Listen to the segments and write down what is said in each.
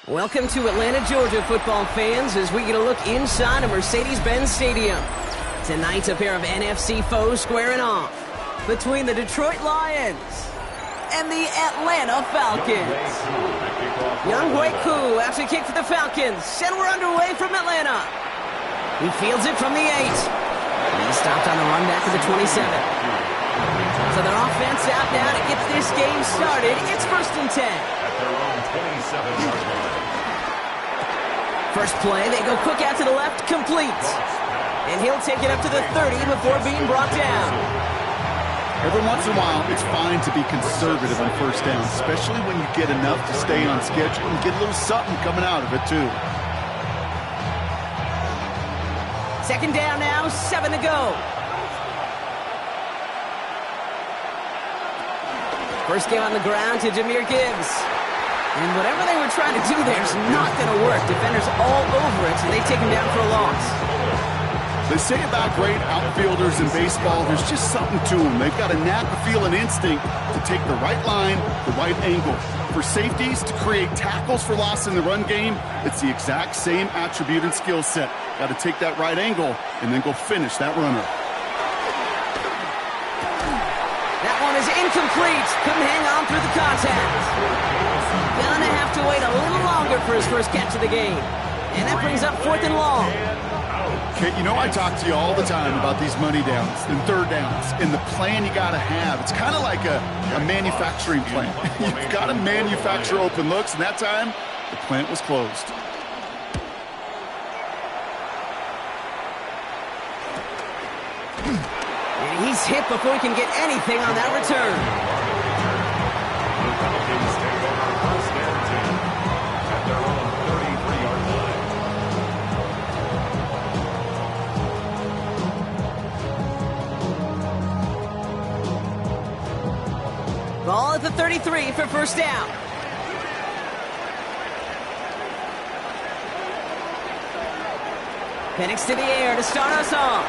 Welcome to Atlanta, Georgia, football fans, as we get a look inside of Mercedes-Benz Stadium. Tonight's a pair of NFC foes squaring off between the Detroit Lions and the Atlanta Falcons. Younghoe Koo after kick for the Falcons, and we're underway from Atlanta. He fields it from the 8. He stopped on the run back to the 27. So their offense out now to get this game started. It's 1st and 10. At their own 27-yard line. First play, they go quick out to the left, complete. And he'll take it up to the 30 before being brought down. Every once in a while, it's fine to be conservative on first down, especially when you get enough to stay on schedule and get a little something coming out of it, too. Second down now, 7 to go. First game on the ground to Jahmyr Gibbs. And whatever they were trying to do there is not going to work. Defenders all over it, so they take him down for a loss. They say about great outfielders in baseball, there's just something to them. They've got a knack, a feel, and instinct to take the right line, the right angle. For safeties, to create tackles for loss in the run game, it's the exact same attribute and skill set. Got to take that right angle and then go finish that runner. That one is incomplete. Couldn't hang on through the contact. Gonna have to wait a little longer for his first catch of the game. And that brings up 4th and long. Okay, you know I talk to you all the time about these money downs and third downs and the plan you got to have. It's kind of like a manufacturing plant. You've got to manufacture open looks, and that time, the plant was closed. And he's hit before he can get anything on that return. The Falcons take over 1st and 10 at their own 33-yard line. Ball at the 33 for first down. Penix to the air to start us off.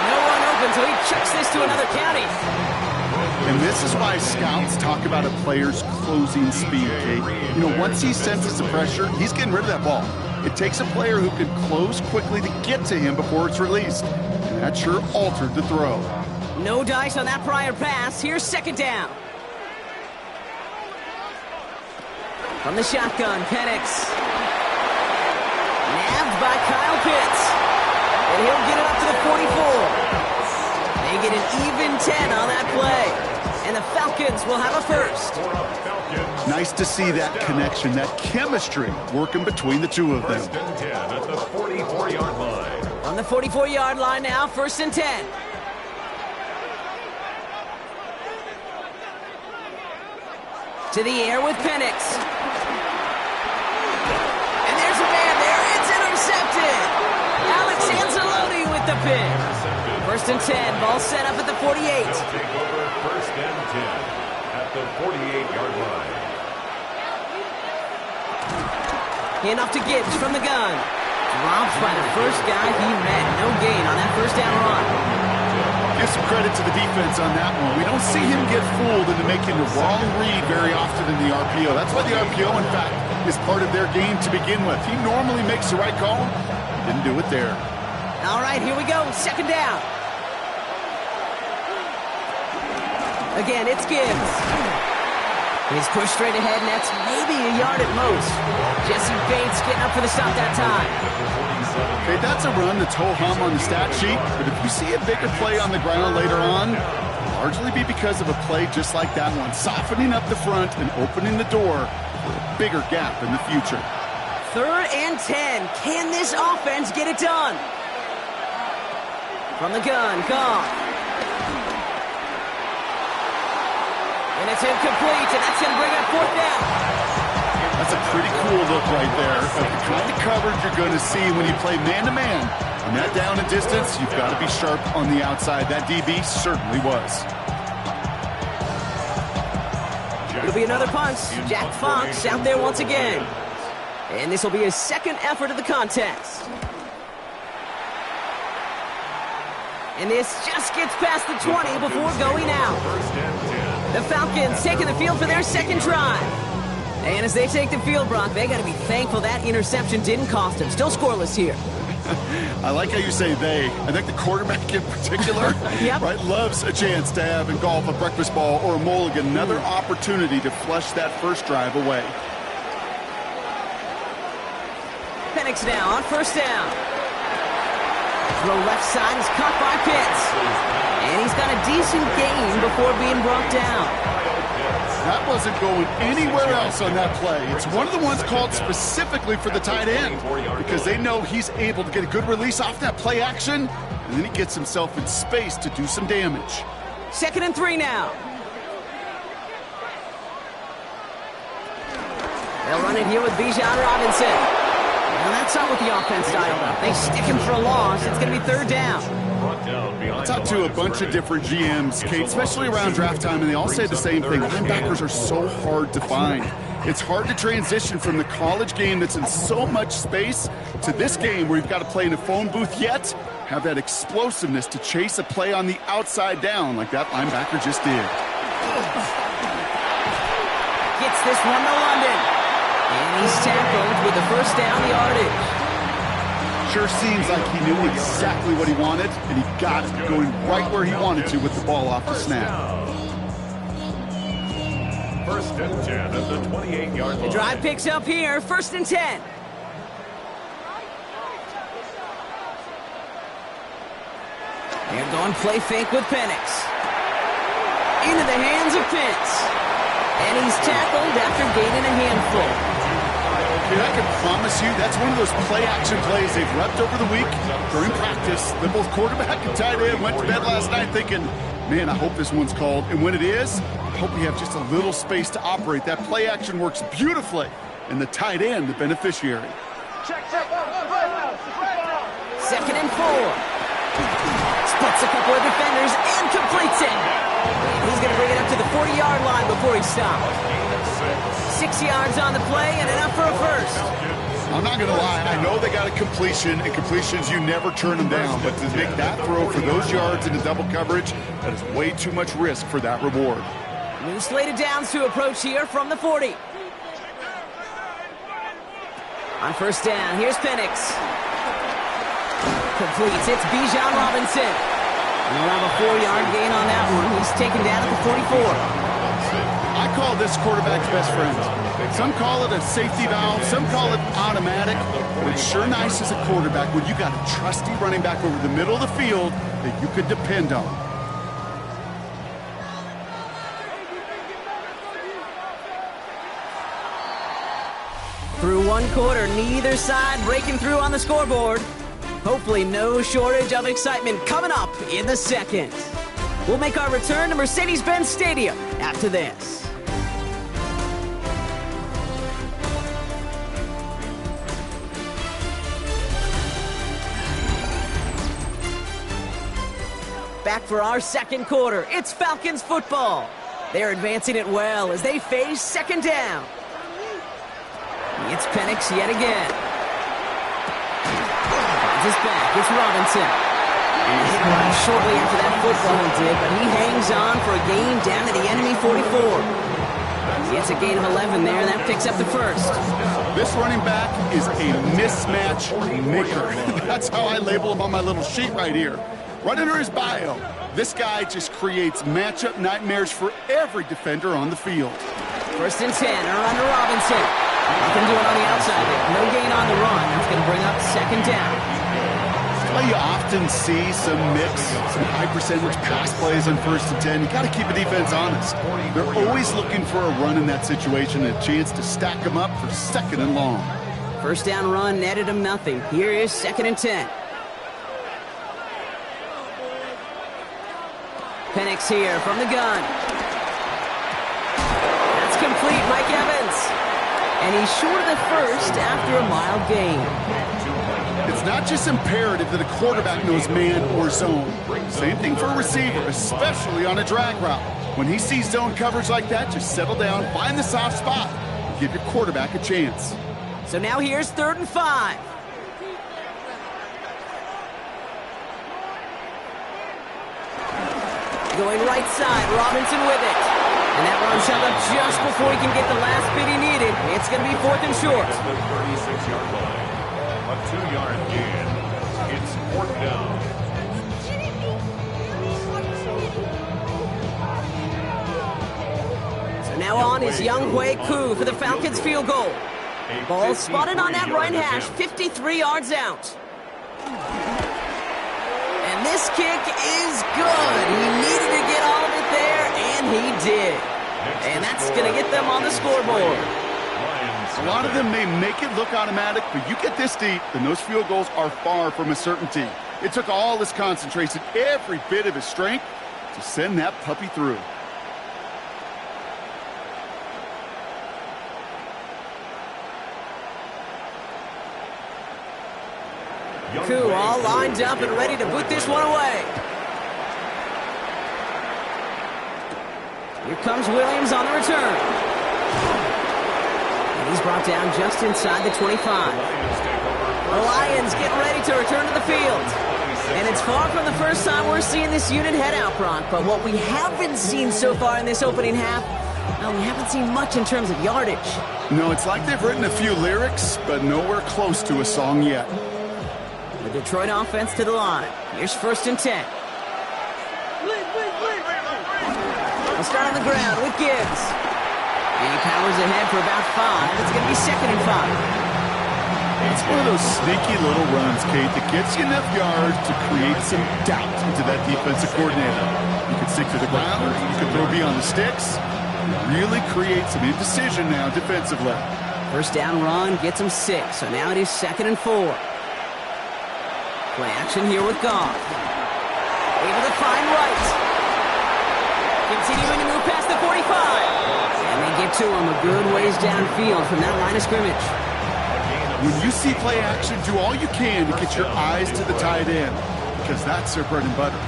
No one open, so he chucks this to another county. And this is why scouts talk about a player's closing speed, Kate. You know, once he senses the pressure, he's getting rid of that ball. It takes a player who can close quickly to get to him before it's released. And that sure altered the throw. No dice on that prior pass. Here's 2nd down. From the shotgun, Penix. Nabbed by Kyle Pitts. And he'll get it up to the 44. They get an even 10 on that play. And the Falcons will have a first. Nice to see that connection, that chemistry working between the two of them. 1st and 10 at the 44-yard line. On the 44-yard line now, 1st and 10. To the air with Penix. And there's a man there. It's intercepted. Alex Anzalone with the pick. 1st and 10. Ball set up at the 48. They'll take over 1st and 10 at the 48-yard line. Handoff to Gibbs from the gun. Dropped by the first guy he met. No gain on that first down run. Give some credit to the defense on that one. We don't see him get fooled into making the wrong read very often in the RPO. That's why the RPO, in fact, is part of their game to begin with. He normally makes the right call. He didn't do it there. All right, here we go. 2nd down. Again, it's Gibbs. He's pushed straight ahead, and that's maybe a yard at most. Jesse Bates getting up for the stop that time. Okay, that's a run that's ho-hum on the stat sheet, but if you see a bigger play on the ground later on, it'll largely be because of a play just like that one, softening up the front and opening the door for a bigger gap in the future. 3rd and 10. Can this offense get it done? From the gun, Goff. And it's incomplete, and that's going to bring up 4th down. That's a pretty cool look right there of the kind of coverage you're going to see when you play man-to-man. And that down and distance, you've got to be sharp on the outside. That DB certainly was. It'll be another punt. Jack Fox out there once again. And this will be his 2nd effort of the contest. And this just gets past the 20 before going out. The Falcons taking the field for their 2nd drive. And as they take the field, Brock, they got to be thankful that interception didn't cost them. Still scoreless here. I like how you say they. I think the quarterback in particular Yep. right, loves a chance to have in golf a breakfast ball or a mulligan, another opportunity to flush that first drive away. Penix now on first down. Throw left side is caught by Pitts. And he's got a decent gain before being brought down. That wasn't going anywhere else on that play. It's one of the ones called specifically for the tight end because they know he's able to get a good release off that play action, and then he gets himself in space to do some damage. 2nd and 3 now. They'll run it here with Bijan Robinson. Well, that's not what the offense dialed up. They stick him for a loss. It's going to be 3rd down. I talked to a bunch of different GMs, Kate, especially around draft time, and they all say the same thing. Linebackers are so hard to find. It's hard to transition from the college game that's in so much space to this game where you've got to play in a phone booth yet have that explosiveness to chase a play on the outside down like that linebacker just did. Gets this one to London. And he's tackled with the first down yardage. Sure seems like he knew exactly what he wanted, and he got it going right where he wanted to with the ball off the snap. 1st and 10 at the 28-yard line. The drive picks up here, 1st and 10. They're going play fake with Penix. Into the hands of Pitts. And he's tackled after gaining a handful. Dude, I can promise you that's one of those play-action plays they've repped over the week during practice. Then both quarterback and tight end went to bed last night thinking, man, I hope this one's called. And when it is, I hope we have just a little space to operate. That play-action works beautifully, and the tight end, the beneficiary. 2nd and 4. Splits a couple of defenders and completes it. He's going to bring it up to the 40-yard line before he stops. 6 yards on the play and enough for a first. I'm not going to lie. I know they got a completion, and completions, you never turn them down. But to make that throw for those yards into double coverage, that is way too much risk for that reward. New slated downs to approach here from the 40. On first down, here's Penix. Completes. It's Bijan Robinson. And we'll have a 4-yard gain on that one. He's taken down at the 44. I call this quarterback's best friend. Some call it a safety valve, some call it automatic, but it's sure nice as a quarterback when you got a trusty running back over the middle of the field that you could depend on. Through one quarter, neither side breaking through on the scoreboard. Hopefully no shortage of excitement coming up in the second. We'll make our return to Mercedes-Benz Stadium after this. Back for our second quarter. It's Falcons football. They're advancing it well as they face 2nd down. It's Penix yet again. Finds his back. It's Robinson. And he hit one shortly after that football did, but he hangs on for a gain down to the enemy 44. It's a gain of 11 there, and that picks up the first. This running back is a mismatch maker. That's how I label him on my little sheet right here. Right under his bio, this guy just creates matchup nightmares for every defender on the field. 1st and 10, a run to Robinson. Nothing doing on the outside there. No gain on the run. That's going to bring up 2nd down. Well, you often see some mix, some high-percentage pass plays on 1st and 10. You got to keep a defense honest. They're always looking for a run in that situation, a chance to stack them up for 2nd and long. 1st down run netted him nothing. Here is 2nd and 10. Penix here from the gun. That's complete, Mike Evans. And he's short of the first after a mild gain. It's not just imperative that a quarterback knows man or zone. Same thing for a receiver, especially on a drag route. When he sees zone coverage like that, just settle down, find the soft spot, and give your quarterback a chance. So now here's 3rd and 5. Going right side, Robinson with it. And that one's held up just before he can get the last bit he needed. It's going to be 4th and short. At the 36-yard line. A 2-yard gain. It's 4th down. So now on is Younghoe Koo for the Falcons field goal. Ball spotted on that right hash, 53 yards out. And this kick is good. He needed to get all of it there, and he did. And that's going to get them on the scoreboard. A lot of them may make it look automatic, but you get this deep, and those field goals are far from a certainty. It took all his concentration, every bit of his strength, to send that puppy through. Koo all lined up and ready to boot this one away. Here comes Williams on the return. And he's brought down just inside the 25. The Lions get ready to return to the field. And it's far from the first time we're seeing this unit head out, Brock. But what we haven't seen so far in this opening half, well, we haven't seen much in terms of yardage. No, it's like they've written a few lyrics, but nowhere close to a song yet. The Detroit offense to the line. Here's 1st and 10. We'll start on the ground with Gibbs. He powers ahead for about 5. It's going to be 2nd and 5. It's one of those sneaky little runs, Kate, that gets you enough yards to create some doubt into that defensive coordinator. You can stick to the ground, you can throw beyond the sticks, really create some indecision now defensively. First down run gets him 6, so now it is 2nd and 4. Play action here with Goff. Able to find Wright. Continuing to move past the 45. And they get to him a good ways downfield from that line of scrimmage. When you see play action, do all you can to get your eyes to the tight end, because that's their bread and butter.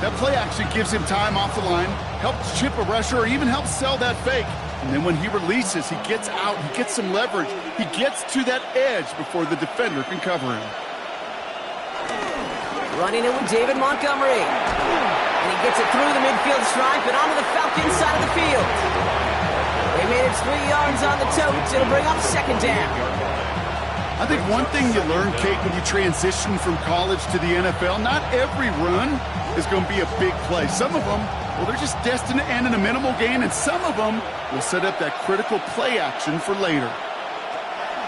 That play action gives him time off the line, helps chip a rusher, or even helps sell that fake. And then when he releases, he gets out, he gets some leverage. He gets to that edge before the defender can cover him. Running it with David Montgomery. And he gets it through the midfield stripe and onto the Falcons side of the field. They made it 3 yards on the totes. It'll bring up 2nd down. I think one thing you learn, Kate, when you transition from college to the NFL, not every run is going to be a big play. Some of them, well, they're just destined to end in a minimal gain, and some of them will set up that critical play action for later.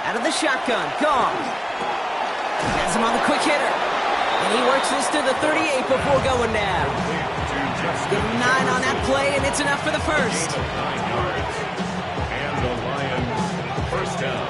Out of the shotgun, Goff. Has him on the quick hitter. And he works this to the 38 before going down. Give him 9 on that play, and it's enough for the first. 9 yards. And the Lions, first down.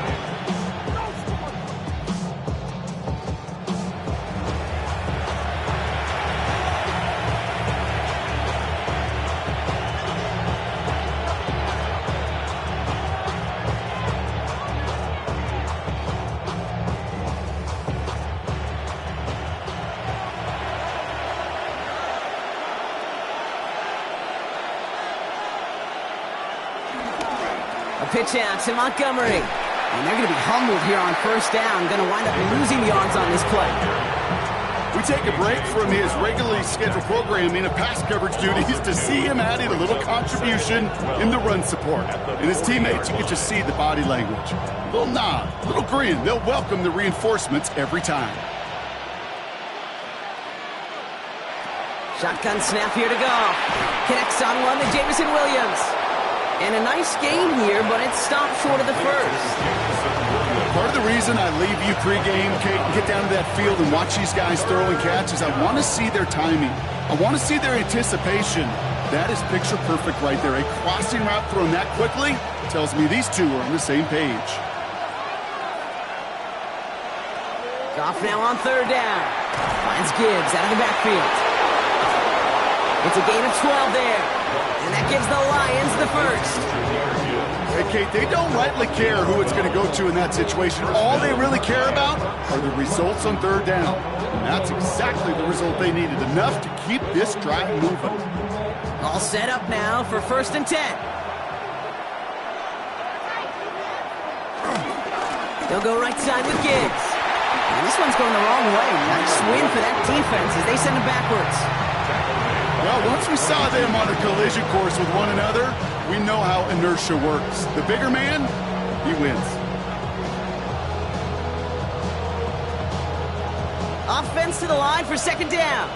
Pitch out to Montgomery. And they're going to be humbled here on first down. Going to wind up losing yards on this play. We take a break from his regularly scheduled programming of pass coverage duties to see him adding a little contribution in the run support. And his teammates, you can just see the body language. A little nod, a little grin. They'll welcome the reinforcements every time. Shotgun snap here to go. Connects on one to Jameson Williams. And a nice gain here, but it stopped short of the first. Part of the reason I leave you pregame, Kate, and get down to that field and watch these guys throw and catch is I want to see their timing. I want to see their anticipation. That is picture perfect right there. A crossing route thrown that quickly tells me these two are on the same page. Goff now on 3rd down. Finds Gibbs out of the backfield. It's a gain of 12 there. And that gives the Lions the first. Hey, Kate, they don't rightly care who it's going to go to in that situation. All they really care about are the results on 3rd down. And that's exactly the result they needed. Enough to keep this drive moving. All set up now for 1st and 10. They'll go right side with Gibbs. And this one's going the wrong way. Nice win for that defense as they send it backwards. Well, once we saw them on a collision course with one another, we know how inertia works. The bigger man, he wins. Offense to the line for second down.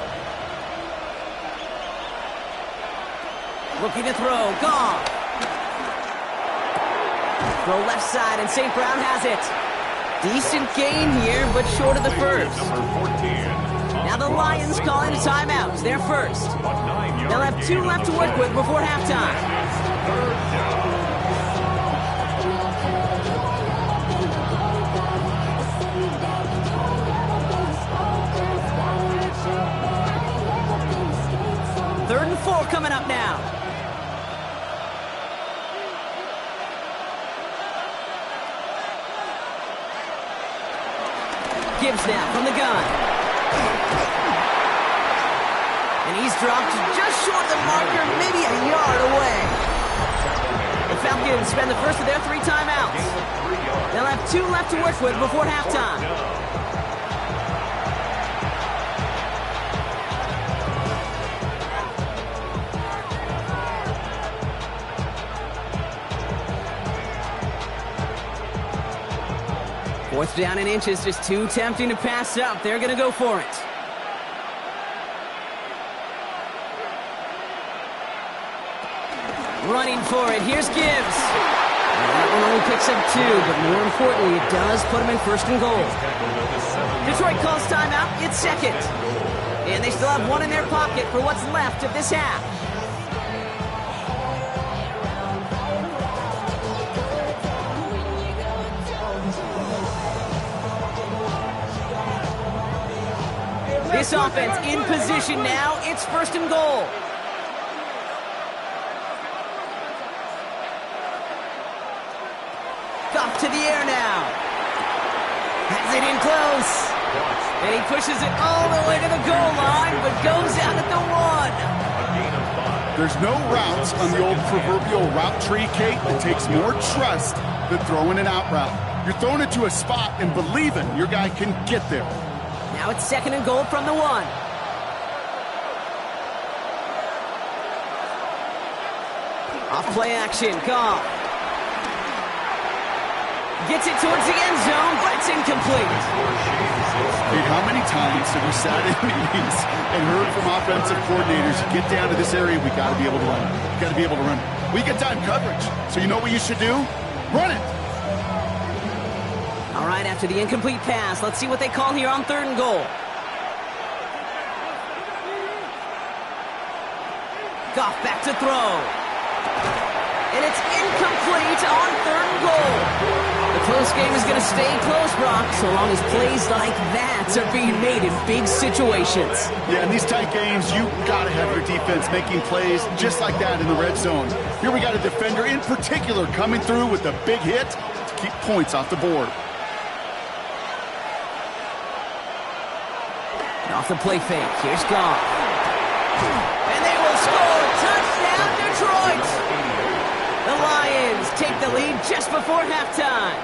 Looking to throw. Goff. Throw left side, and St. Brown has it. Decent gain here, but short of the first. Now the Lions calling a timeout. They're first. They'll have 2 left to work with before halftime. Third and 4 coming up now. Gibbs now from the gun. And he's dropped just short of the marker, maybe a yard away. The Falcons spend the first of their 3 timeouts. They'll have 2 left to work with before halftime. Fourth down and inches, just too tempting to pass up. They're going to go for it. Running for it. Here's Gibbs. That one only picks up 2, but more importantly, it does put him in first and goal. Detroit calls timeout. It's second. And they still have 1 in their pocket for what's left of this half. This offense in position now. It's first and goal. Goff to the air now. Has it in close. And he pushes it all the way to the goal line, but goes out at the 1. There's no routes on the old proverbial route tree, Kate, that takes more trust than throwing an out route. You're throwing it to a spot and believing your guy can get there. Now it's second and goal from the 1. Off play action, Goff. Gets it towards the end zone, but it's incomplete. Hey, how many times have we sat in meetings and heard from offensive coordinators, get down to this area, we got to be able to run it. We got to be able to run it. We get time coverage. So you know what you should do? Run it. All right, after the incomplete pass, let's see what they call here on third and goal. Goff back to throw. And it's incomplete on third and goal. The close game is going to stay close, Brock, so long as plays like that are being made in big situations. Yeah, in these tight games, you got to have your defense making plays just like that in the red zone. Here we got a defender in particular coming through with a big hit to keep points off the board. Off the play fake, here's Goff. And they will score! Touchdown, Detroit! The Lions take the lead just before halftime.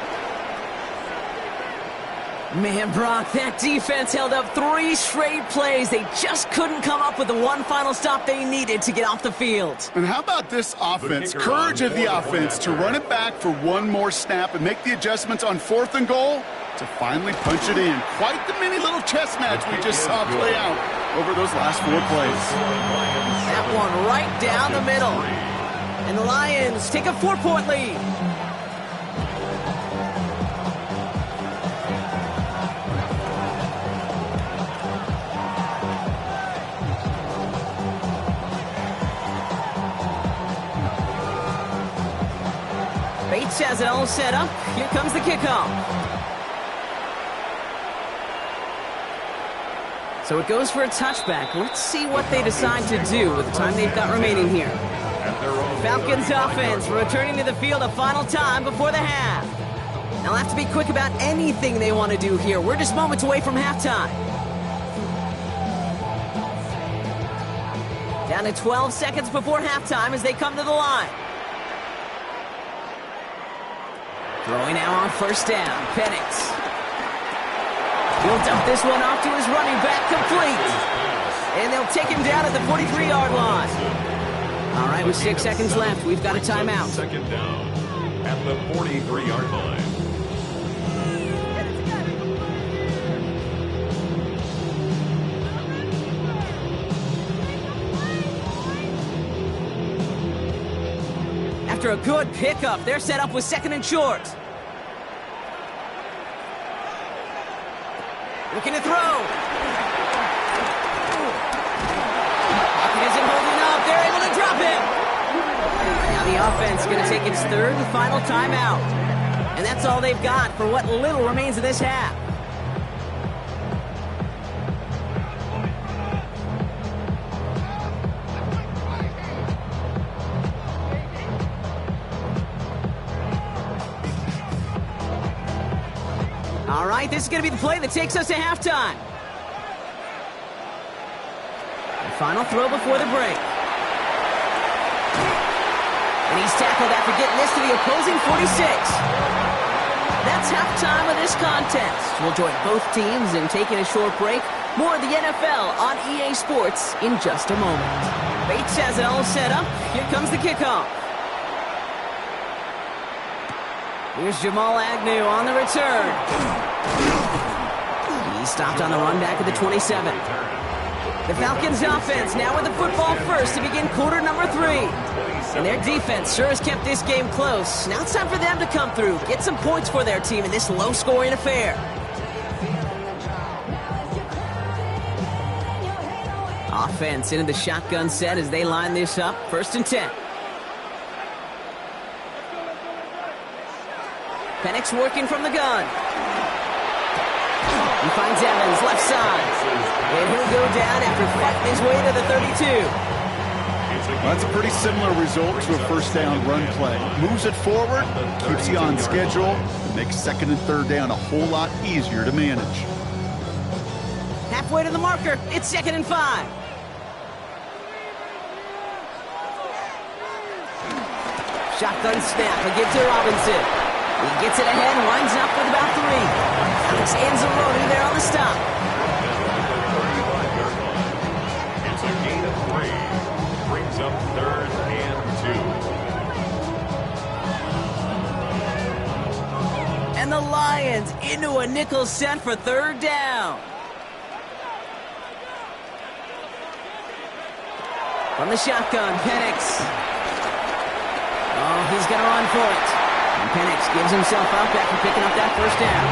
Man, Brock, that defense held up 3 straight plays. They just couldn't come up with the one final stop they needed to get off the field. And how about this offense? Courage of the offense to run it back for 1 more snap and make the adjustments on 4th and goal to finally punch it in. Quite the mini little chess match we just saw play out over those last 4 plays. That one right down the middle. And the Lions take a 4-point lead. Bates has it all set up. Here comes the kickoff. So it goes for a touchback. Let's see what they decide to do with the time they've got remaining here. Falcons offense returning to the field a final time before the half. They'll have to be quick about anything they want to do here. We're just moments away from halftime. Down to 12 seconds before halftime as they come to the line. Throwing now on first down. Penix. He'll dump this one off to his running back, complete. And they'll take him down at the 43-yard line. All right, with 6 seconds left, we've got a timeout. Second down at the 43-yard line. After a good pickup, they're set up with 2nd and short. Looking to throw. Pocket isn't holding up. They're able to drop him. Now the offense going to take its 3rd and final timeout. And that's all they've got for what little remains of this half. All right, this is going to be the play that takes us to halftime. The final throw before the break. And he's tackled after getting this to the opposing 46. That's halftime of this contest. We'll join both teams in taking a short break. More of the NFL on EA Sports in just a moment. Bates has it all set up. Here comes the kickoff. Here's Jamal Agnew on the return. He stopped on the run back at the 27. The Falcons offense now with the football first to begin quarter number 3. And their defense sure has kept this game close. Now it's time for them to come through, get some points for their team in this low-scoring affair. Offense into the shotgun set as they line this up. 1st and 10. Penix working from the gun. He finds Evans left side. And he'll go down after fighting his way to the 32. That's a pretty similar result to a 1st down run play. Moves it forward, keeps you on schedule, and makes 2nd and 3rd down a whole lot easier to manage. Halfway to the marker, it's 2nd and 5. Shotgun snap, a give to Robinson. He gets it ahead, winds up with about 3. Alex Anzalone there on the stop. It's a gain of 3. Brings up 3rd and 2. And the Lions into a nickel set for 3rd down. From the shotgun, Penix. Oh, he's going to run for it. And Penix gives himself up after picking up that 1st down.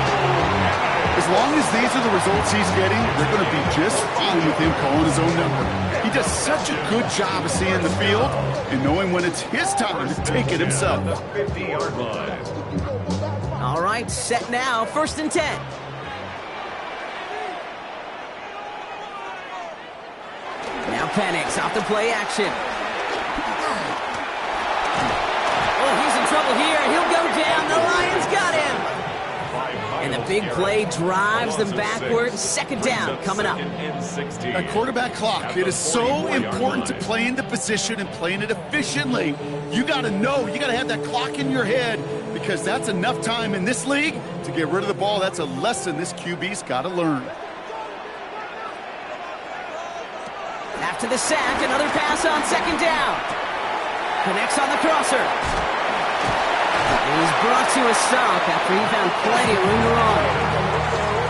As long as these are the results he's getting, they're going to be just fine with him calling his own number. He does such a good job of seeing the field and knowing when it's his time to take it himself. 50-yard line. All right, set now, 1st and 10. Now Penix off the play action. Oh, he's in trouble here. He'll go down. The Lions got him. And the big play drives them backward. 2nd down coming up. A quarterback clock. It is so important to play into position and playing it efficiently. You got to know. You got to have that clock in your head because that's enough time in this league to get rid of the ball. That's a lesson this QB's got to learn. After the sack, another pass on 2nd down. Connects on the crosser. And he's brought to a stop after he found plenty of room to run.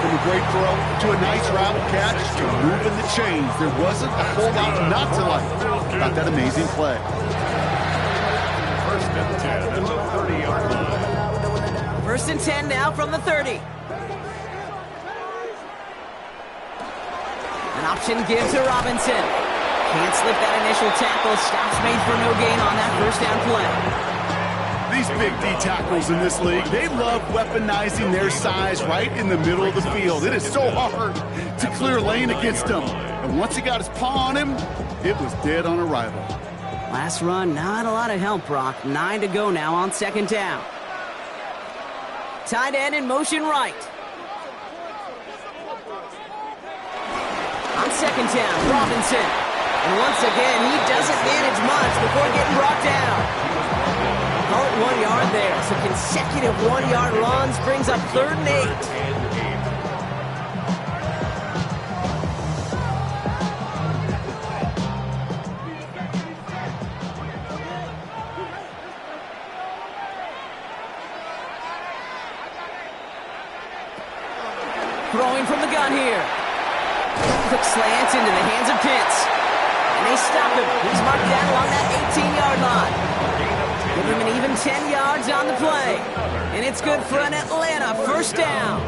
From a great throw to a nice route catch to moving the chains. There wasn't a whole lot not to like about that amazing play. 1st and 10 at the 30-yard line. 1st and 10 now from the 30. An option give to Robinson. Can't slip that initial tackle. Stops made for no gain on that 1st down play. These big D tackles in this league, they love weaponizing their size right in the middle of the field. It is so hard to clear lane against them. And once he got his paw on him, it was dead on arrival. Last run, not a lot of help, Brock. 9 to go now on 2nd down. Tight end in motion right. On 2nd down, Robinson. And once again, he doesn't manage much before getting brought down. Call it 1 yard there. So consecutive 1-yard runs brings up 3rd and 8. Throwing from the gun here. Quick slant into the hands of Pitts. And they stop him. He's marked down along that 18-yard line. Give him an even 10 yards on the play. And it's good for an Atlanta first down.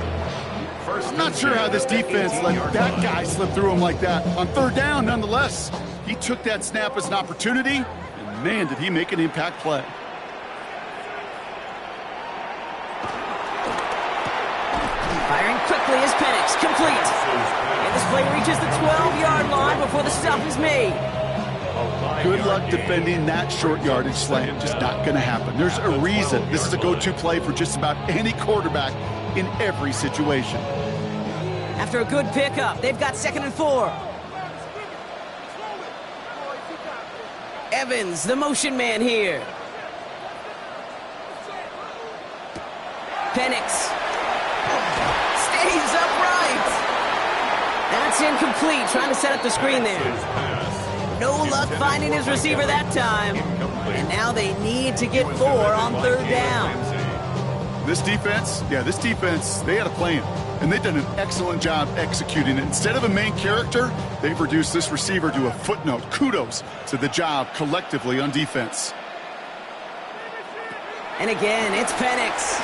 I'm not sure how this defense let that guy slip through him like that. On third down, nonetheless, he took that snap as an opportunity, and man, did he make an impact play. Firing quickly is Penix, complete. And this play reaches the 12-yard line before the stop is made. Good luck defending that short yardage slant. Just not going to happen. There's a reason this is a go-to play for just about any quarterback in every situation. After a good pickup, they've got 2nd and 4. Evans, the motion man here. Penix stays upright. That's incomplete, trying to set up the screen there. No luck finding his receiver that time. And now they need to get 4 on third down. This defense, they had a plan. And they've done an excellent job executing it. Instead of a main character, they've reduced this receiver to a footnote. Kudos to the job collectively on defense. And again, it's Penix.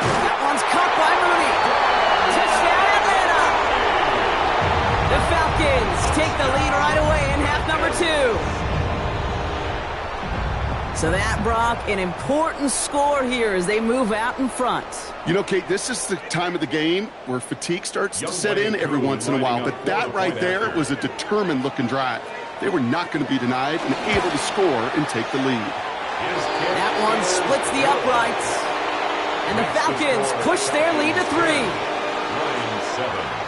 That one's caught by Mooney. Touchdown, Atlanta! The Falcons take the lead right away in half number 2. So that, Brock, an important score here as they move out in front. You know, Kate, this is the time of the game where fatigue starts to set in every once in a while. But that right there was a determined-looking drive. They were not going to be denied and able to score and take the lead. That one splits the uprights. And the Falcons push their lead to 3. 9-7.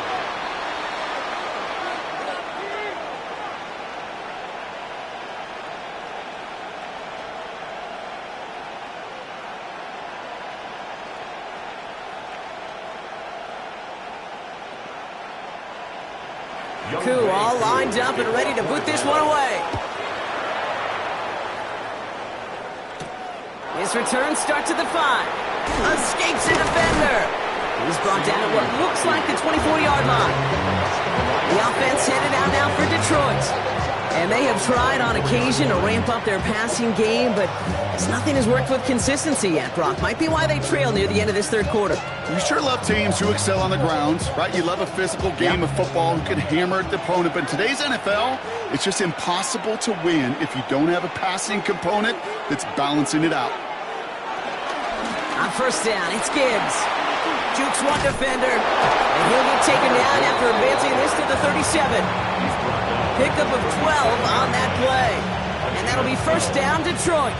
Koo all lined up and ready to boot this one away. His return starts at the 5. Escapes a defender. He's brought down at what looks like the 24-yard line. The offense headed out now for Detroit. And they have tried on occasion to ramp up their passing game, but nothing has worked with consistency yet, Brock. Might be why they trail near the end of this third quarter. You sure love teams who excel on the ground, right? You love a physical game of football who can hammer at the opponent. But in today's NFL, it's just impossible to win if you don't have a passing component that's balancing it out. On first down, it's Gibbs. Jukes one defender, and he'll get taken down after advancing this to the 37. Pickup of 12 on that play. And that'll be first down, Detroit.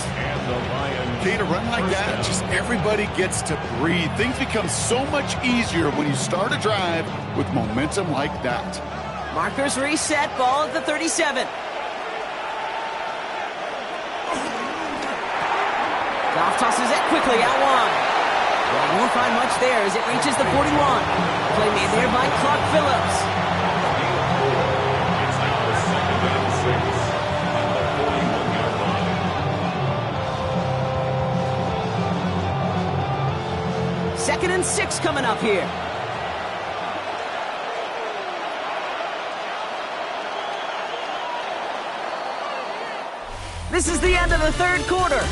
Kate, a run like that, just everybody gets to breathe. Things become so much easier when you start a drive with momentum like that. Markers reset, ball at the 37. Goff tosses it quickly out wide. Well, won't find much there as it reaches the 41. Play made there by Clark Phillips. Second and 6 coming up here. This is the end of the third quarter.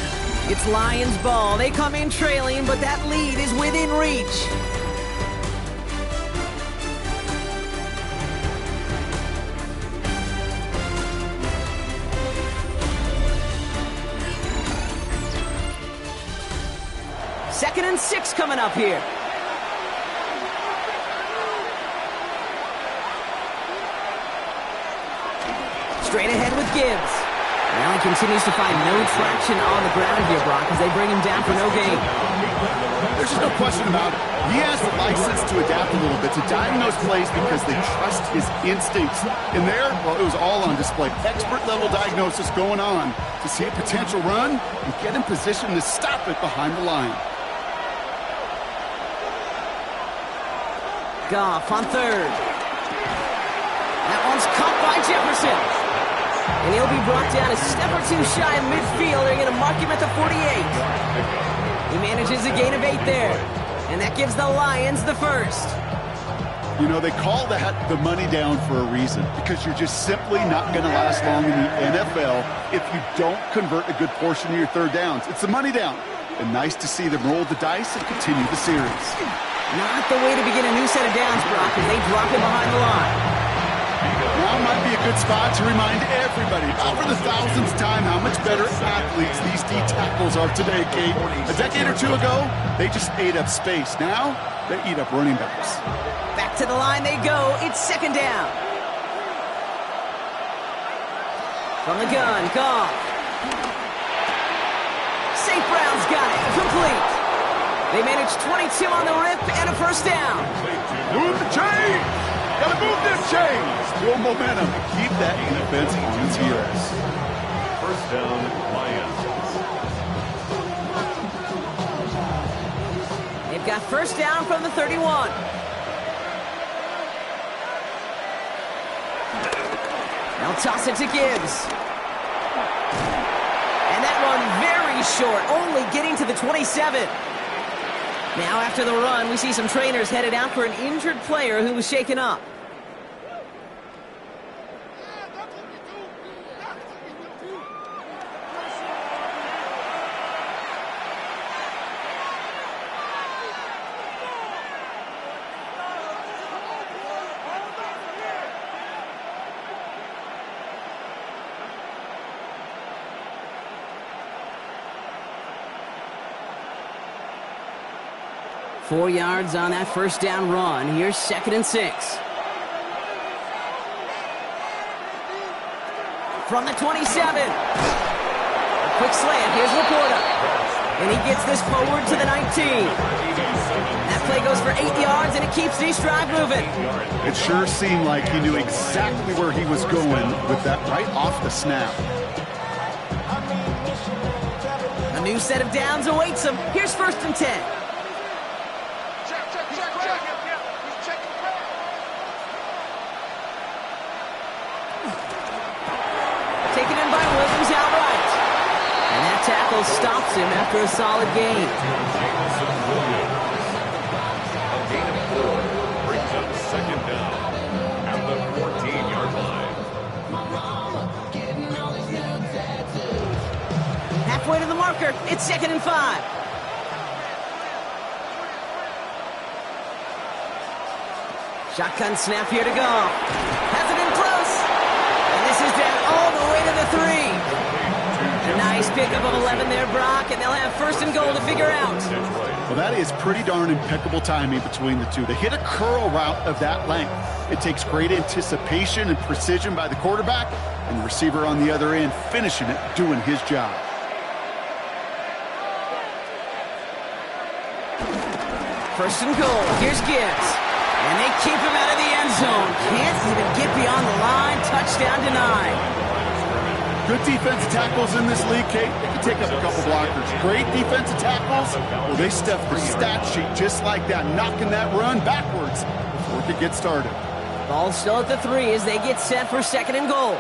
It's Lions ball. They come in trailing, but that lead is within reach. Second and 6 coming up here. Straight ahead with Gibbs. Now he continues to find no traction on the ground here, Brock, as they bring him down for no gain. There's just no question about it. He has the license to adapt a little bit, to diagnose plays because they trust his instincts. And there, well, it was all on display. Expert-level diagnosis going on to see a potential run and get in position to stop it behind the line. Goff on third. That one's caught by Jefferson. And he'll be brought down a step or two shy of midfield. They're going to mark him at the 48. He manages a gain of 8 there. And that gives the Lions the first. You know, they call that the money down for a reason, because you're just simply not going to last long in the NFL if you don't convert a good portion of your third downs. It's the money down. And nice to see them roll the dice and continue the series. Not the way to begin a new set of downs, Brock, as they drop it behind the line. Now might be a good spot to remind everybody, for the thousandth time, how much better athletes these D tackles are today, Kate. A decade or two ago, they just ate up space. Now, they eat up running backs. Back to the line they go. It's second down. From the gun, Goff. St. Brown's got it. Complete. They managed 22 on the rip and a first down. Move the chains. Gotta move them chains. Build momentum. Keep that defense on its heels. First down, Lions. They've got first down from the 31. They'll toss it to Gibbs. And that run very short, only getting to the 27. Now after the run, we see some trainers headed out for an injured player who was shaken up. Four yards on that first down run. Here's second and 6. From the 27. A quick slant. Here's Laporta. And he gets this forward to the 19. That play goes for 8 yards, and it keeps this drive moving. It sure seemed like he knew exactly where he was going with that right off the snap. A new set of downs awaits him. Here's first and 10. Taken in by Williams outright. And that tackle stops him after a solid gain. Jameson Williams. A gain of 4 brings up second down at the 14-yard line. Halfway to the marker. It's second and 5. Shotgun snap here to go. Has it in close. And this is down all the way to the 3. A nice pickup of 11 there, Brock, and they'll have first and goal to figure out. Well, that is pretty darn impeccable timing between the two. They hit a curl route of that length. It takes great anticipation and precision by the quarterback, and the receiver on the other end finishing it, doing his job. First and goal. Here's Gibbs. And they keep him out of the end zone. Can't even get beyond the line. Touchdown denied. Good defensive tackles in this league, Kate. They can take up a couple blockers. Great defensive tackles, well, they stuff the stat sheet just like that, knocking that run backwards before it could get started. Ball still at the 3 as they get set for second and goal.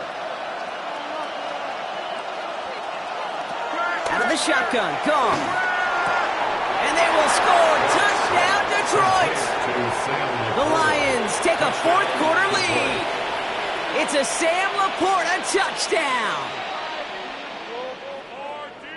Out of the shotgun. Gone. And they will score. Touchdown, Detroit. The Lions take a fourth-quarter lead. It's a Sam Laporta touchdown.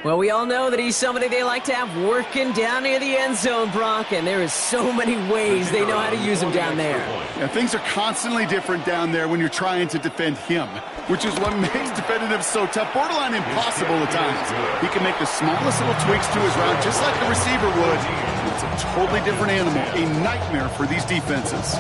Well, we all know that he's somebody they like to have working down near the end zone, Brock, and there is so many ways they know how to use him down there. Yeah, things are constantly different down there when you're trying to defend him, which is what makes defending him so tough, borderline impossible at times. He can make the smallest little tweaks to his route just like a receiver would. It's a totally different animal, a nightmare for these defenses.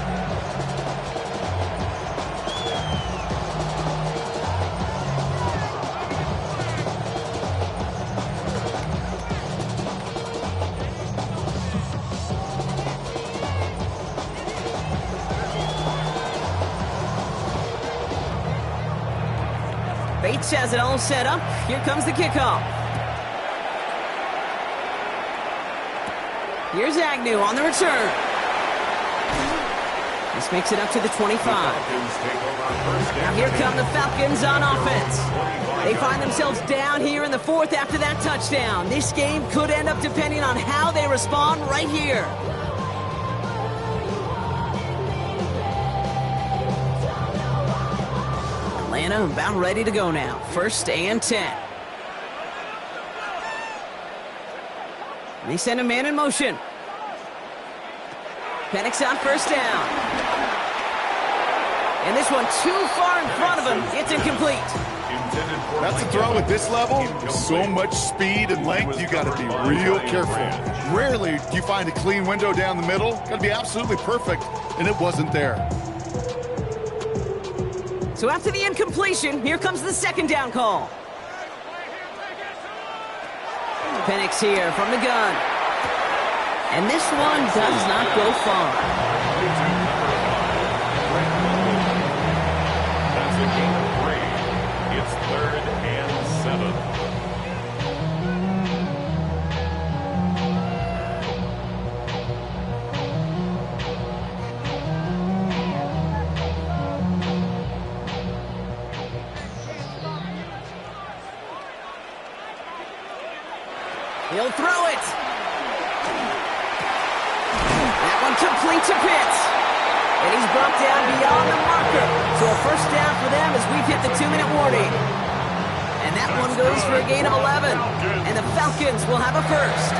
Bates has it all set up. Here comes the kickoff. Here's Agnew on the return. This makes it up to the 25. Now here come the Falcons on offense. They find themselves down here in the 4th after that touchdown. This game could end up depending on how they respond right here. Atlanta about ready to go now. 1st and 10. They send a man in motion. Penix on 1st down. And this one too far in front of him. It's incomplete. That's a throw at this level. So much speed and length, you got to be real careful. Rarely do you find a clean window down the middle. Got to be absolutely perfect, and it wasn't there. So after the incompletion, here comes the 2nd down call. Penix here from the gun. And this one does not go far. That's a gain of 3. It's 3rd and 7. He'll throw it. That one complete to Pitts. And he's brought down beyond the marker. So a 1st down for them as we've hit the 2-minute warning. And that one goes for a gain of 11. And the Falcons will have a 1st.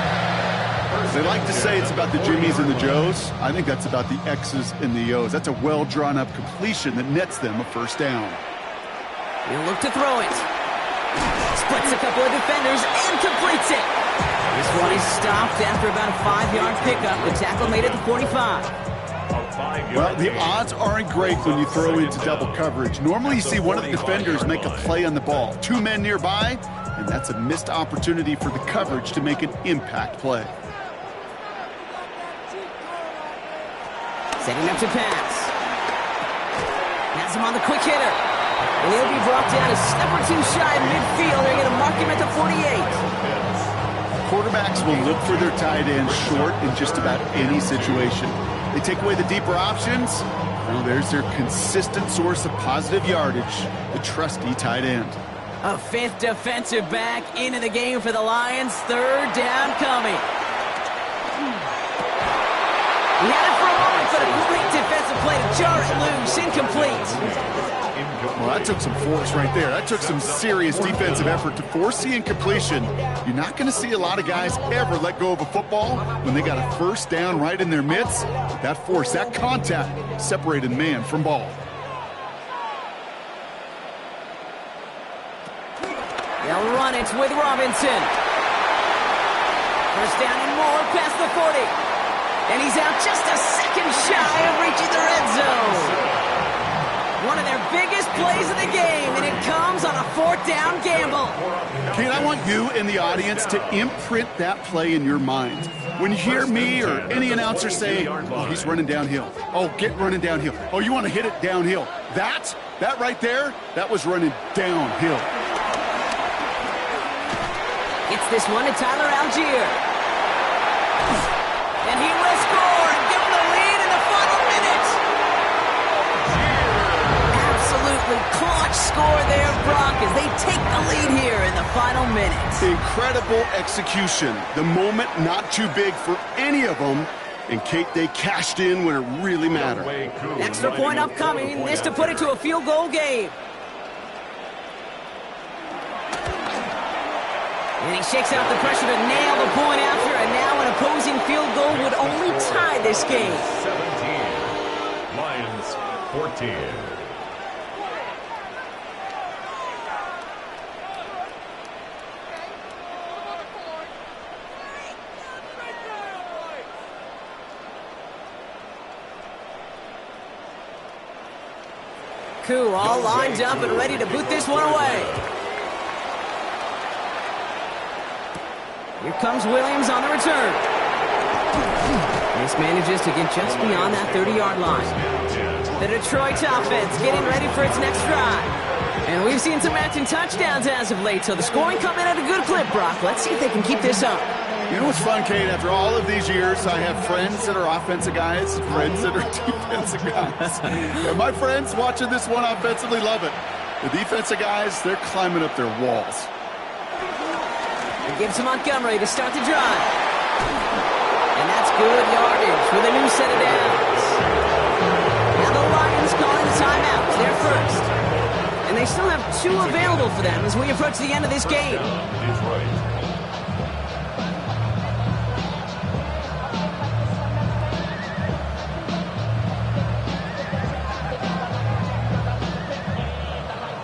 They like to say it's about the Jimmies and the Joes. I think that's about the X's and the O's. That's a well-drawn-up completion that nets them a 1st down. He'll look to throw it. Splits a couple of defenders and completes it. This one is stopped after about a 5-yard pickup. The tackle made it to 45. Well, the odds aren't great when you throw into double coverage. Normally you see one of the defenders make a play on the ball. 2 men nearby, and that's a missed opportunity for the coverage to make an impact play. Setting up to pass. Has him on the quick hitter. And he'll be brought down a step or 2 shy in midfield. They're going to mark him at the 48. Quarterbacks will look for their tight end short in just about any situation. They take away the deeper options. Well, there's their consistent source of positive yardage, the trusty tight end. A 5th defensive back into the game for the Lions. 3rd down coming. He had it for a moment, but a great defensive play to jar it loose. Incomplete. Well, that took some force right there. That took some serious defensive effort to force the incompletion. You're not going to see a lot of guys ever let go of a football when they got a 1st down right in their midst. That force, that contact, separated man from ball. They'll run it with Robinson. 1st down and more past the 40. And he's out just a second shy of reaching the red zone. One of their biggest plays of the game, and it comes on a 4th down gamble. Kane, I want you and the audience to imprint that play in your mind. When you hear me or any announcer say, oh, he's running downhill. Oh, get running downhill. Oh, you want to hit it downhill. That right there, that was running downhill. It's this one to Tyler Algier. And he will score and give him the lead in the final minute. Absolutely clutch score there, Brock, as they take the lead here in the final minute. Incredible execution. The moment not too big for any of them. And Kate, they cashed in when it really mattered. Extra point upcoming. This to put it to a field goal game. And he shakes out the pressure to nail the point after, and now an opposing field goal would only tie this game. 17. Lions 14. Koo all lined up and ready to boot this one away. Here comes Williams on the return. This manages to get just beyond that 30-yard line. The Detroit offense getting ready for its next drive. And we've seen some matching touchdowns as of late, so the scoring coming at a good clip, Brock. Let's see if they can keep this up. You know what's fun, Kate? After all of these years, I have friends that are offensive guys, friends that are defensive guys. And my friends watching this one offensively love it. The defensive guys, they're climbing up their walls. It gives to Montgomery to start the drive. And that's good yardage with a new set of downs. Now the Lions calling the timeout. They're first. And they still have 2 available for them as we approach the end of this game. Detroit.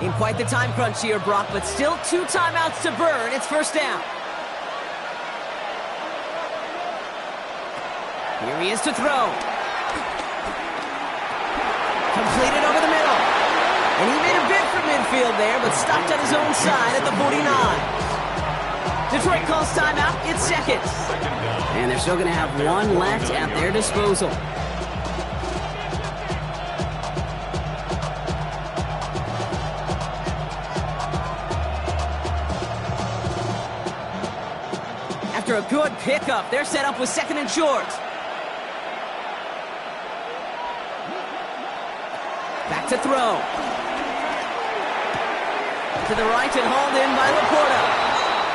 In quite the time crunch here, Brock, but still 2 timeouts to burn. It's first down. Here he is to throw. Completed over the middle. And he made a bid for midfield there, but stopped on his own side at the 49. Detroit calls timeout. It's seconds. And they're still going to have 1 left at their disposal. After a good pickup, they're set up with 2nd and short. Back to throw. To the right and hauled in by Laporta.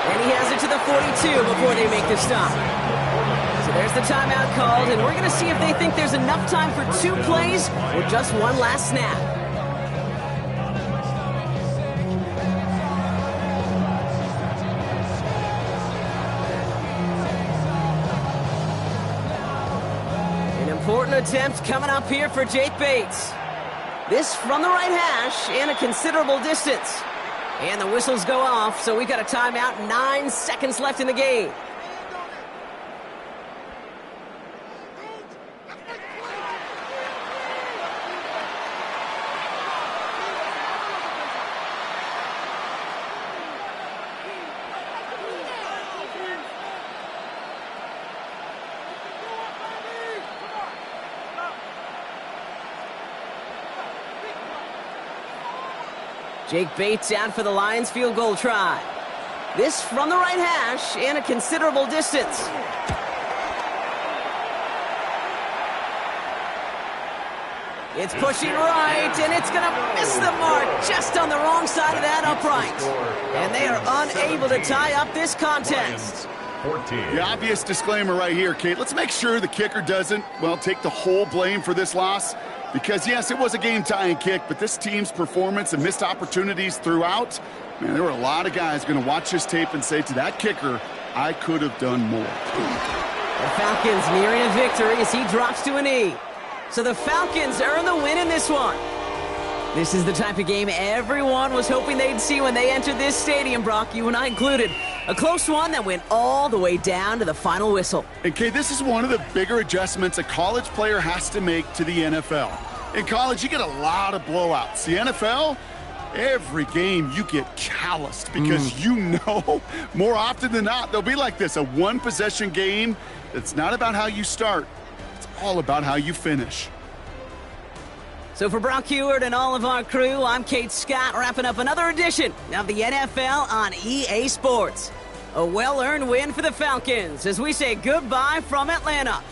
And he has it to the 42 before they make the stop. So there's the timeout called, and we're going to see if they think there's enough time for 2 plays or just 1 last snap. An important attempt coming up here for Jake Bates. This from the right hash and a considerable distance. And the whistles go off, so we got a timeout, 9 seconds left in the game. Jake Bates out for the Lions field goal try. This from the right hash and a considerable distance. It's pushing right, and it's going to miss the mark just on the wrong side of that upright. And they are unable to tie up this contest. 14. The obvious disclaimer right here, Kate. Let's make sure the kicker doesn't, well, take the whole blame for this loss. Because, yes, it was a game-tying kick, but this team's performance and missed opportunities throughout, man, there were a lot of guys going to watch this tape and say to that kicker, I could have done more. The Falcons nearing a victory as he drops to a knee. So the Falcons earn the win in this one. This is the type of game everyone was hoping they'd see when they entered this stadium, Brock, you and I included. A close one that went all the way down to the final whistle. And, Kate, this is one of the bigger adjustments a college player has to make to the NFL. In college, you get a lot of blowouts. The NFL, every game you get calloused because you know more often than not they'll be like this, a 1-possession game. It's not about how you start. It's all about how you finish. So for Brock Huard and all of our crew, I'm Kate Scott, wrapping up another edition of the NFL on EA Sports. A well-earned win for the Falcons as we say goodbye from Atlanta.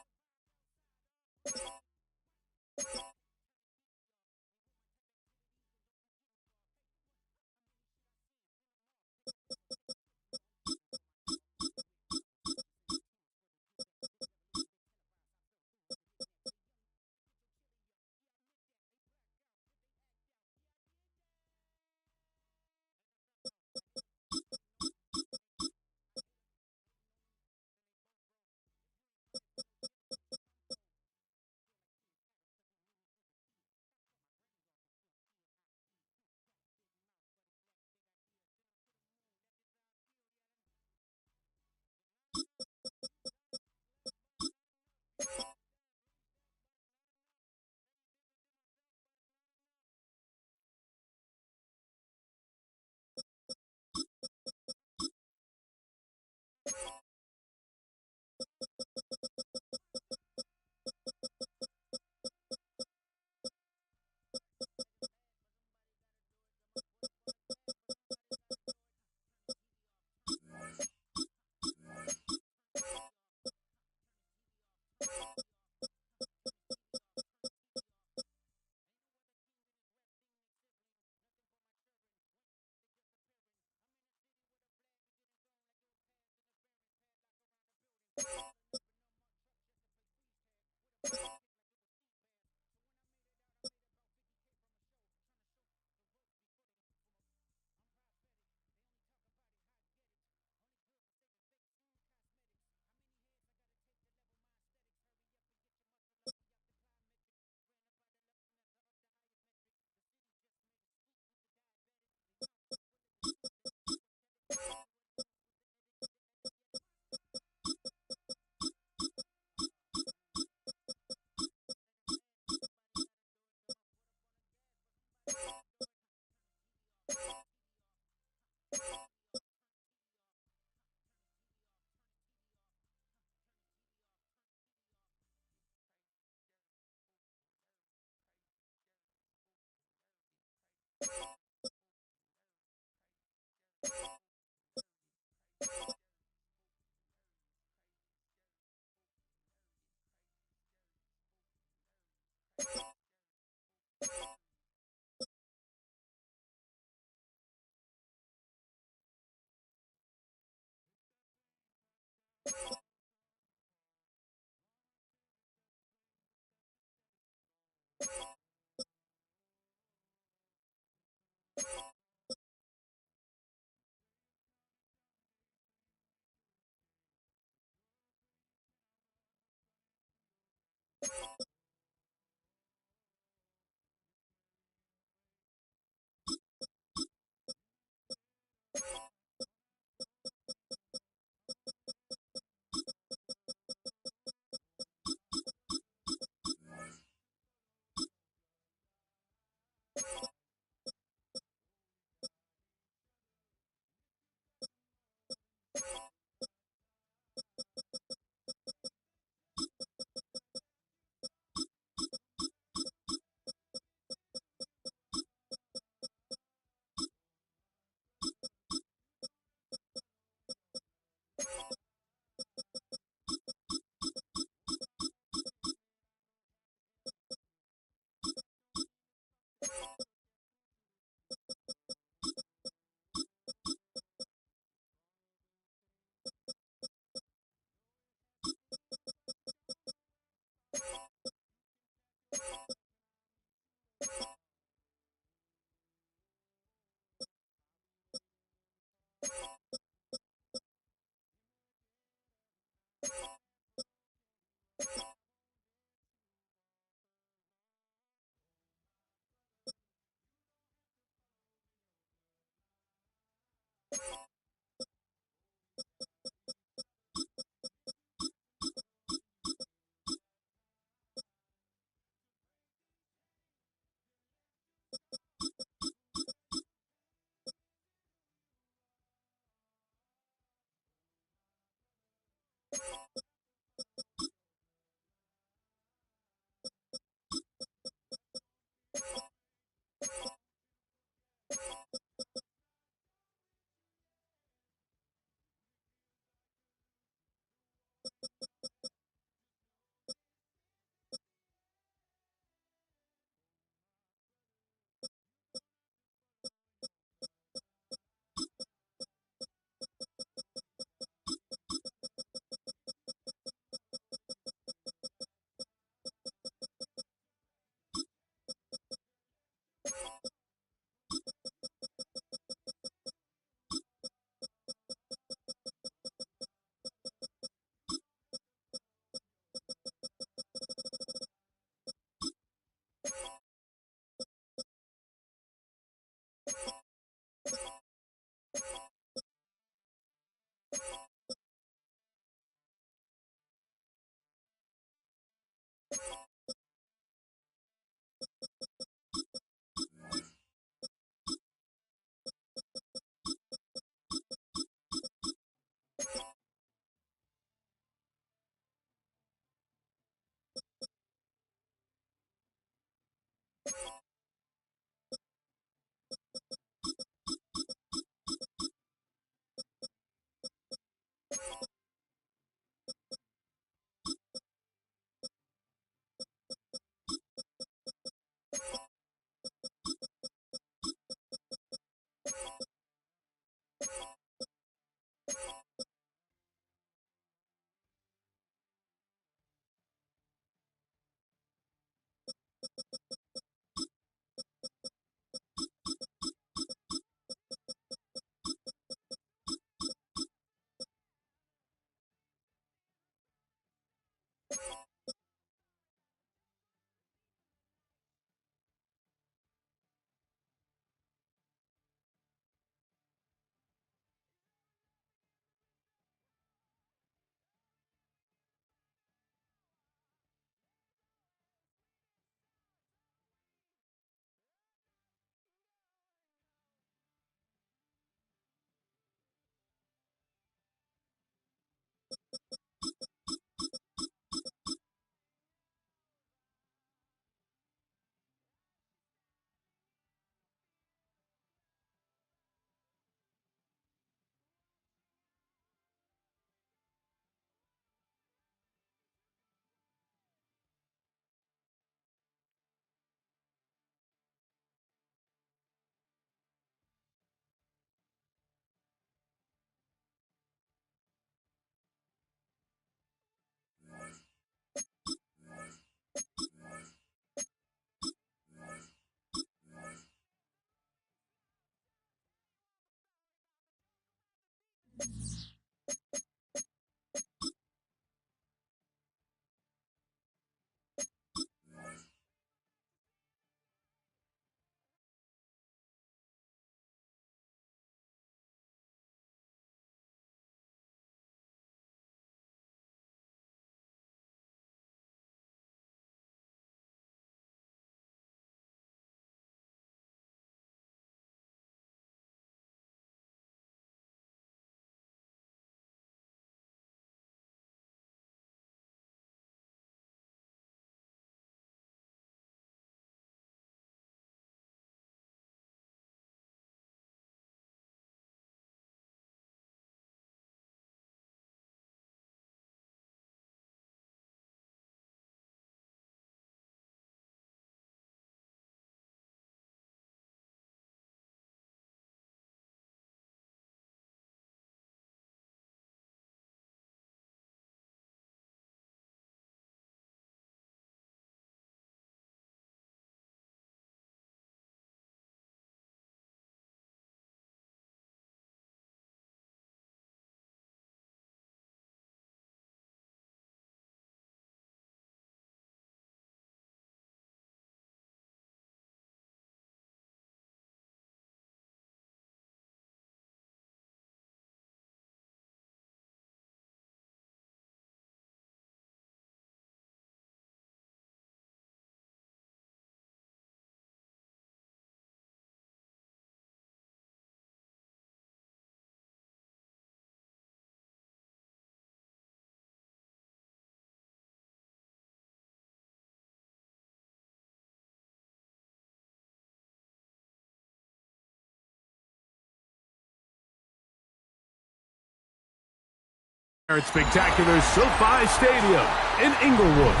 At spectacular SoFi Stadium in Inglewood.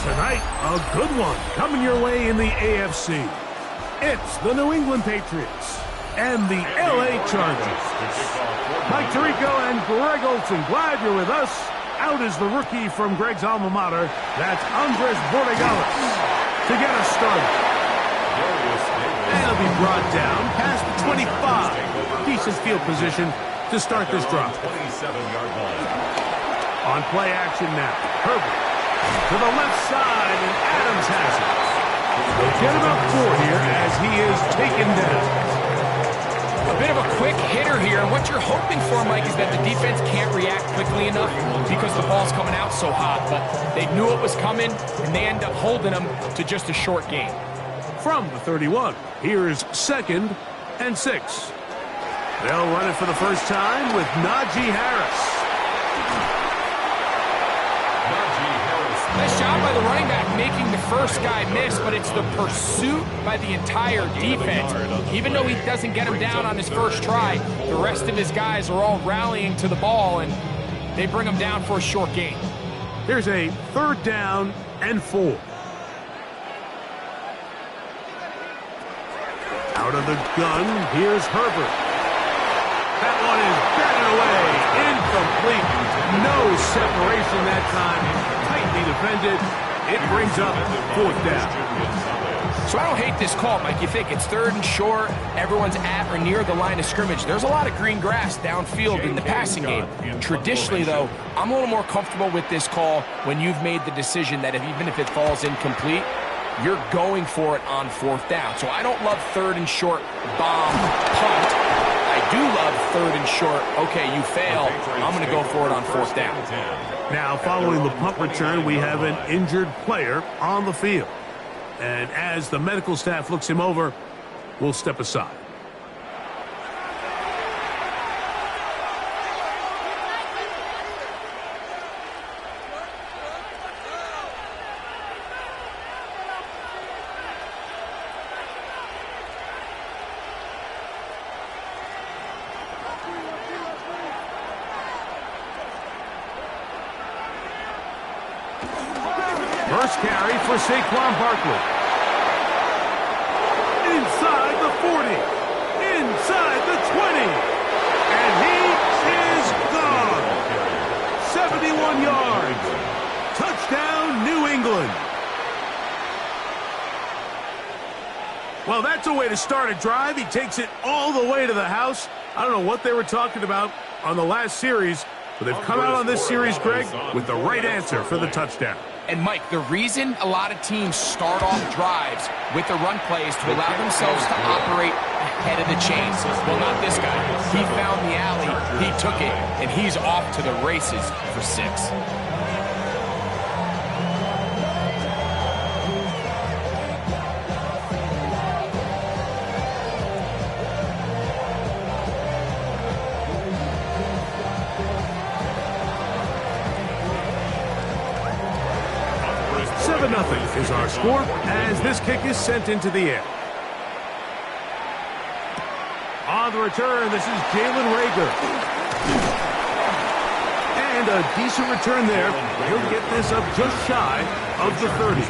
Tonight, a good one coming your way in the AFC. It's the New England Patriots and the LA Chargers. Mike Tirico and Greg Olson, glad you're with us. Out is the rookie from Greg's alma mater. That's Andres Borregales to get us started. And he'll be brought down past the 25. Decent field position to start this drive. 27-yard line. On play action now. Herbert to the left side, and Adams has it. They'll get about 4 here as he is taken down. A bit of a quick hitter here, and what you're hoping for, Mike, is that the defense can't react quickly enough because the ball's coming out so hot, but they knew it was coming, and they end up holding them to just a short gain. From the 31, here's 2nd and 6. They'll run it for the first time with Najee Harris. Nice job by the running back making the first guy miss, but it's the pursuit by the entire defense. Even though he doesn't get him down on his first try, the rest of his guys are all rallying to the ball, and they bring him down for a short gain. Here's a 3rd down and 4. Out of the gun, here's Herbert. That one is batted away. Incomplete. No separation that time. Tightly defended. It brings up 4th down. So I don't hate this call, Mike. You think it's 3rd and short. Everyone's at or near the line of scrimmage. There's a lot of green grass downfield in the passing game. Traditionally, though, I'm a little more comfortable with this call when you've made the decision that even if it falls incomplete, you're going for it on 4th down. So I don't love 3rd and short bomb punt. I do love 3rd and short. Okay, you fail. I'm going to go for it on 4th down. Now, following the punt return, we have an injured player on the field. And as the medical staff looks him over, we'll step aside. First carry for Saquon Barkley. Inside the 40. Inside the 20. And he is gone. 71 yards. Touchdown, New England. Well, that's a way to start a drive. He takes it all the way to the house. I don't know what they were talking about on the last series, but they've come out on this series, Greg, with the right answer for the touchdown. And, Mike, the reason a lot of teams start off drives with the run play is to allow themselves to operate ahead of the chains. Well, not this guy. He found the alley, he took it, and he's off to the races for 6. Nothing is our score as this kick is sent into the air. On the return, this is Jalen Reagor. And a decent return there. He'll get this up just shy of the 30.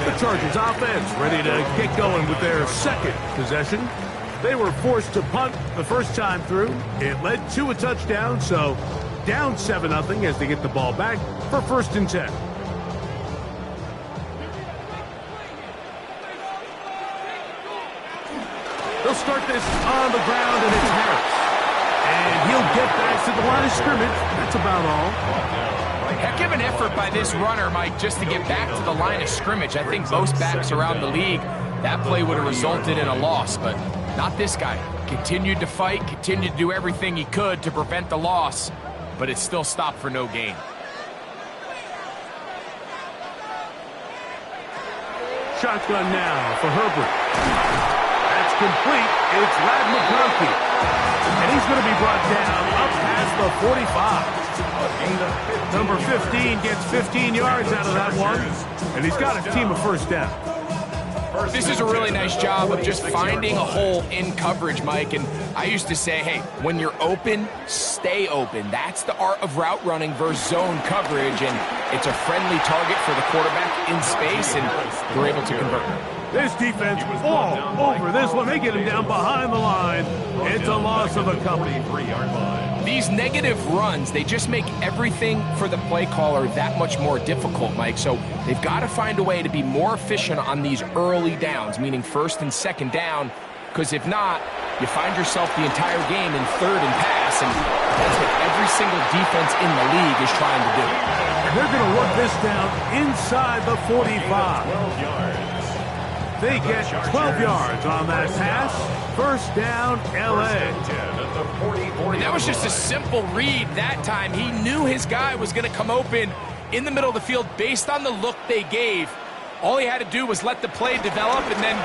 The Chargers offense ready to get going with their 2nd possession. They were forced to punt the first time through. It led to a touchdown, so down 7-0 as they get the ball back for 1st and 10. They'll start this on the ground, and it's Harris. And he'll get back to the line of scrimmage. That's about all. Heck of an effort by this runner, Mike, just to get back to the line of scrimmage. I think most backs around the league, that play would have resulted in a loss, but not this guy. Continued to fight, continued to do everything he could to prevent the loss, but it still stopped for no gain. Shotgun now for Herbert. Complete. It's Ladd McConkey. And he's going to be brought down up past the 45. Number 15 gets 15 yards out of that one. And he's got a team of 1st down. This is a really nice job of just finding a hole in coverage, Mike. And I used to say, hey, when you're open, stay open. That's the art of route running versus zone coverage. And it's a friendly target for the quarterback in space, and we're able to convert. This defense all over this one. They get him down behind the line. It's a loss of a couple. These negative runs, they just make everything for the play caller that much more difficult, Mike. So they've got to find a way to be more efficient on these early downs, meaning first and second down, because if not, you find yourself the entire game in third and pass, and that's what every single defense in the league is trying to do. And they're going to work this down inside the 45. They get 12 yards on that pass. First down, L.A. And that was just a simple read that time. He knew his guy was going to come open in the middle of the field based on the look they gave. All he had to do was let the play develop and then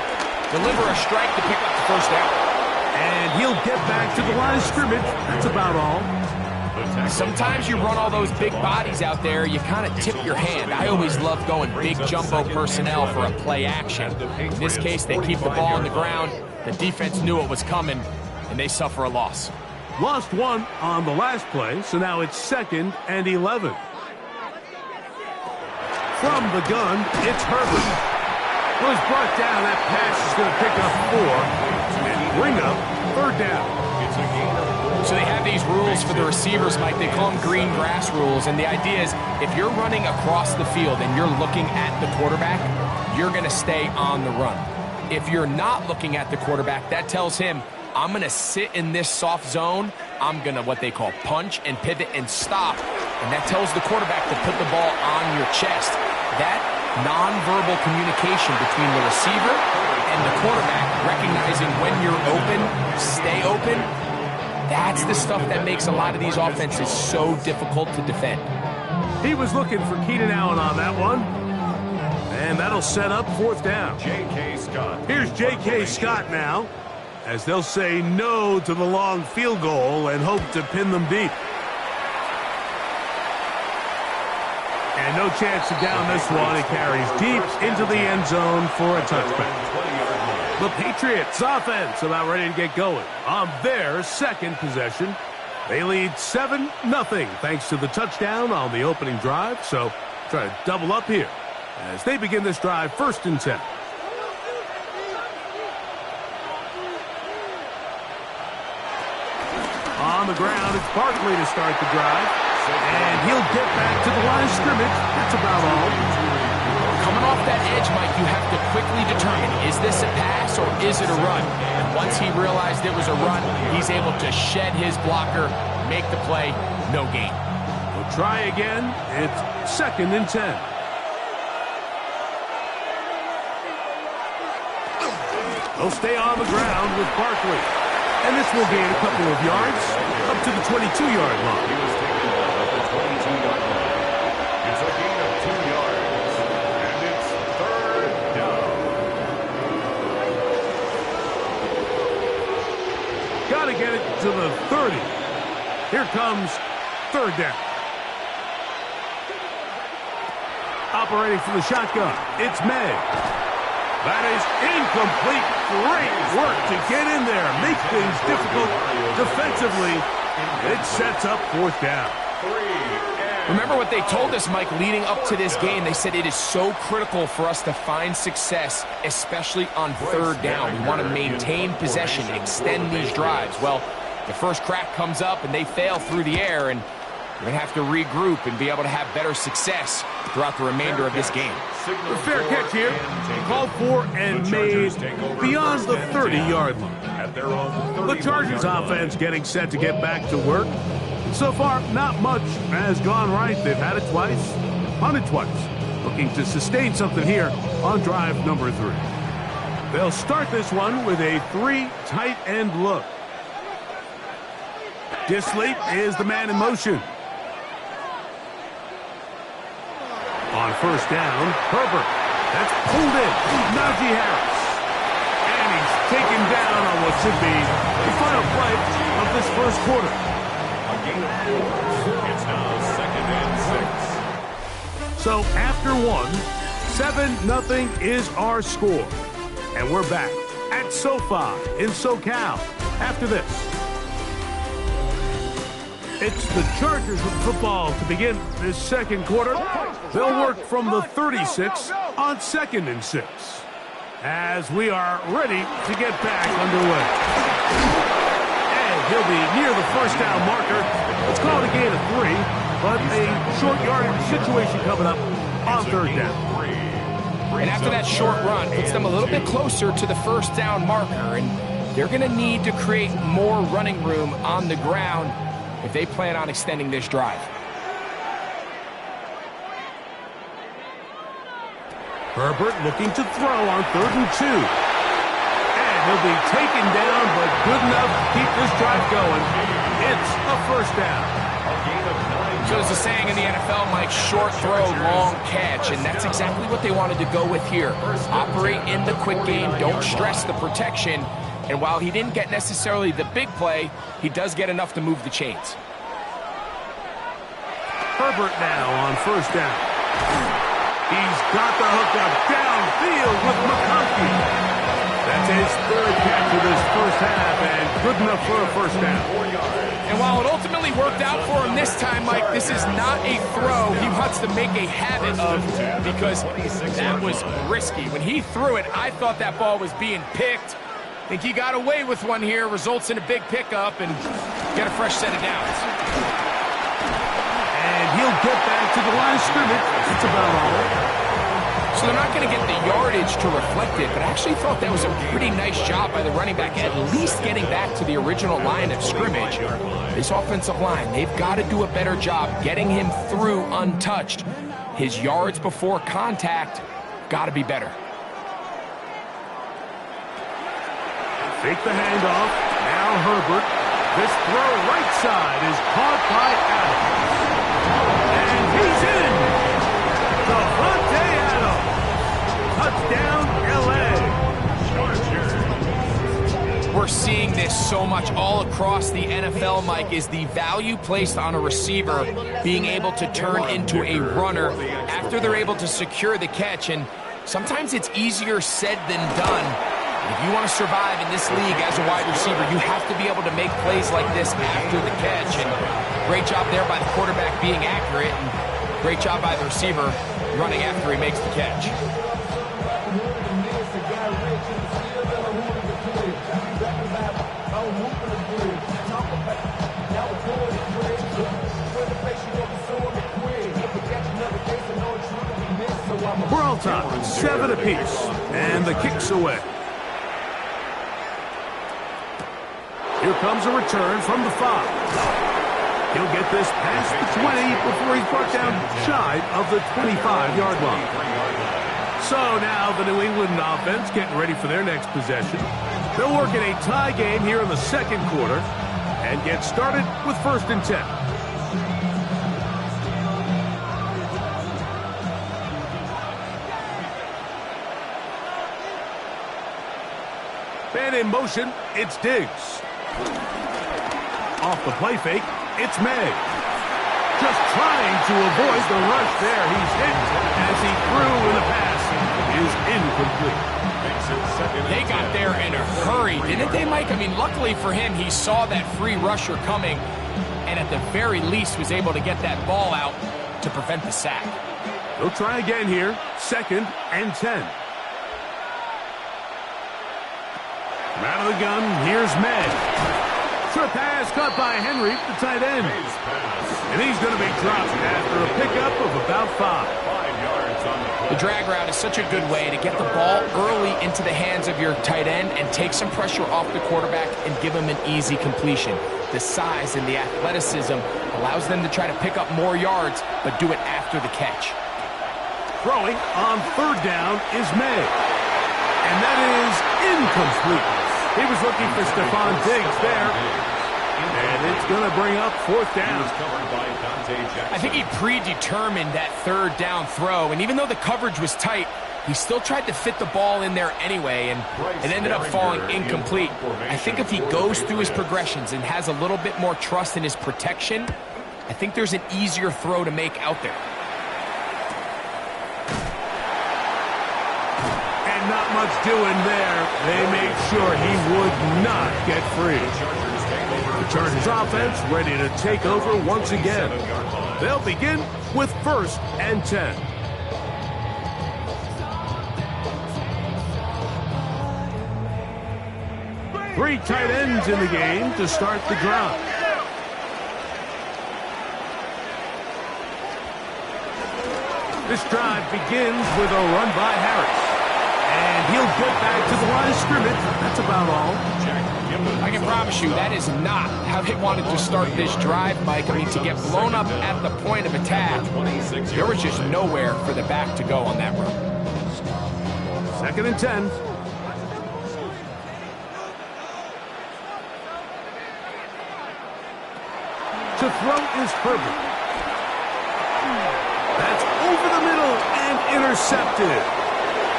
deliver a strike to pick up the first down. And he'll get back to the line of scrimmage. That's about all. Sometimes you run all those big bodies out there, you kind of tip your hand. I always love going big jumbo personnel for a play action. In this case, they keep the ball on the ground. The defense knew it was coming, and they suffer a loss. Lost one on the last play, so now it's 2nd and 11. From the gun, it's Herbert. Was brought down. That pass is going to pick up 4 and bring up 3rd down. So they have these rules for the receivers, Mike. They call them green grass rules. And the idea is if you're running across the field and you're looking at the quarterback, you're going to stay on the run. If you're not looking at the quarterback, that tells him, I'm going to sit in this soft zone. I'm going to what they call punch and pivot and stop. And that tells the quarterback to put the ball on your chest. That nonverbal communication between the receiver and the quarterback, recognizing when you're open, stay open, that's the stuff that makes a lot of these offenses so difficult to defend. He was looking for Keenan Allen on that one. And that'll set up 4th down. J.K. Scott. Here's J.K. Scott now, as they'll say no to the long field goal and hope to pin them deep. And no chance to down this one. It carries deep into the end zone for a touchback. The Patriots offense about ready to get going on their 2nd possession. They lead 7-0 thanks to the touchdown on the opening drive. So try to double up here as they begin this drive 1st and 10. On the ground, it's Barkley to start the drive. And he'll get back to the line of scrimmage. That's about all. Coming off that edge, Mike, you have to quickly determine, is this a pass or is it a run? And once he realized it was a run, he's able to shed his blocker, make the play, no gain. We'll try again. It's 2nd and 10. They'll stay on the ground with Barkley. And this will gain a couple of yards up to the 22-yard line. He was taken at the 22-yard line. It's a gain of 2 yards. And it's 3rd down. Got to get it to the 30. Here comes 3rd down. Operating from the shotgun, it's May. That is incomplete. Great work to get in there. Make things difficult defensively. It sets up 4th down. Remember what they told us, Mike, leading up to this game. They said it is so critical for us to find success, especially on 3rd down. We want to maintain possession, extend these drives. Well, the first crack comes up and they fail through the air, and we're going to have to regroup and be able to have better success throughout the remainder of this game. The fair catch here, called for and made beyond the 30-yard line. The Chargers offense getting set to get back to work. So far, not much has gone right. They've had it twice, punted twice. Looking to sustain something here on drive number 3. They'll start this one with a 3 tight end look. Disley is the man in motion. On 1st down, Herbert. That's pulled in. Najee Harris. And he's taken down on what should be the final play of this 1st quarter. A gain of 4. It's now 2nd and 6. So after 1, 7-0 is our score. And we're back at SoFi in SoCal after this. It's the Chargers with football to begin this second quarter. They'll work from the 36 on 2nd and 6 as we are ready to get back underway. And he'll be near the first down marker. Let's call it a gain of 3, but a short yardage situation coming up on 3rd down. And after that short run, puts them a little bit closer to the first down marker, and they're going to need to create more running room on the ground if they plan on extending this drive. Herbert looking to throw on 3rd and 2. And he'll be taken down, but good enough to keep this drive going. It's a first down. So there's a saying in the NFL, Mike, short throw, long catch, and that's exactly what they wanted to go with here. Operate in the quick game, don't stress the protection, and while he didn't get necessarily the big play, he does get enough to move the chains. Herbert now on first down. He's got the hookup downfield with McConkey. That's his 3rd catch of this first half, and good enough for a first down. And while it ultimately worked out for him this time, Mike, this is not a throw he wants to make a habit of because that was risky. When he threw it, I thought that ball was being picked. I think he got away with one here, results in a big pickup, and get a fresh set of downs. And he'll get back to the line of scrimmage. That's about all. So they're not going to get the yardage to reflect it, but I actually thought that was a pretty nice job by the running back, at least getting back to the original line of scrimmage. This offensive line, they've got to do a better job getting him through untouched. His yards before contact got to be better. Fake the handoff. Now Herbert. This throw right side is caught by Adams. And he's in. Davante Adams. Touchdown, L.A. We're seeing this so much all across the NFL, Mike, is the value placed on a receiver being able to turn into a runner after they're able to secure the catch. And sometimes it's easier said than done. If you want to survive in this league as a wide receiver, you have to be able to make plays like this after the catch. And great job there by the quarterback being accurate, and great job by the receiver running after he makes the catch. We're all time, 7 apiece, and the kick's away. Here comes a return from the 5. He'll get this past the 20 before he's brought down shy of the 25-yard line. So now the New England offense getting ready for their next possession. They'll work in a tie game here in the second quarter and get started with 1st and 10. Man in motion, it's Diggs. Off the play fake, it's May. Just trying to avoid the rush there. He's hit as he threw in the pass. Is incomplete. They got there in a hurry, didn't they, Mike? I mean, luckily for him, he saw that free rusher coming and at the very least was able to get that ball out to prevent the sack. They'll try again here. 2nd and 10. Out of the gun, here's May. Short pass caught by Henry, the tight end. And he's going to be dropped after a pickup of about 5. The drag route is such a good way to get the ball early into the hands of your tight end and take some pressure off the quarterback and give him an easy completion. The size and the athleticism allows them to try to pick up more yards, but do it after the catch. Throwing on 3rd down is May. And that is incomplete. He was looking for Stephon Diggs there. And it's going to bring up 4th down. I think he predetermined that 3rd down throw, and even though the coverage was tight, he still tried to fit the ball in there anyway, and it ended up falling incomplete. I think if he goes through his progressions and has a little bit more trust in his protection, I think there's an easier throw to make out there. And And not much doing there. They made sure he would not get free. The Chargers offense ready to take over once again. They'll begin with 1st and 10. Three tight ends in the game to start the drive. This drive begins with a run by Harris. And he'll get back to the line of scrimmage. That's about all. I can promise you that is not how they wanted to start this drive, Mike. I mean, to get blown up at the point of attack, there was just nowhere for the back to go on that run. 2nd and 10. To throw is Herbert. That's over the middle and intercepted.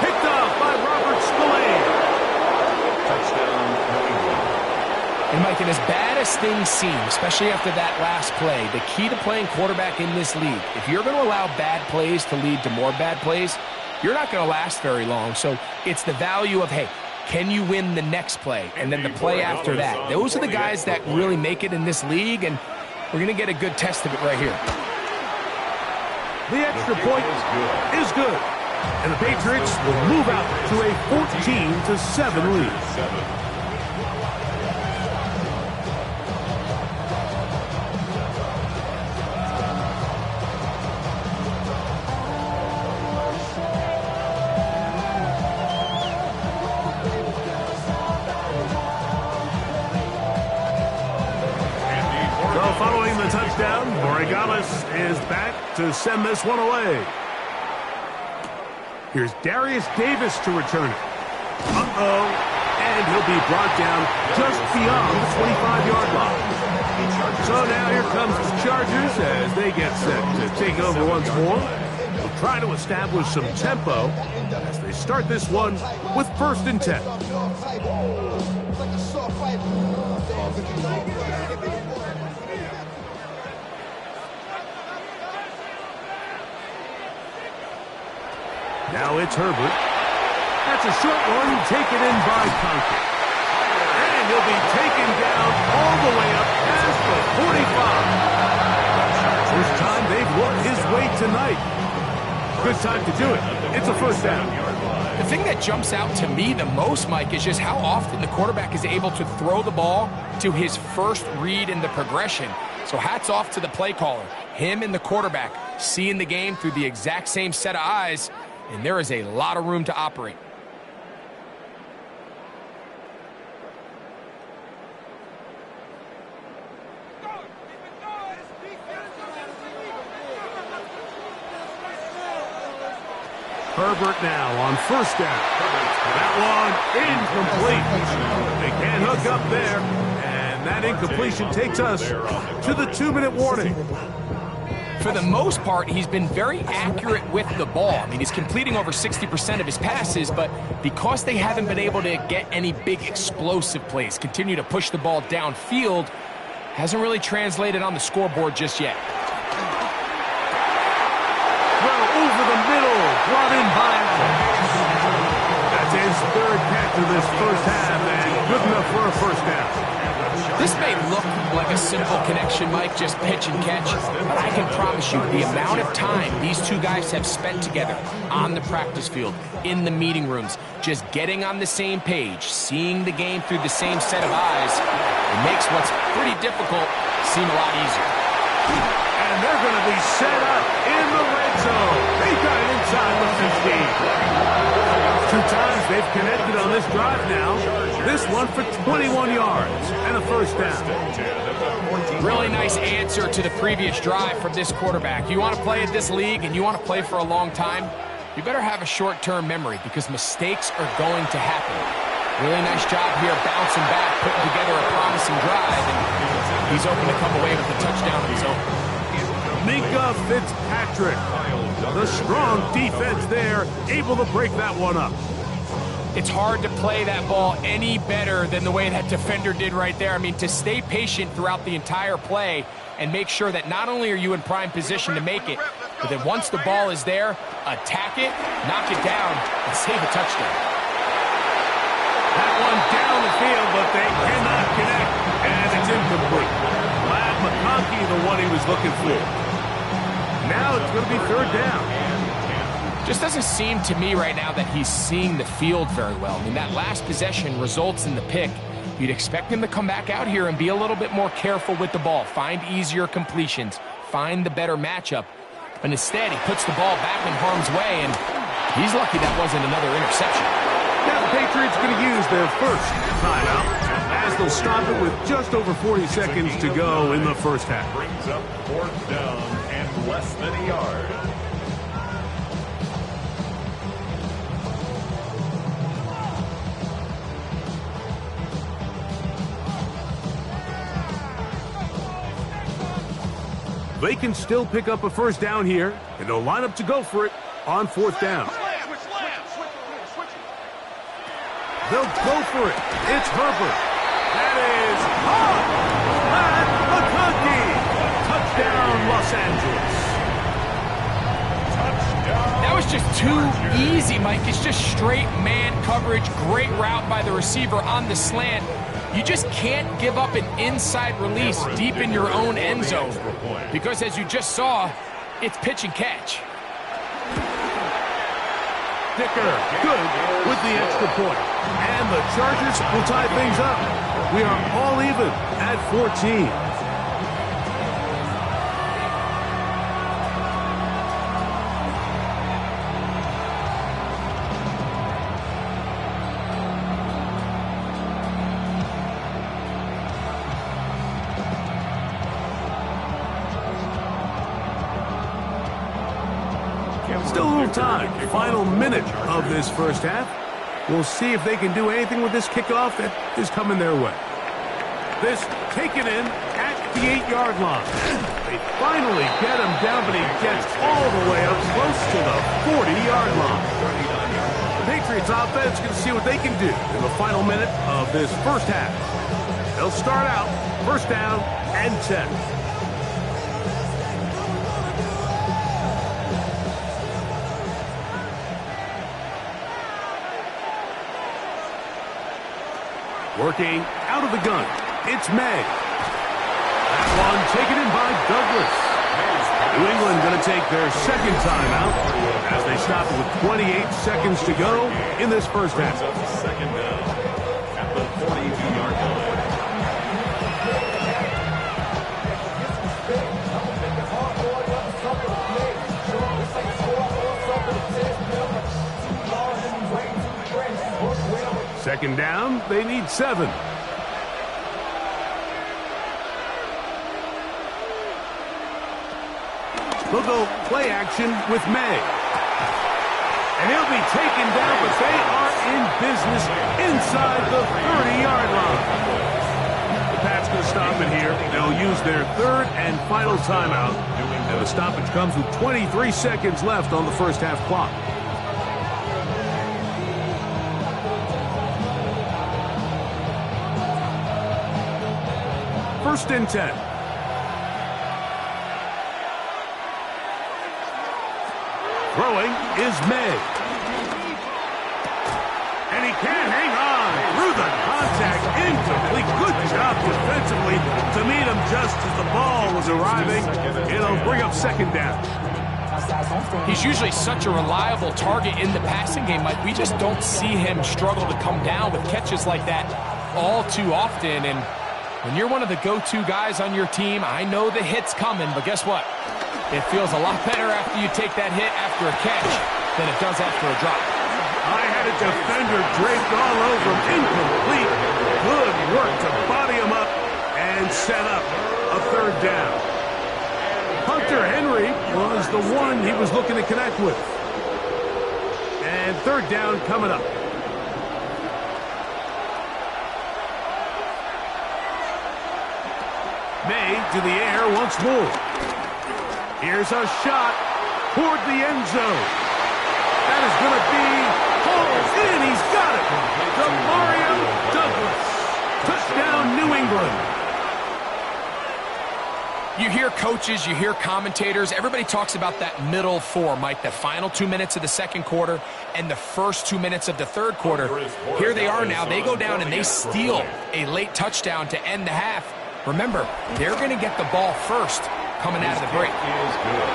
Picked off by Robert Spillane. Touchdown, New England. And Mike, and as bad as things seem, especially after that last play, the key to playing quarterback in this league, if you're going to allow bad plays to lead to more bad plays, you're not going to last very long. So it's the value of, hey, can you win the next play? And then the play after that. Those are the guys that really make it in this league, and we're going to get a good test of it right here. The extra point is good. And the Patriots will move out to a 14-7 lead. Following the touchdown, Borregales is back to send this one away. Here's Darius Davis to return it. Uh-oh. And he'll be brought down just beyond the 25-yard line. So now here comes the Chargers as they get set to take over once more. They'll try to establish some tempo as they start this one with 1st and 10. Now it's Herbert. That's a short one taken in by Conklin. And he'll be taken down all the way up past the 45. First time they've looked his way tonight. Good time to do it. It's a 1st down. The thing that jumps out to me the most, Mike, is just how often the quarterback is able to throw the ball to his first read in the progression. So hats off to the play caller. Him and the quarterback seeing the game through the exact same set of eyes. And there is a lot of room to operate. Herbert now on 1st down. That one incomplete. They can't hook up there. And that incompletion takes us to the 2-minute warning. For the most part, he's been very accurate with the ball. I mean, he's completing over 60% of his passes, but because they haven't been able to get any big explosive plays, continue to push the ball downfield, hasn't really translated on the scoreboard just yet. Well, over the middle, brought in by Allen. That's his 3rd catch of this 1st half, and good enough for a 1st down. This may look like a simple connection, Mike, just pitch and catch, but I can promise you the amount of time these two guys have spent together on the practice field, in the meeting rooms, just getting on the same page, seeing the game through the same set of eyes, it makes what's pretty difficult seem a lot easier. And they're going to be set up in the red zone. They got it inside the 15. 2 times they've connected on this drive now. This one for 21 yards and a 1st down. Really nice answer to the previous drive from this quarterback. You want to play at this league and you want to play for a long time, you better have a short-term memory because mistakes are going to happen. Really nice job here bouncing back, putting together a promising drive, and he's open to come away with a touchdown of his own. Minkah Fitzpatrick, the strong defense there, able to break that one up. It's hard to play that ball any better than the way that defender did right there. I mean, to stay patient throughout the entire play and make sure that not only are you in prime position to make it, but that once the ball is there, attack it, knock it down, and save a touchdown. that one down the field, but they cannot connect, and it's incomplete. Ladd McConkey, the one he was looking for. Now it's going to be third down. Just doesn't seem to me right now that he's seeing the field very well. I mean, that last possession results in the pick. You'd expect him to come back out here and be a little bit more careful with the ball, find easier completions, find the better matchup. But instead, he puts the ball back in harm's way, and he's lucky that wasn't another interception. Now the Patriots going to use their first timeout as they'll stop it with just over 40 seconds to go in the first half. Brings up fourth down and less than a yard. They can still pick up a first down here, and they'll line up to go for it on fourth down. They'll go for it. It's Herbert. That is caught. Ladd McConkey. Touchdown, Los Angeles. That was just too easy, Mike. It's just straight man coverage. Great route by the receiver on the slant. You just can't give up an inside release deep in your own end zone because, as you just saw, it's pitch and catch. Dicker, good with the extra point. And the Chargers will tie things up. We are all even at 14. Still a little time. Final minute of this first half. We'll see if they can do anything with this kickoff that is coming their way. This taken in at the 8-yard line. They finally get him down, but he gets all the way up close to the 40-yard line. The Patriots offense going to see what they can do in the final minute of this first half. They'll start out first down and 10. Working out of the gun, it's May. That one taken in by Douglas. New England going to take their second timeout as they stop it with 28 seconds to go in this first half. Second down at the 42-yard line. Second down, they need 7. They'll go play action with May. And he'll be taken down, but they are in business inside the 30-yard line. The Pats going to stop it here. They'll use their third and final timeout. And the stoppage comes with 23 seconds left on the first half clock. First and 10. Throwing is May. And he can't hang on through the contact. Incomplete. Good job defensively to meet him just as the ball was arriving. It'll bring up second down. He's usually such a reliable target in the passing game. Like, we just don't see him struggle to come down with catches like that all too often. And when you're one of the go-to guys on your team, I know the hit's coming, but guess what? It feels a lot better after you take that hit after a catch than it does after a drop. I had a defender draped all over him. Incomplete. Good work to body him up and set up a third down. Hunter Henry was the one he was looking to connect with. And third down coming up. May to the air once more. Here's a shot toward the end zone. That is going to be hauled in. He's got it. Demario Douglas. Touchdown, New England. You hear coaches, you hear commentators, everybody talks about that middle four, Mike, the final 2 minutes of the second quarter and the first 2 minutes of the third quarter. Here they are now. They go down and they steal a late touchdown to end the half. Remember, they're going to get the ball first coming out of the break. Is good.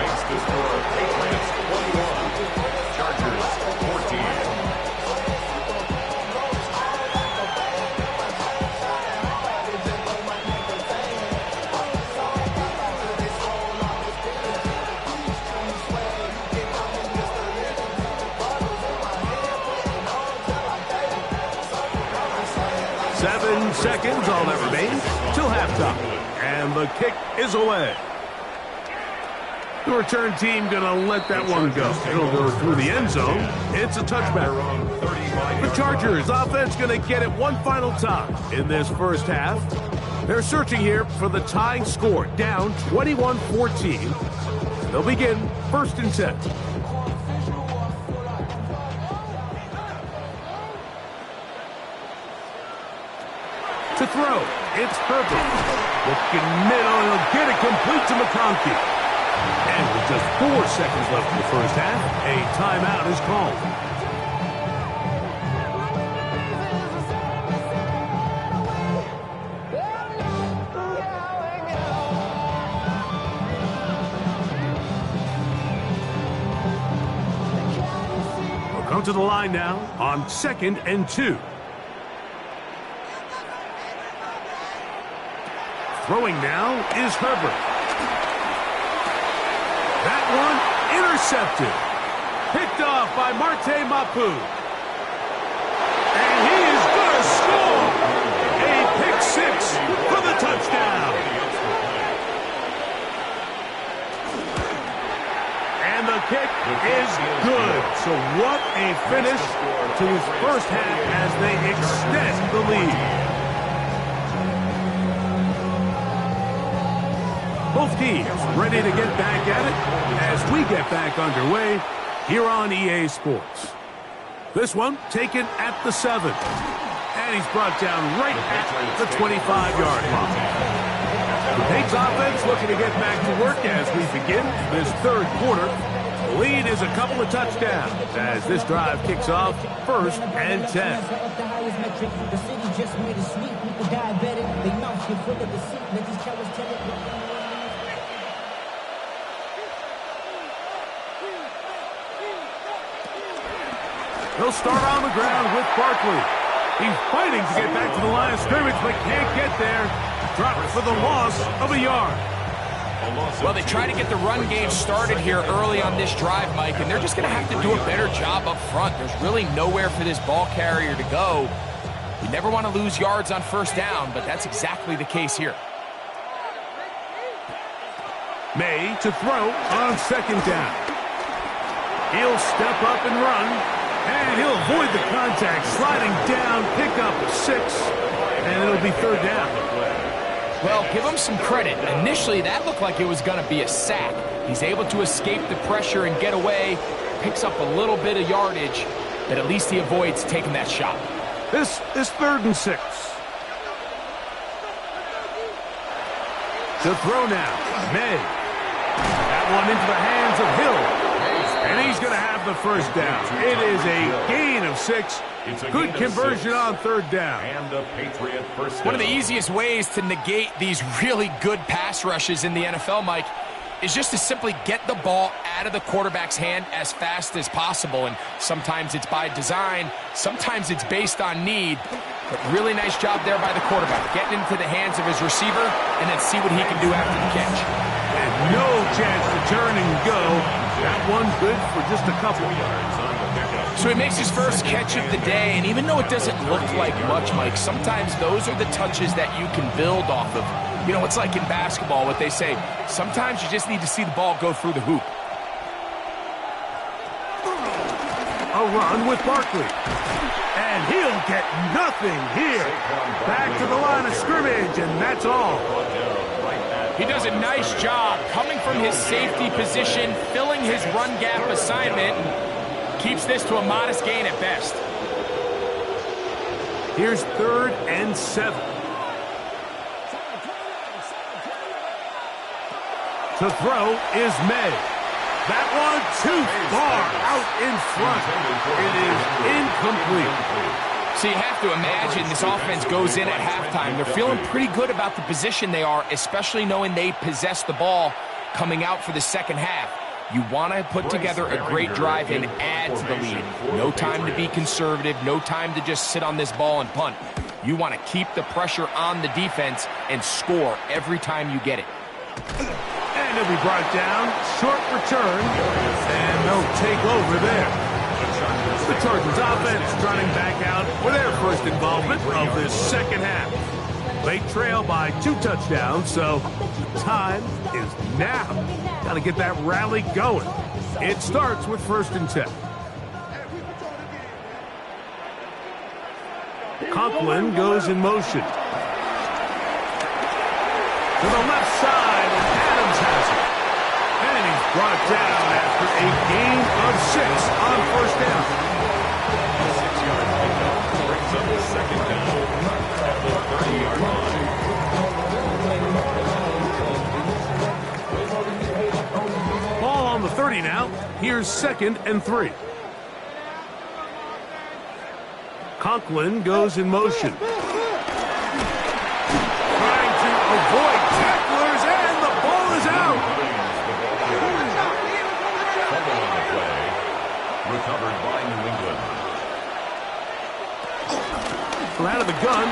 Makes the score Patriots 21, Chargers 14. Seconds, all that remains till halftime. And the kick is away. The return team going to let that one go. It'll go through the end zone. It's a touchback. The Chargers offense going to get it one final time in this first half. They're searching here for the tying score, down 21-14. They'll begin 1st and 10. To throw, it's Herbert. Looking middle, he'll get it complete to McConkey. And with just 4 seconds left in the first half, a timeout is called. We'll come to the line now on 2nd and 2. Throwing now is Herbert. That one intercepted. Picked off by Marte Mapu. And he is going to score. A pick six for the touchdown. And the kick is good. So what a finish to his first half as they extend the lead. Both teams ready to get back at it as we get back underway here on EA Sports. This one taken at the 7. And he's brought down right at the 25-yard line. The Patriots offense looking to get back to work as we begin this third quarter. The lead is a couple of touchdowns as this drive kicks off 1st and 10. The city just made a sweep with the diabetic. They mouth get full of the seat. Let these cowards tell it. He'll start on the ground with Barkley. He's fighting to get back to the line of scrimmage, but can't get there. Dropped for the loss of a yard. Well, they try to get the run game started here early on this drive, Mike, and they're just going to have to do a better job up front. There's really nowhere for this ball carrier to go. You never want to lose yards on 1st down, but that's exactly the case here. May to throw on 2nd down. He'll step up and run. And he'll avoid the contact, sliding down, pick up 6, and it'll be 3rd down. Well, give him some credit. Initially, that looked like it was going to be a sack. He's able to escape the pressure and get away, picks up a little bit of yardage, but at least he avoids taking that shot. This is 3rd and 6. To throw now, May. That one into the hands of Hill. And he's going to have the 1st down. It is a gain of 6. Good conversion on 3rd down. And the Patriot first down. One of the easiest ways to negate these really good pass rushes in the NFL, Mike, is just to simply get the ball out of the quarterback's hand as fast as possible. And sometimes it's by design, sometimes it's based on need. But really nice job there by the quarterback, getting into the hands of his receiver and then see what he can do after the catch. And no chance to turn and go. That one good for just a couple yards on the pickup. So he makes his first catch of the day, and even though it doesn't look like much, Mike, sometimes those are the touches that you can build off of. You know, it's like in basketball, what they say, sometimes you just need to see the ball go through the hoop. A run with Barkley. And he'll get nothing here. Back to the line of scrimmage, and that's all. He does a nice job coming from his safety position, filling his run gap assignment, and keeps this to a modest gain at best. Here's 3rd and 7. To throw is May. That one too far out in front. It is incomplete. So you have to imagine this offense goes in at halftime. They're feeling pretty good about the position they are, especially knowing they possess the ball coming out for the second half. You want to put together a great drive and add to the lead. No time to be conservative, no time to just sit on this ball and punt. You want to keep the pressure on the defense and score every time you get it. And it'll be brought down, short return, and they'll take over there. The Chargers offense running back out for their first involvement of this second half. They trail by 2 touchdowns, so time is now. Got to get that rally going. It starts with 1st and 10. Conklin goes in motion. To the left side, and Adams has it. And he's brought down after a gain of 6 on 1st down. 6-yard pickup brings up the 2nd down at the 30-yard line. Ball on the 30 now. Here's 2nd and 3. Conklin goes in motion. Trying to avoid tacklers, and the ball is out. Fumble on the play. Recovered by New England. From out of the gun,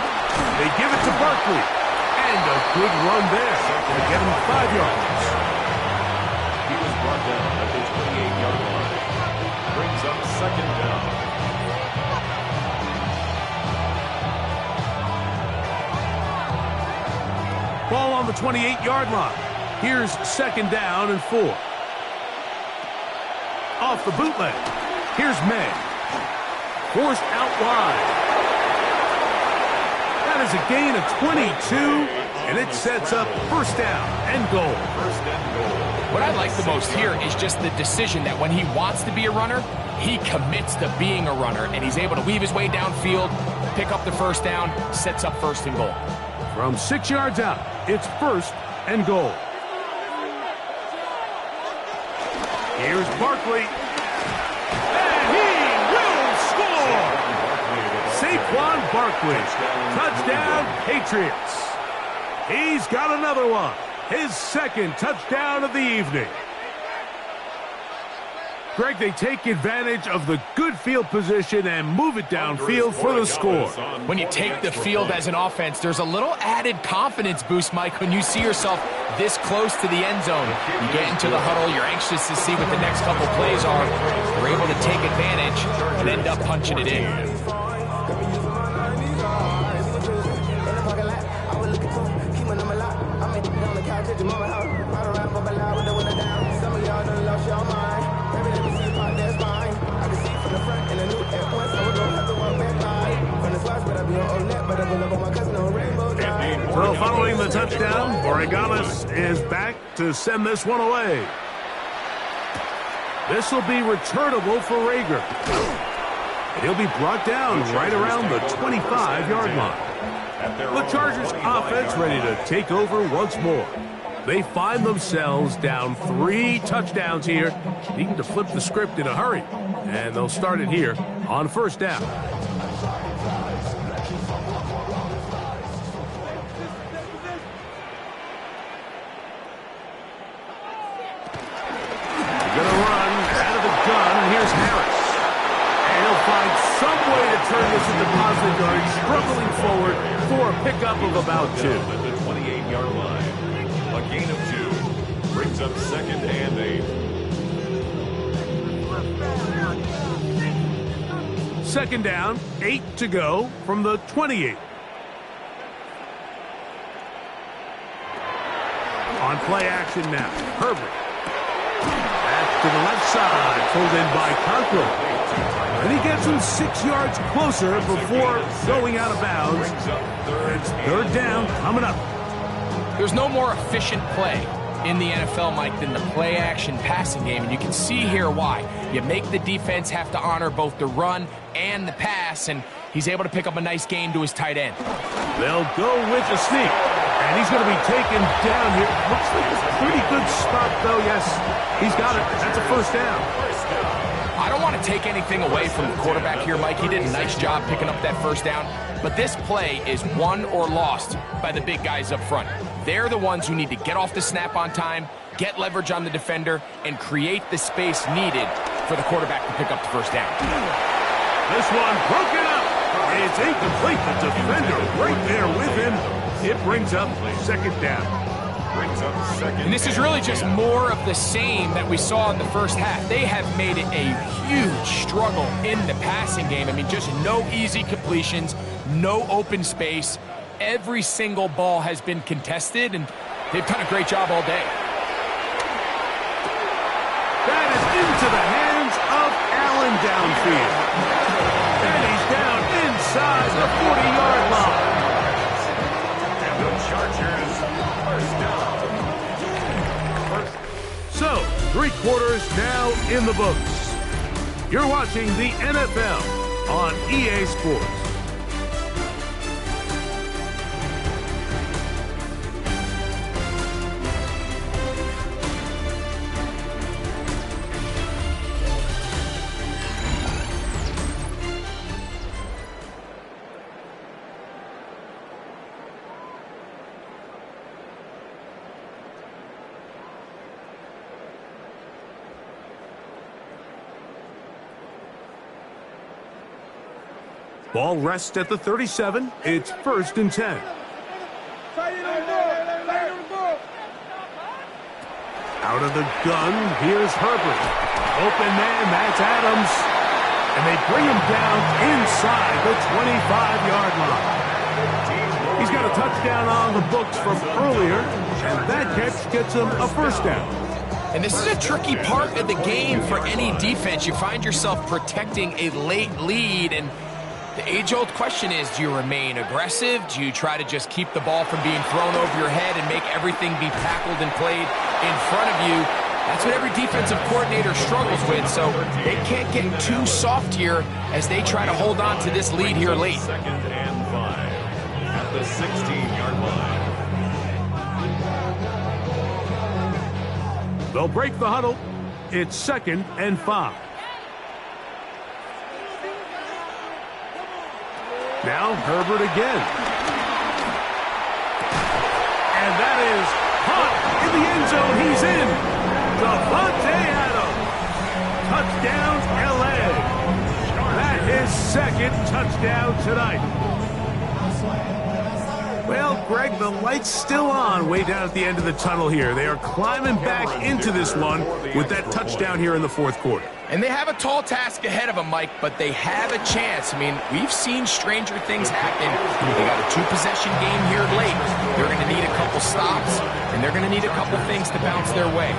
they give it to Barkley. And a good run there to get him 5 yards. He was brought down at the 28-yard line. Brings up 2nd down. Ball on the 28-yard line. Here's 2nd down and 4. Off the bootleg. Here's May. Forced out wide. That is a gain of 22, and it sets up 1st down and goal. 1st and goal. What I like the most here is just the decision that when he wants to be a runner, he commits to being a runner, and he's able to weave his way downfield, pick up the 1st down, sets up 1st and goal. From 6 yards out, it's 1st and goal. Here's Barkley. And he will score! Saquon Barkley. Touchdown, Patriots. He's got another one. His 2nd touchdown of the evening. Greg, they take advantage of the good field position and move it downfield for the score. When you take the field as an offense, there's a little added confidence boost, Mike, when you see yourself this close to the end zone. You get into the huddle, you're anxious to see what the next couple plays are. You're able to take advantage and end up punching it in. So following the touchdown, Borregales is back to send this one away. This will be returnable for Rager. He'll be brought down right around the 25-yard line. The Chargers offense ready to take over once more. They find themselves down 3 touchdowns here, needing to flip the script in a hurry. And they'll start it here on 1st down. Gonna run out of the gun, and here's Harris. And he'll find some way to turn this into positive yards, struggling forward for a pickup of about 2. At the 28-yard line. A gain of 2. Brings up 2nd and 8. Second down, 8 to go from the 28. On play action now, Herbert. Back to the left side, pulled in by Conklin. And he gets him 6 yards closer before going out of bounds. It's 3rd down coming up. There's no more efficient play in the NFL, Mike, than the play-action passing game, and you can see here why. You make the defense have to honor both the run and the pass, and he's able to pick up a nice gain to his tight end. They'll go with the sneak, And he's going to be taken down here. Looks like a pretty good spot, though. Yes, he's got it. That's a first down. I don't want to take anything away from the quarterback here, Mike. He did a nice job picking up that first down. But this play is won or lost by the big guys up front. They're the ones who need to get off the snap on time, get leverage on the defender, and create the space needed for the quarterback to pick up the first down. This one broken up. It's incomplete. The defender right there with him. It brings up second down. And this is really just more of the same that we saw in the first half. They have made it a huge struggle in the passing game. I mean, just no easy completions, no open space. Every single ball has been contested, and they've done a great job all day. That is into the hands of Allen downfield. And he's down inside the 40-yard line. And the Chargers first down. So, 3 quarters now in the books. You're watching the NFL on EA Sports. Ball rests at the 37. It's 1st and 10. Out of the gun, here's Herbert. Open man, that's Adams. And they bring him down inside the 25-yard line. He's got a touchdown on the books from earlier, and that catch gets him a first down. And this is a tricky part of the game for any defense. You find yourself protecting a late lead, and the age-old question is, do you remain aggressive? Do you try to just keep the ball from being thrown over your head and make everything be tackled and played in front of you? That's what every defensive coordinator struggles with, so they can't get too soft here as they try to hold on to this lead here late. 2nd and 5 at the 16-yard line. They'll break the huddle. It's 2nd and 5. Now Herbert again. And that is caught in the end zone. He's in. Davante Adams. Touchdown, L.A. That is 2nd touchdown tonight. Well, Greg, the light's still on way down at the end of the tunnel here. They are climbing back into this one with that touchdown here in the 4th quarter. And they have a tall task ahead of them, Mike, but they have a chance. I mean, we've seen stranger things happen. They got a 2-possession game here late. They're going to need a couple stops, and they're going to need a couple things to bounce their way.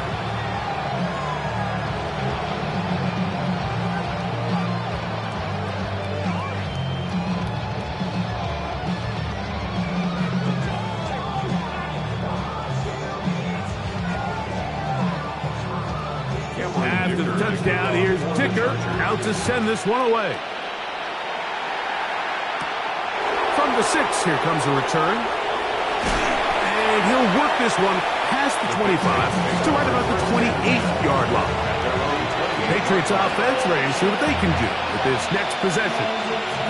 After the touchdown, here's Dicker out to send this one away. From the 6, here comes a return. And he'll work this one past the 25 to right about the 28-yard line. Patriots offense ready to see what they can do with this next possession.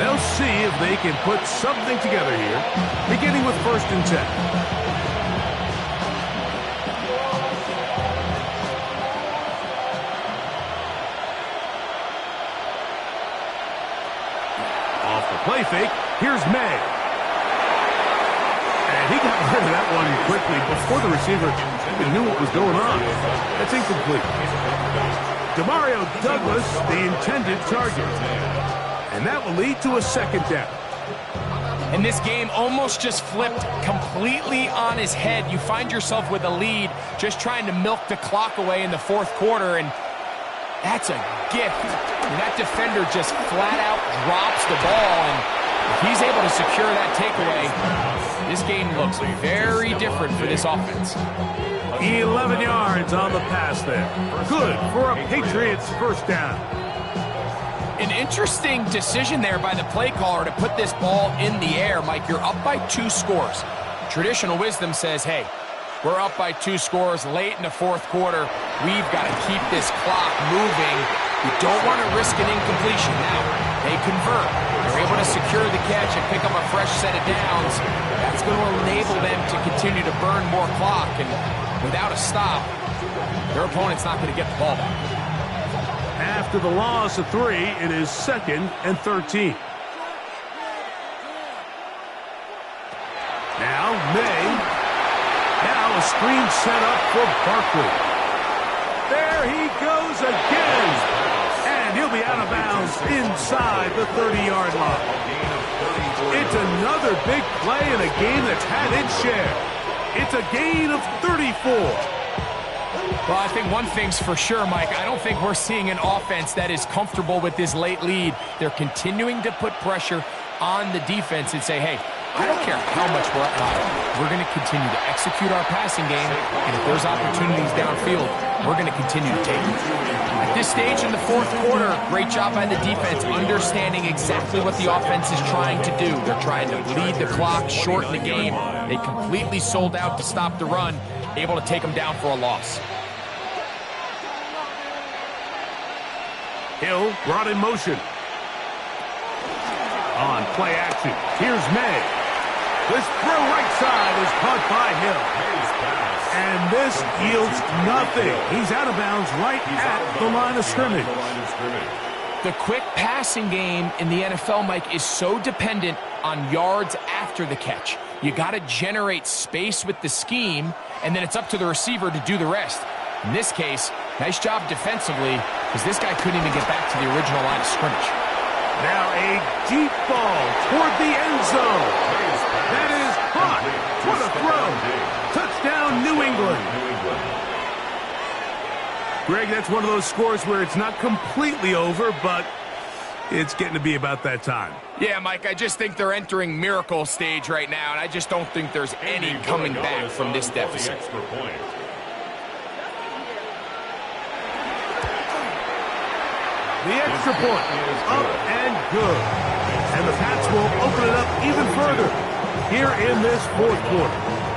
They'll see if they can put something together here, beginning with 1st and 10. Play fake. Here's May. And he got rid of that one quickly before the receiver even knew what was going on. That's incomplete. Demario Douglas, the intended target. And that will lead to a 2nd down. And this game almost just flipped completely on his head. You find yourself with a lead, just trying to milk the clock away in the 4th quarter, and that's a gift. And that defender just flat out drops the ball, and if he's able to secure that takeaway, this game looks very different for this offense. 11 yards on the pass there. Good for a Patriots first down. An interesting decision there by the play caller to put this ball in the air. Mike, you're up by 2 scores. Traditional wisdom says, hey, we're up by 2 scores late in the fourth quarter. We've got to keep this clock moving. You don't want to risk an incompletion. Now, they convert. They're able to secure the catch and pick up a fresh set of downs. That's going to enable them to continue to burn more clock. And without a stop, their opponent's not going to get the ball back. After the loss of 3, it is 2nd and 13. Now, May. Now a screen set up for Barkley. There he goes again. And he'll be out of bounds inside the 30-yard line. It's another big play in a game that's had its share. It's a gain of 34. Well, I think one thing's for sure, Mike. I don't think we're seeing an offense that is comfortable with this late lead. They're continuing to put pressure on the defense and say, hey, I don't care how much we're up by. We're going to continue to execute our passing game, and if there's opportunities downfield, we're going to continue to take them. At this stage in the fourth quarter, great job by the defense, understanding exactly what the offense is trying to do. They're trying to bleed the clock, shorten the game. They completely sold out to stop the run, able to take them down for a loss. Hill brought in motion. On play action, here's May. This throw right side is caught by Hill. And this yields nothing. He's out of bounds right at the line of scrimmage. The quick passing game in the NFL, Mike, is so dependent on yards after the catch. You got to generate space with the scheme, and then it's up to the receiver to do the rest. In this case, nice job defensively, because this guy couldn't even get back to the original line of scrimmage. Now a deep ball toward the end zone. That is hot. What a throw. Touchdown, New England. Greg, that's one of those scores where it's not completely over, but it's getting to be about that time. Yeah, Mike, I just think they're entering miracle stage right now, and I just don't think there's any coming back from this deficit. The extra point, up and good. And the Pats will open it up even further here in this fourth quarter.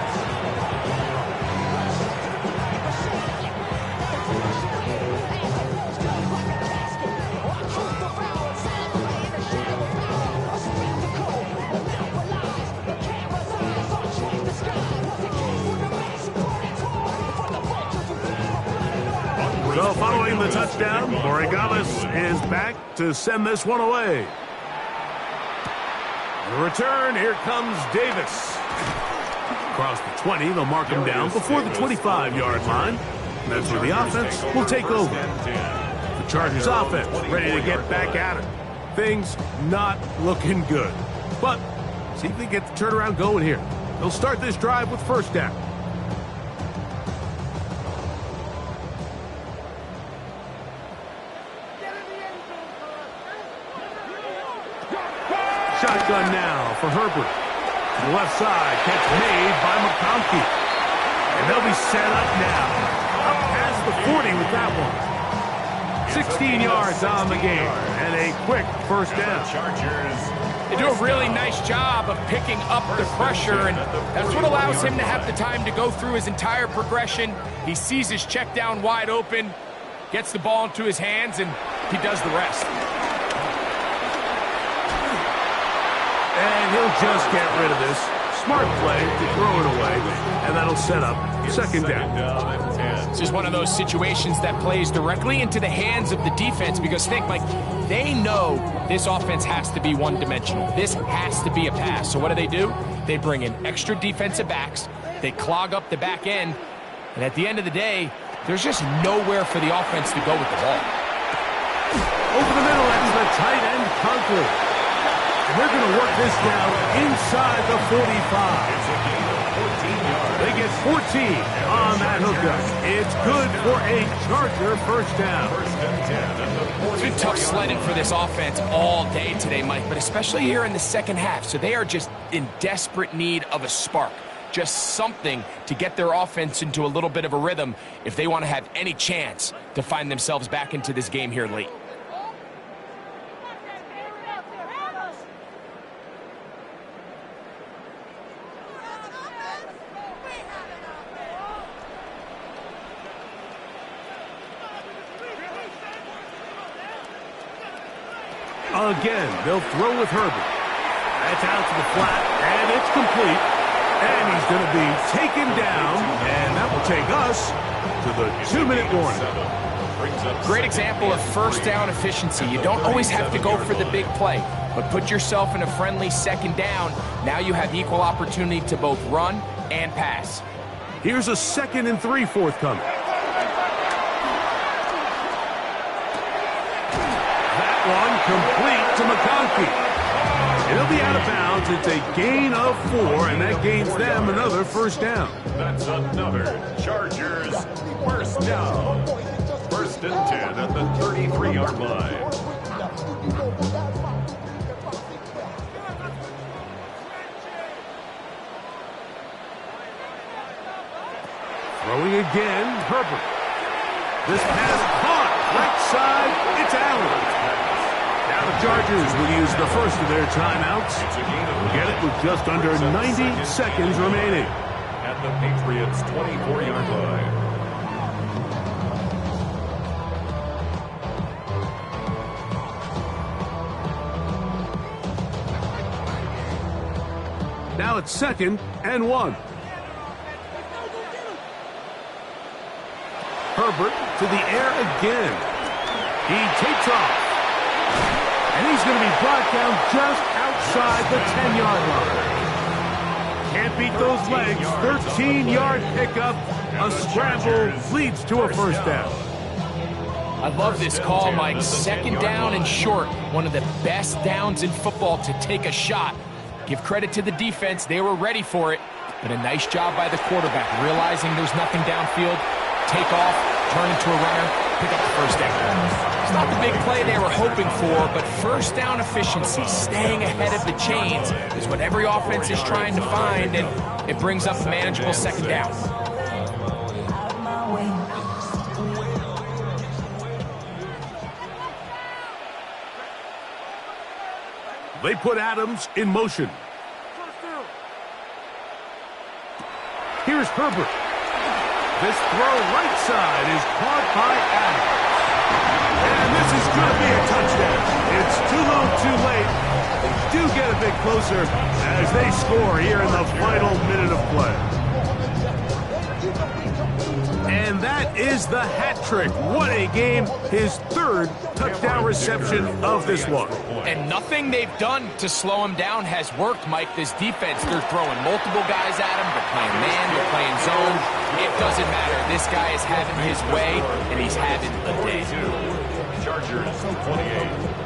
So following the touchdown, Borregales is back to send this one away. The return, here comes Davis. Across the 20, they'll mark him down before the 25-yard line. And that's where the offense will take over. The Chargers offense ready to get back at it. Things not looking good. But see if they get the turnaround going here. They'll start this drive with first down. Shotgun now for Herbert. To the left side, catch made by McConkey. And they'll be set up now. Up past the 40 with that one. 16 yards on the game. And a quick first down. They do a really nice job of picking up the pressure, and that's what allows him to have the time to go through his entire progression. He sees his check down wide open, gets the ball into his hands, and he does the rest. And he'll just get rid of this. Smart play to throw it away. And that'll set up second down. This is one of those situations that plays directly into the hands of the defense because think, Mike, they know this offense has to be one-dimensional. This has to be a pass. So what do? They bring in extra defensive backs. They clog up the back end. And at the end of the day, there's just nowhere for the offense to go with the ball. Over the middle, that's the tight end, Conklin. And they're going to work this down inside the 45. They get 14 on that hookup. It's good for a Charger first down. It's been tough sledding for this offense all day today, Mike, but especially here in the second half. So they are just in desperate need of a spark. Just something to get their offense into a little bit of a rhythm if they want to have any chance to find themselves back into this game here late. Again, they'll throw with Herbert. That's out to the flat, and it's complete. And he's going to be taken down, and that will take us to the 2-minute warning. Great example of first down efficiency. You don't always have to go for the big play, but put yourself in a friendly second down. Now you have equal opportunity to both run and pass. Here's a 2nd and 3 forthcoming. That one complete to McConkey. It'll be out of bounds. It's a gain of 4, and that gains them another first down. That's another Chargers first down. 1st and 10 at the 33-yard line. Throwing again, Herbert. This pass caught. Right side, it's Allen. Now the Chargers will use the first of their timeouts. We'll get it with just under 90 seconds remaining. At the Patriots' 24-yard line. Now it's 2nd and 1. Herbert to the air again. He takes off. And he's going to be brought down just outside the 10-yard line. Can't beat those legs. 13-yard pickup. A scramble leads to a first down. I love this call, Mike. 2nd down and short. One of the best downs in football to take a shot. Give credit to the defense. They were ready for it. But a nice job by the quarterback, realizing there's nothing downfield. Take off, turn into a runner, pick up the first down. It's not the big play they were hoping for, but first down efficiency, staying ahead of the chains, is what every offense is trying to find, and it brings up a manageable 2nd down. They put Adams in motion. Here's Herbert. This throw right side is caught by Adams. And this is going to be a touchdown. It's too low, too late. They do get a bit closer as they score here in the final minute of play. And that is the hat trick. What a game. His 3rd touchdown reception of this one. And nothing they've done to slow him down has worked, Mike. This defense, they're throwing multiple guys at him. They're playing man, they're playing zone. It doesn't matter. This guy is having his way, and he's having a day. Chargers 28.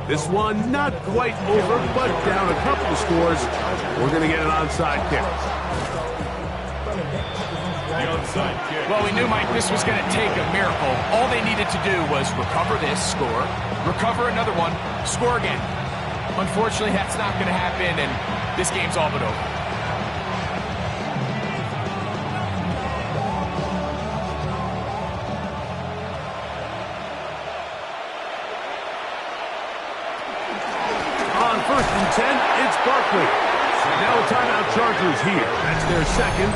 This one not quite over, but down a couple of scores. We're going to get an onside kick. The onside kick. Well, we knew, Mike, this was going to take a miracle. All they needed to do was recover this, score, recover another one, score again. Unfortunately, that's not going to happen, and this game's all but over. On 1st and 10, it's Barkley. Now a timeout Chargers here. That's their 2nd.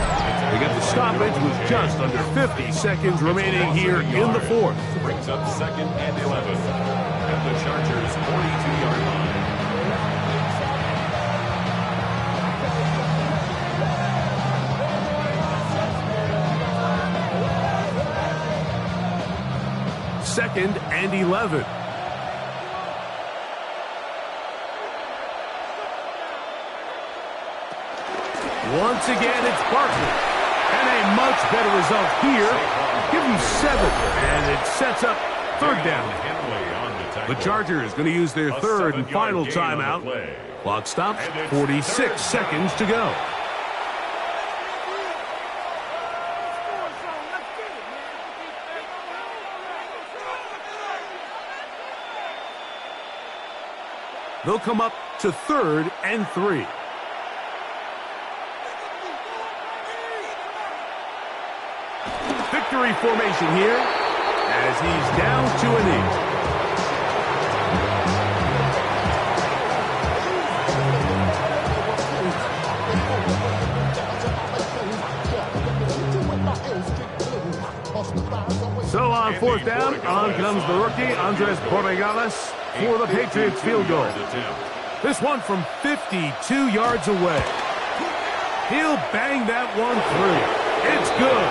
They get the stoppage with just under 50 seconds remaining here in the 4th. Brings up 2nd and 11 at the Chargers' 42-yard line. Second and 11. Once again, it's Barkley. And a much better result here. Give him 7, and it sets up 3rd down. The Chargers going to use their 3rd and final timeout. Clock stops, 46 seconds to go. They'll come up to 3rd and 3. Victory formation here as he's down to a knee. on fourth down, on comes the rookie, Andres Borregales, for the Patriots field goal. This one from 52 yards away. He'll bang that one through. It's good.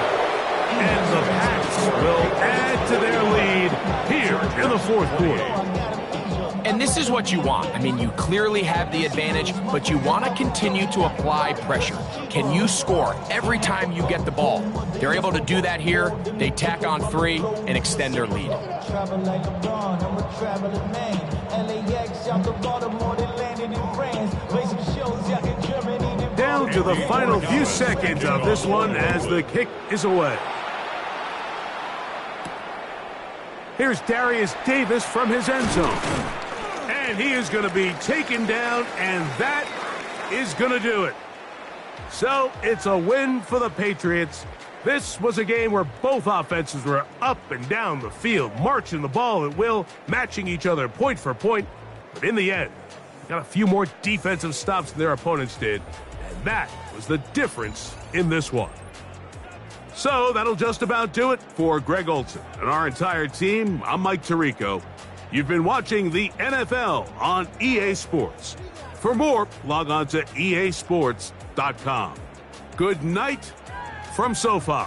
And the Pats will add to their lead here in the fourth quarter. And this is what you want. I mean, you clearly have the advantage, but you want to continue to apply pressure. Can you score every time you get the ball? They're able to do that here. They tack on 3 and extend their lead. Down to the final few seconds of this one as the kick is away. Here's Darius Davis from his end zone. And he is going to be taken down, and that is going to do it. So it's a win for the Patriots. This was a game where both offenses were up and down the field, marching the ball at will, matching each other point for point. But in the end, got a few more defensive stops than their opponents did, and that was the difference in this one. So that'll just about do it for Greg Olsen and our entire team. I'm Mike Tirico. You've been watching the NFL on EA Sports. For more, log on to easports.com. Good night from SoFi.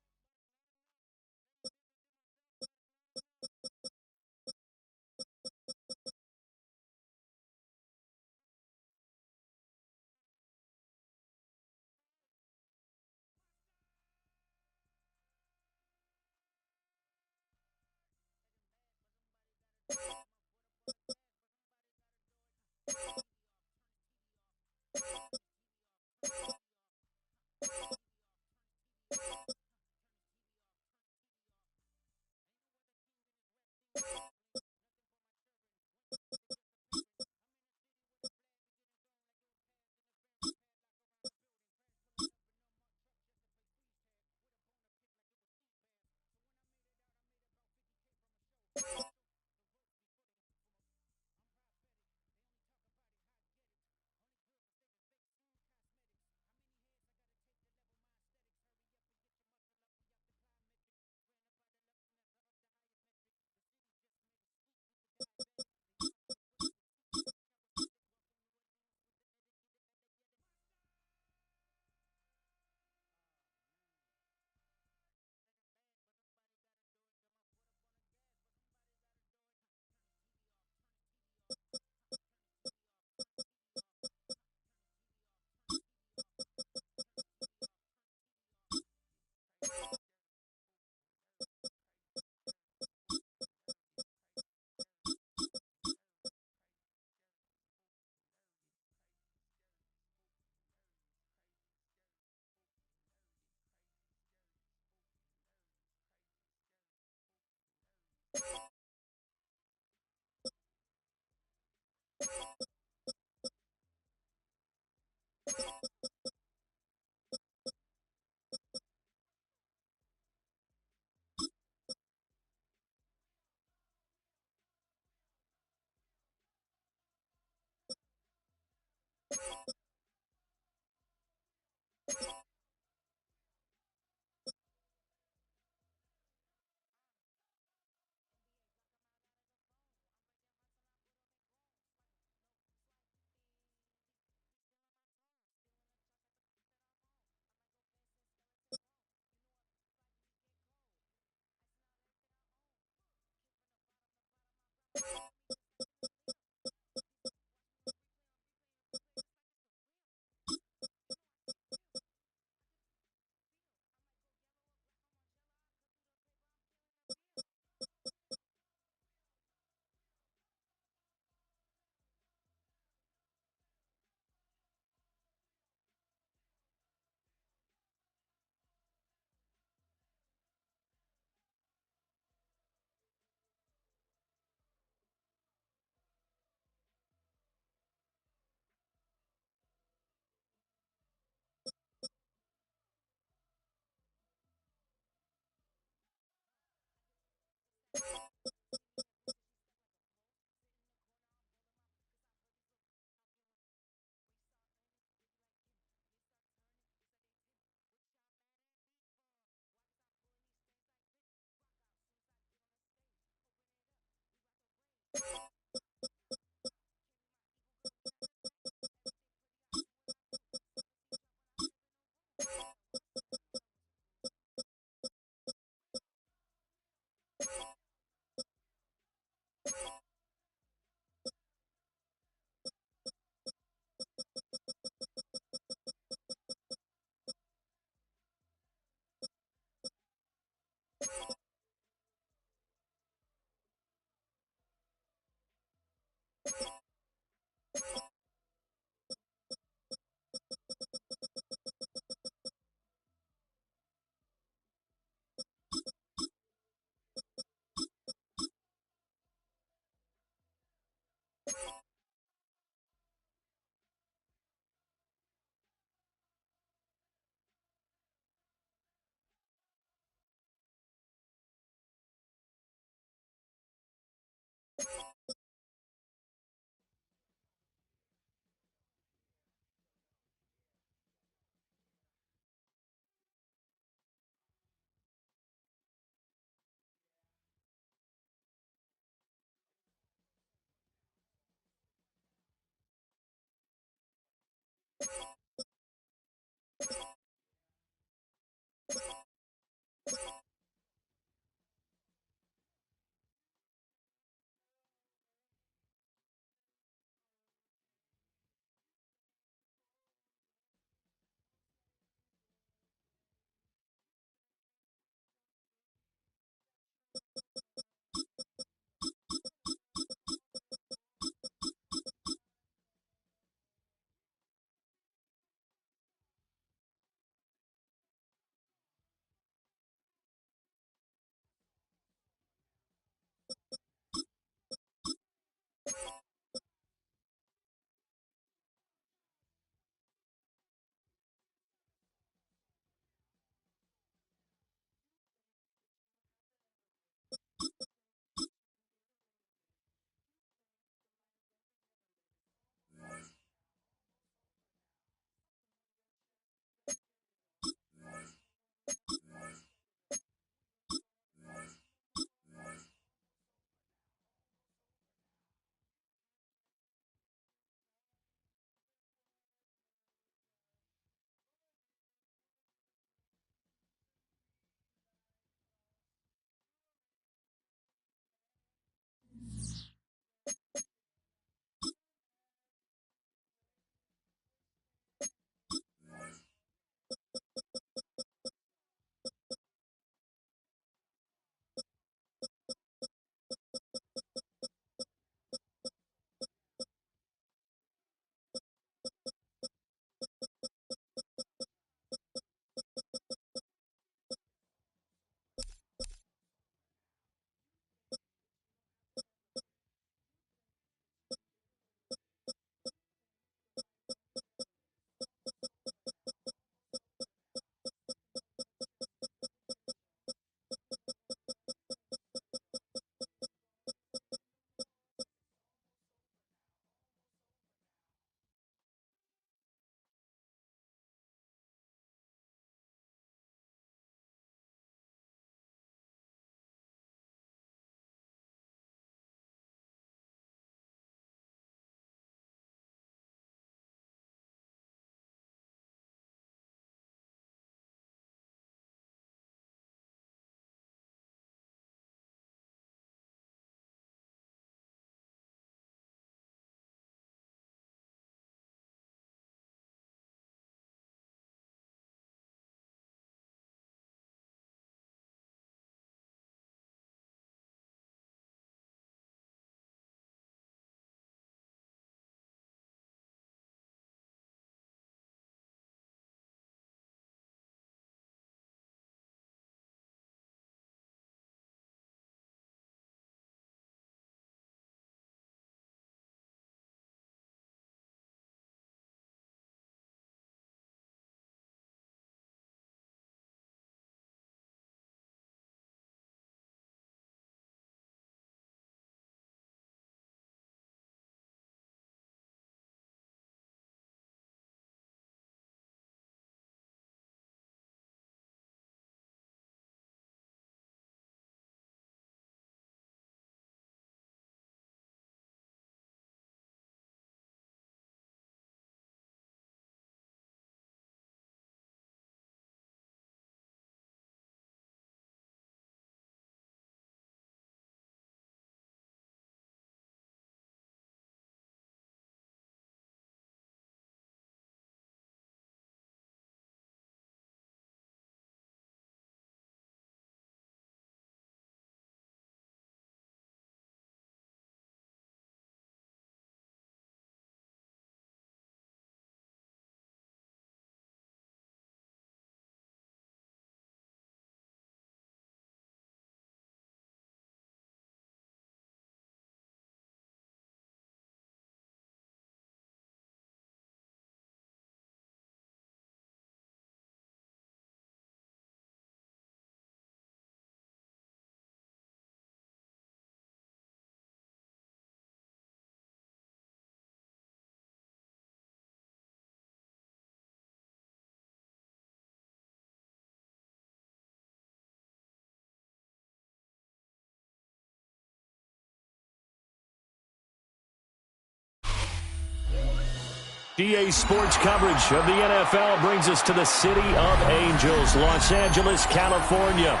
EA Sports coverage of the NFL brings us to the City of Angels, Los Angeles, California.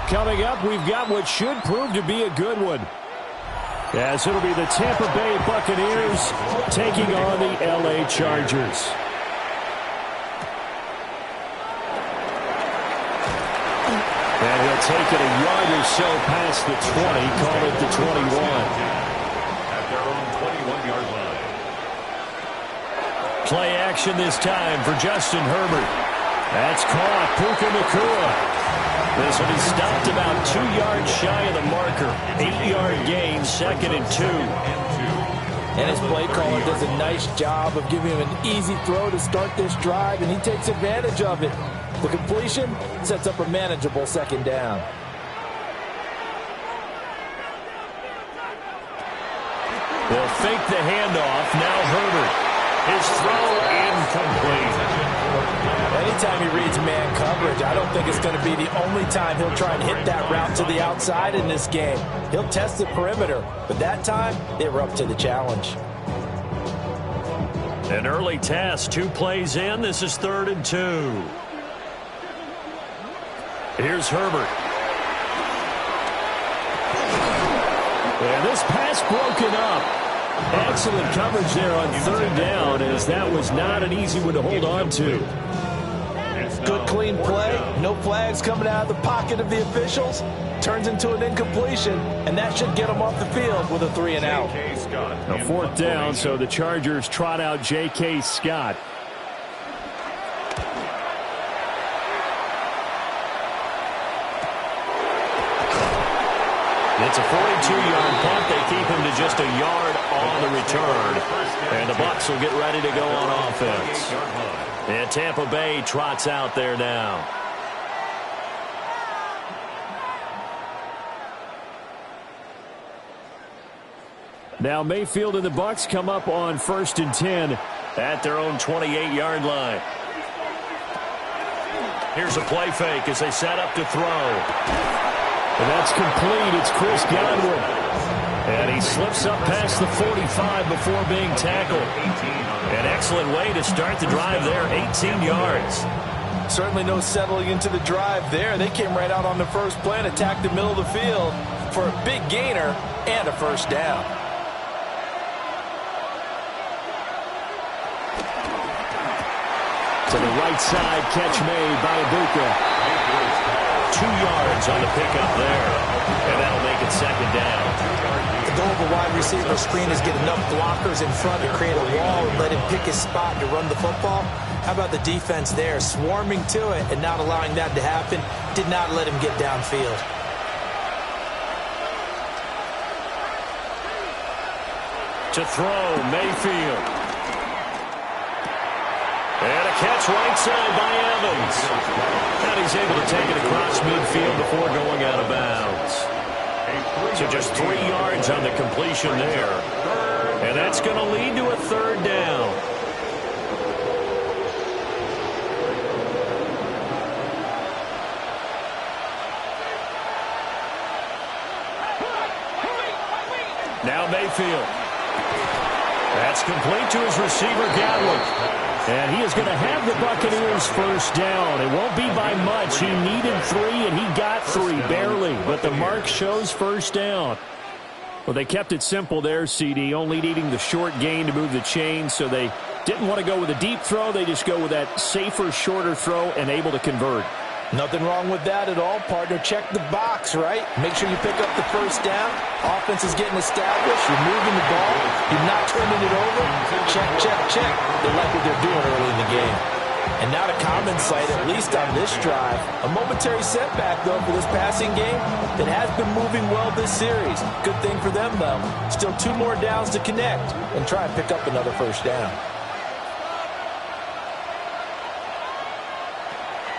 Coming up, we've got what should prove to be a good one, as it'll be the Tampa Bay Buccaneers taking on the LA Chargers. And he'll take it a yard or so past the 20, call it the 21. At their own 21-yard line. Play action this time for Justin Herbert. That's caught. Puka Nacua. This will be stopped about 2 yards shy of the marker. 8-yard gain, 2nd and 2. And his play caller does a nice job of giving him an easy throw to start this drive, and he takes advantage of it. The completion sets up a manageable 2nd down. They'll fake the handoff. Now Herbert. His throw incomplete. Anytime he reads man coverage, I don't think it's going to be the only time he'll try and hit that route to the outside in this game. He'll test the perimeter, but that time they were up to the challenge. An early test, 2 plays in. This is 3rd and 2. Here's Herbert. And this pass broken up. Excellent coverage there on 3rd down, as that was not an easy one to hold on to. Good clean play. No flags coming out of the pocket of the officials. Turns into an incompletion, and that should get them off the field with a 3 and out. A 4th down, so the Chargers trot out J.K. Scott. It's a 42-yard punt. They keep him to just a yard on the return. And the Bucs will get ready to go on offense. And Tampa Bay trots out there now. Now Mayfield and the Bucs come up on 1st and 10 at their own 28-yard line. Here's a play fake as they set up to throw. And that's complete. It's Chris Godwin. And he slips up past the 45 before being tackled. An excellent way to start the drive there, 18 yards. Certainly no settling into the drive there. They came right out on the first play and attacked the middle of the field for a big gainer and a 1st down. To the right side, catch made by Ibuka. 2 yards on the pickup there. And that'll make it 2nd down. The goal of a wide receiver screen is get enough blockers in front to create a wall and let him pick his spot to run the football. How about the defense there, swarming to it and not allowing that to happen? Did not let him get downfield. To throw, Mayfield. And a catch right side by Evans. And he's able to take it across midfield before going out of bounds. So just 3 yards on the completion there. And that's going to lead to a 3rd down. Now Mayfield. That's complete to his receiver, Godwin. And he is going to have the Buccaneers 1st down. It won't be by much. He needed 3, and he got 3, barely. But the mark shows 1st down. Well, they kept it simple there, CD, only needing the short gain to move the chains. So they didn't want to go with a deep throw. They just go with that safer, shorter throw and able to convert. Nothing wrong with that at all, partner. Check the box, right? Make sure you pick up the 1st down. Offense is getting established. You're moving the ball. You're not turning it over. Check, check, check. They like what they're doing early in the game. And not a common sight, at least on this drive. A momentary setback, though, for this passing game. It has been moving well this series. Good thing for them, though. Still 2 more downs to connect and try and pick up another 1st down.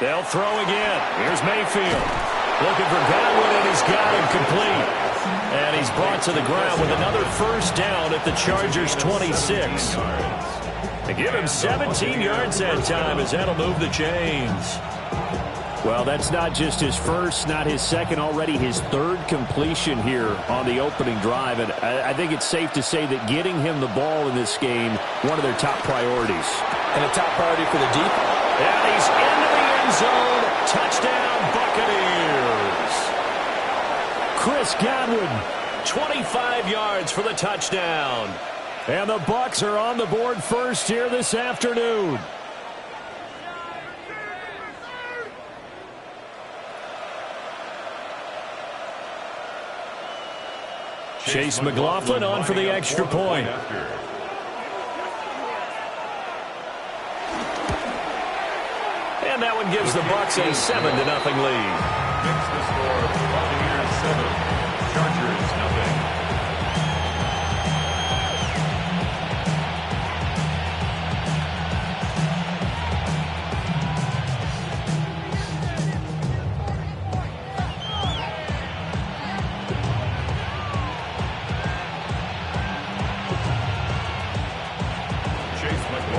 They'll throw again. Here's Mayfield. Looking for Godwin, and he's got him complete. And he's brought to the ground with another 1st down at the Chargers' 26. They give him 17 yards that time, as that'll move the chains. Well, that's not just his first, not his second, already his third completion here on the opening drive. And I think it's safe to say that getting him the ball in this game, one of their top priorities. And a top priority for the defense. And he's into the end zone. Touchdown, Buccaneers. Chris Godwin, 25 yards for the touchdown. And the Bucs are on the board first here this afternoon. Chase McLaughlin on for the extra point. And that one gives the Bucs a 7-0 lead. Fix the score. Buccaneers 7, Chargers 0.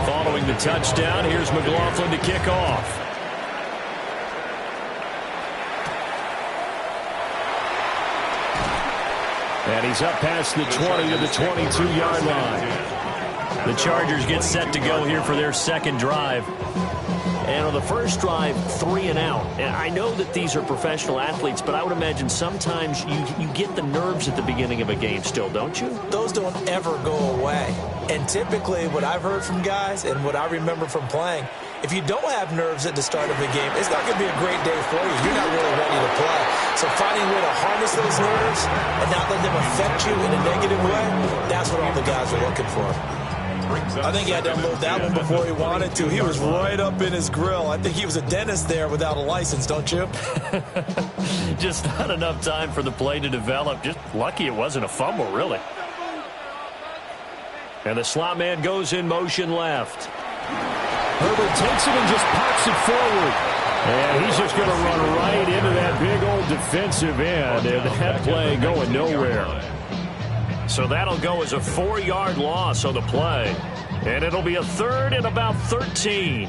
Following the touchdown, here's McLaughlin to kick off. And he's up past the 20 to the 22-yard line. The Chargers get set to go here for their second drive. And on the first drive, 3 and out. And I know that these are professional athletes, but I would imagine sometimes you get the nerves at the beginning of a game still, don't you? Those don't ever go away. And typically what I've heard from guys and what I remember from playing, if you don't have nerves at the start of a game, it's not going to be a great day for you. You're not really ready to play. So finding a way to harness those nerves and not let them affect you in a negative way, that's what all the guys are looking for. I think he had to unload that one before he wanted to. He was right up in his grill. I think he was a dentist there without a license, don't you? Just not enough time for the play to develop. Just lucky it wasn't a fumble, really. And the slot man goes in motion left. Herbert takes it and just pops it forward. And he's just going to run right into that big old defensive end. And that play going nowhere. So that'll go as a 4-yard loss on the play. And it'll be a third and about 13.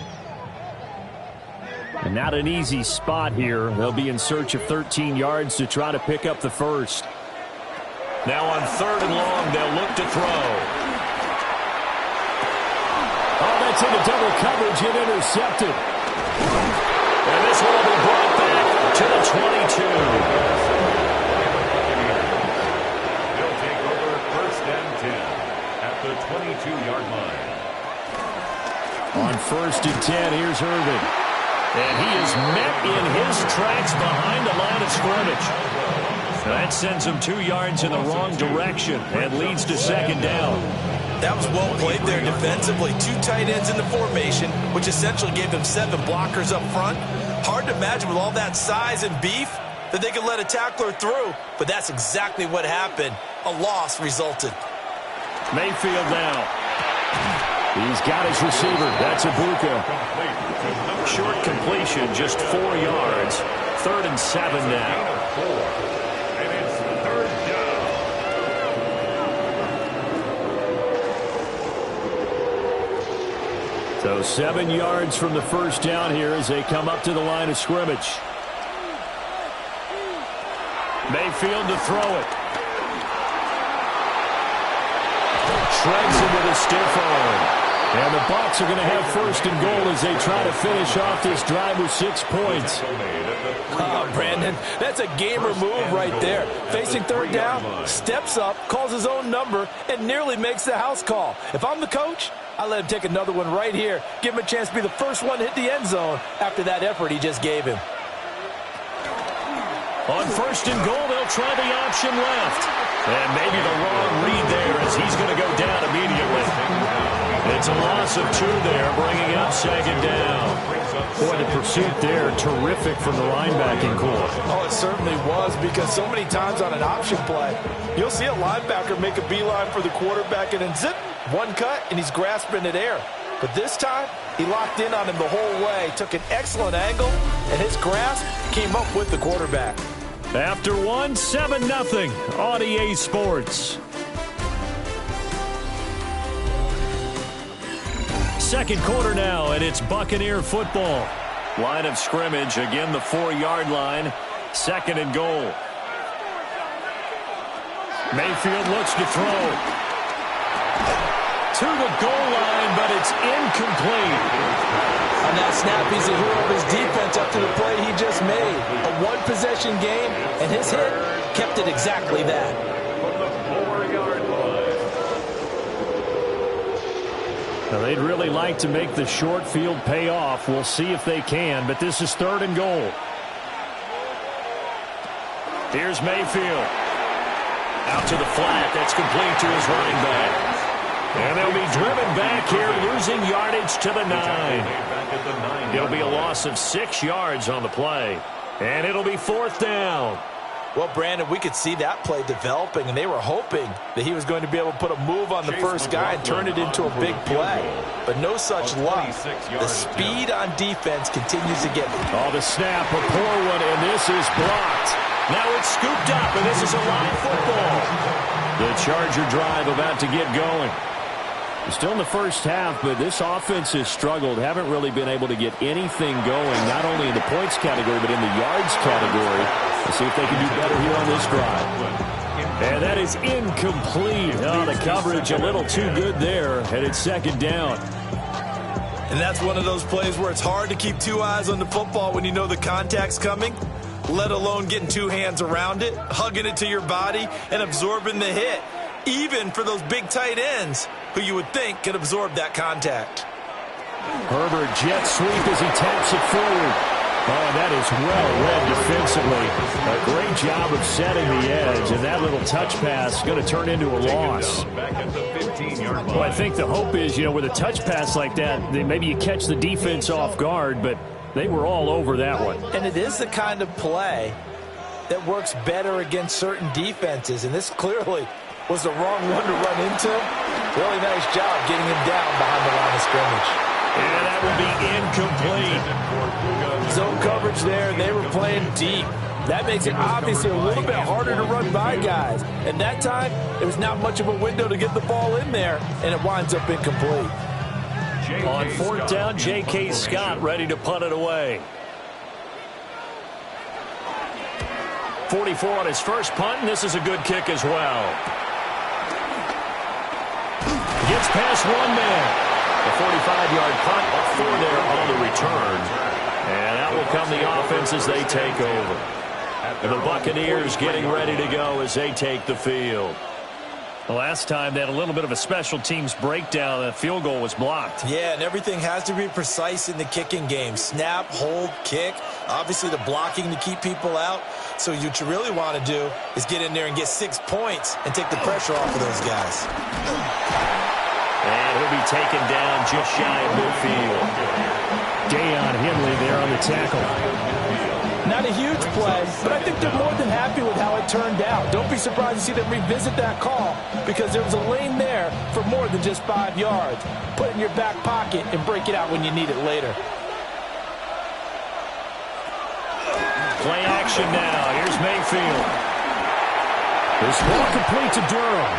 And not an easy spot here. They'll be in search of 13 yards to try to pick up the first. Now on 3rd and long, they'll look to throw. Oh, that's into double coverage and intercepted. And this one will be brought back to the 22. The 22-yard line. On 1st and 10, here's Irvin. And he is met in his tracks behind the line of scrimmage. That sends him 2 yards in the wrong direction and leads to 2nd down. That was well played there defensively. 2 tight ends in the formation, which essentially gave them 7 blockers up front. Hard to imagine with all that size and beef that they could let a tackler through, but that's exactly what happened. A loss resulted. Mayfield now. He's got his receiver. That's Ibuka. Short completion, just 4 yards. 3rd and 7 now. And it's 3rd down. So 7 yards from the first down here as they come up to the line of scrimmage. Mayfield to throw it. Shreds him with a stiff arm. And the Bucs are going to have 1st and goal as they try to finish off this drive with 6 points. Brandon, that's a gamer move right there. Facing 3rd down, steps up, calls his own number, and nearly makes the house call. If I'm the coach, I let him take another one right here. Give him a chance to be the first one to hit the end zone after that effort he just gave him. On 1st and goal, they'll try the option left. And maybe the wrong read there as he's going to go down immediately. It's a loss of 2 there, bringing up 2nd down. Boy, the pursuit there, terrific from the linebacking core. Oh, it certainly was, because so many times on an option play, you'll see a linebacker make a beeline for the quarterback and then zip, one cut, and he's grasping at air. But this time, he locked in on him the whole way, took an excellent angle, and his grasp came up with the quarterback. After 1, 7-0 on EA Sports. Second quarter now, and it's Buccaneer football. Line of scrimmage, again the 4-yard line. 2nd and goal. Mayfield looks to throw. To the goal line, but it's incomplete. On that snap, he's the hero of his defense after the play he just made. A one-possession game, and his hit kept it exactly that. From the 4-yard line. Now, they'd really like to make the short field pay off. We'll see if they can, but this is 3rd and goal. Here's Mayfield. Out to the flat. That's complete to his running back. And they'll be driven back here, losing yardage to the 9. It'll be a loss of 6 yards on the play. And it'll be 4th down. Well, Brandon, we could see that play developing, and they were hoping that he was going to be able to put a move on the first guy and turn it into a big play. But no such luck. The speed on defense continues to get me. Oh, the snap, a poor one, and this is blocked. Now it's scooped up, and this is a live football. The Charger drive about to get going. Still in the first half, but this offense has struggled. Haven't really been able to get anything going, not only in the points category, but in the yards category. Let's see if they can do better here on this drive. And that is incomplete. Oh, the coverage a little too good there, and it's 2nd down. And that's one of those plays where it's hard to keep 2 eyes on the football when you know the contact's coming, let alone getting 2 hands around it, hugging it to your body, and absorbing the hit. Even for those big tight ends who you would think could absorb that contact. Herbert jet sweep as he taps it forward. Oh, that is well read defensively. A great job of setting the edge, and that little touch pass is going to turn into a loss. Well, I think the hope is, with a touch pass like that, maybe you catch the defense off guard, but they were all over that one. And it is the kind of play that works better against certain defenses, and this clearly was the wrong one to run into. Really nice job getting him down behind the line of scrimmage. And that will be incomplete. Zone coverage there, and they were playing deep. That makes it obviously a little bit harder to run by guys. And that time, there was not much of a window to get the ball in there, and it winds up incomplete. On 4th down, J.K. Scott ready to punt it away. 44 on his first punt, and this is a good kick as well. Gets past one man. A 45-yard punt, a 4 there on the return. And out will come the offense as they take over. And the Buccaneers getting ready to go as they take the field. The last time they had a little bit of a special teams breakdown. The field goal was blocked. Yeah, and everything has to be precise in the kicking game. Snap, hold, kick. Obviously the blocking to keep people out. So what you really want to do is get in there and get 6 points and take the pressure off of those guys. And he'll be taken down just shy of midfield. Deion Henley there on the tackle. Not a huge play, but I think they're more than happy with how it turned out. Don't be surprised to see them revisit that call because there was a lane there for more than just 5 yards. Put it in your back pocket and break it out when you need it later. Play action now. Here's Mayfield. This ball complete to Durham.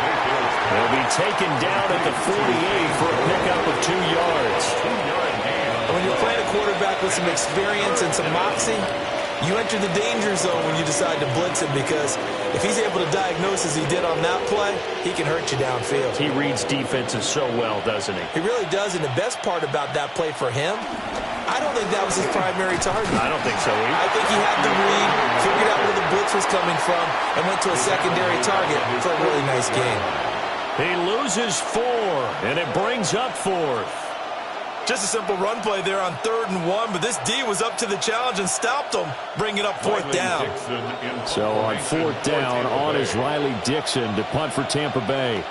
They'll be taken down at the 48 for a pickup of 2 yards. When you're playing a quarterback with some experience and some moxie, you enter the danger zone when you decide to blitz him because if he's able to diagnose as he did on that play, he can hurt you downfield. He reads defenses so well, doesn't he? He really does, and the best part about that play for him, I don't think that was his primary target. I don't think so either. I think he had the read, figured out where the blitz was coming from, and went to a secondary target for a really nice game. He loses 4, and it brings up 4th. Just a simple run play there on 3rd and 1, but this D was up to the challenge and stopped him, bringing up 4th down. So on 4th down, on is Riley Dixon to punt for Tampa Bay.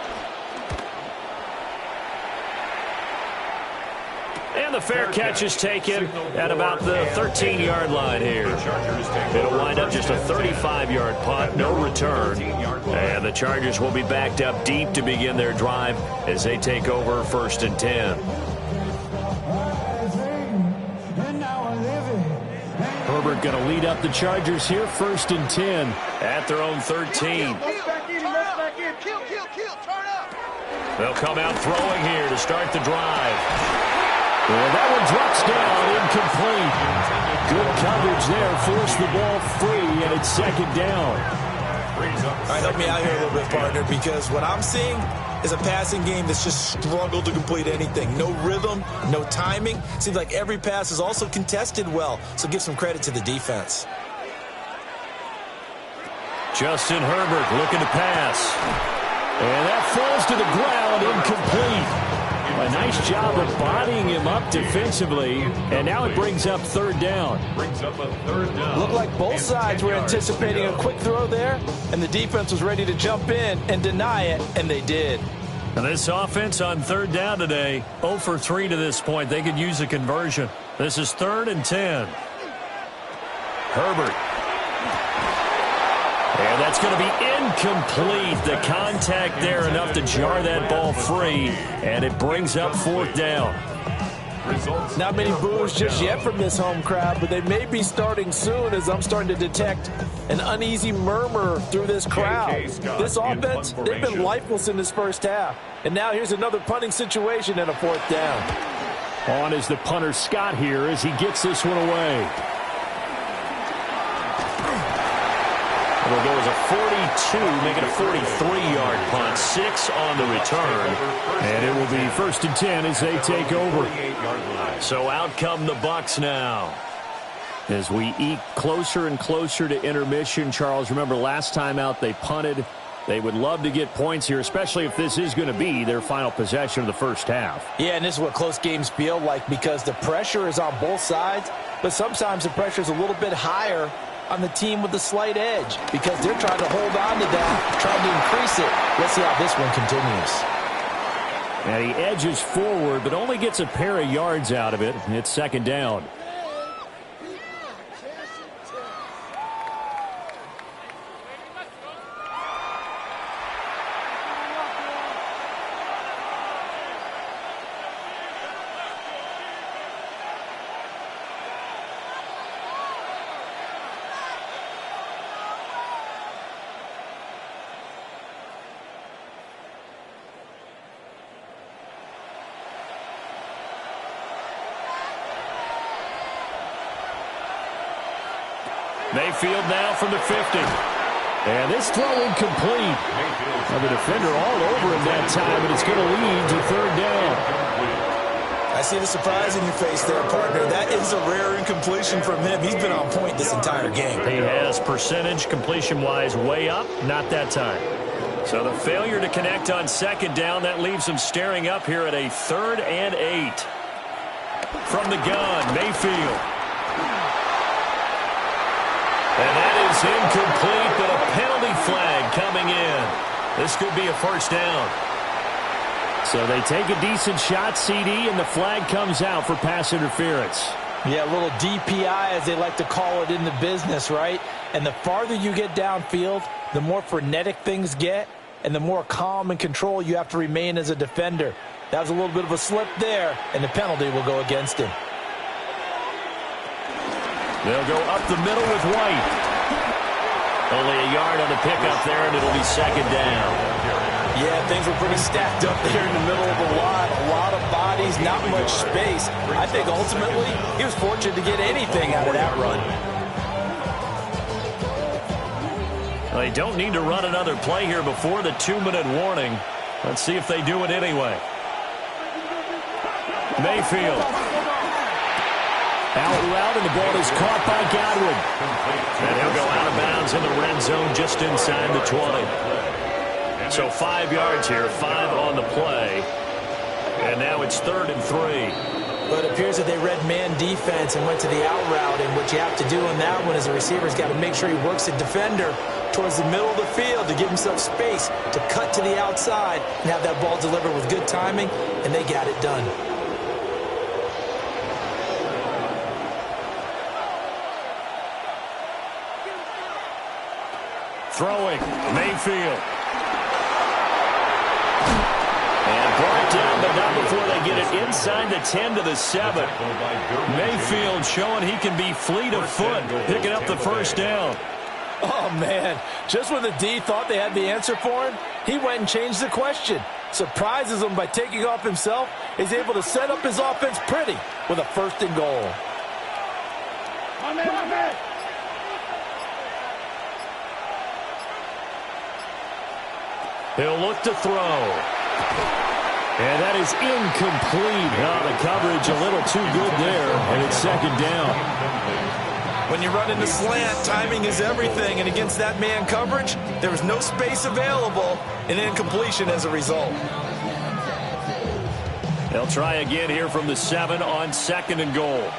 And the fair catch is taken at about the 13-yard line here. It'll wind up just a 35-yard punt, no return. And the Chargers will be backed up deep to begin their drive as they take over 1st and 10. Herbert going to lead up the Chargers here, 1st and 10 at their own 13. They'll come out throwing here to start the drive. And that one drops down, incomplete. Good coverage there, forced the ball free, and it's second down. All right, help me out here a little bit, partner, because what I'm seeing is a passing game that's just struggled to complete anything. No rhythm, no timing. Seems like every pass is also contested well, so give some credit to the defense. Justin Herbert looking to pass. And that falls to the ground, incomplete. A nice job of bodying him up defensively, and now it brings up third down. Looked like both sides were anticipating a quick throw there, and the defense was ready to jump in and deny it, and they did. And this offense on third down today, 0 for 3 to this point. They could use a conversion. This is 3rd and 10. Herbert. And that's going to be incomplete. The contact there enough to jar that ball free, and it brings up 4th down. Not many boos just yet from this home crowd, but they may be starting soon as I'm starting to detect an uneasy murmur through this crowd. This offense, they've been lifeless in this first half. And now here's another punting situation and a 4th down. On is the punter Scott here as he gets this one away. It'll go as a 42, make it a 43-yard punt. 6 on the return. And it will be 1st and 10 as they take over. So out come the Bucs now. As we eke closer and closer to intermission, Charles, remember last time out they punted. They would love to get points here, especially if this is going to be their final possession of the first half. Yeah, and this is what close games feel like because the pressure is on both sides, but sometimes the pressure is a little bit higher on the team with the slight edge because they're trying to hold on to that, trying to increase it. Let's see how this one continues. And he edges forward, but only gets a pair of yards out of it. It's 2nd down. Mayfield now from the 50. And this throw incomplete. And the defender all over him that time, and it's going to lead to 3rd down. I see the surprise in your face there, partner. That is a rare incompletion from him. He's been on point this entire game. He has percentage completion-wise way up, not that time. So the failure to connect on 2nd down, that leaves him staring up here at a 3rd and 8. From the gun, Mayfield. And that is incomplete, but a penalty flag coming in. This could be a 1st down. So they take a decent shot, CD, and the flag comes out for pass interference. Yeah, a little DPI, as they like to call it in the business, right? And the farther you get downfield, the more frenetic things get, and the more calm and control you have to remain as a defender. That was a little bit of a slip there, and the penalty will go against him. They'll go up the middle with White. Only a yard on the pickup there, and it'll be 2nd down. Yeah, things were pretty stacked up there in the middle of the line. A lot of bodies, not much space. I think ultimately he was fortunate to get anything out of that run. Well, they don't need to run another play here before the 2-minute warning. Let's see if they do it anyway. Mayfield. Out route, and the ball is caught by Godwin. And he'll go out of bounds in the red zone just inside the 20. So 5 yards here, 5 on the play. And now it's 3rd and 3. But it appears that they read man defense and went to the out route, and what you have to do on that one is the receiver's got to make sure he works the defender towards the middle of the field to give himself space to cut to the outside and have that ball delivered with good timing, and they got it done. Throwing, Mayfield. And brought down, but not before they get it inside the 10 to the 7. Mayfield showing he can be fleet of foot, picking up the 1st down. Oh, man. Just when the D thought they had the answer for him, he went and changed the question. surprises him by taking off himself. He's able to set up his offense pretty with a 1st and goal. He'll look to throw. And that is incomplete. The coverage a little too good there, and it's 2nd down. When you run into slant, timing is everything, and against that man coverage, there was no space available, and incompletion as a result. They'll try again here from the 7 on 2nd and goal.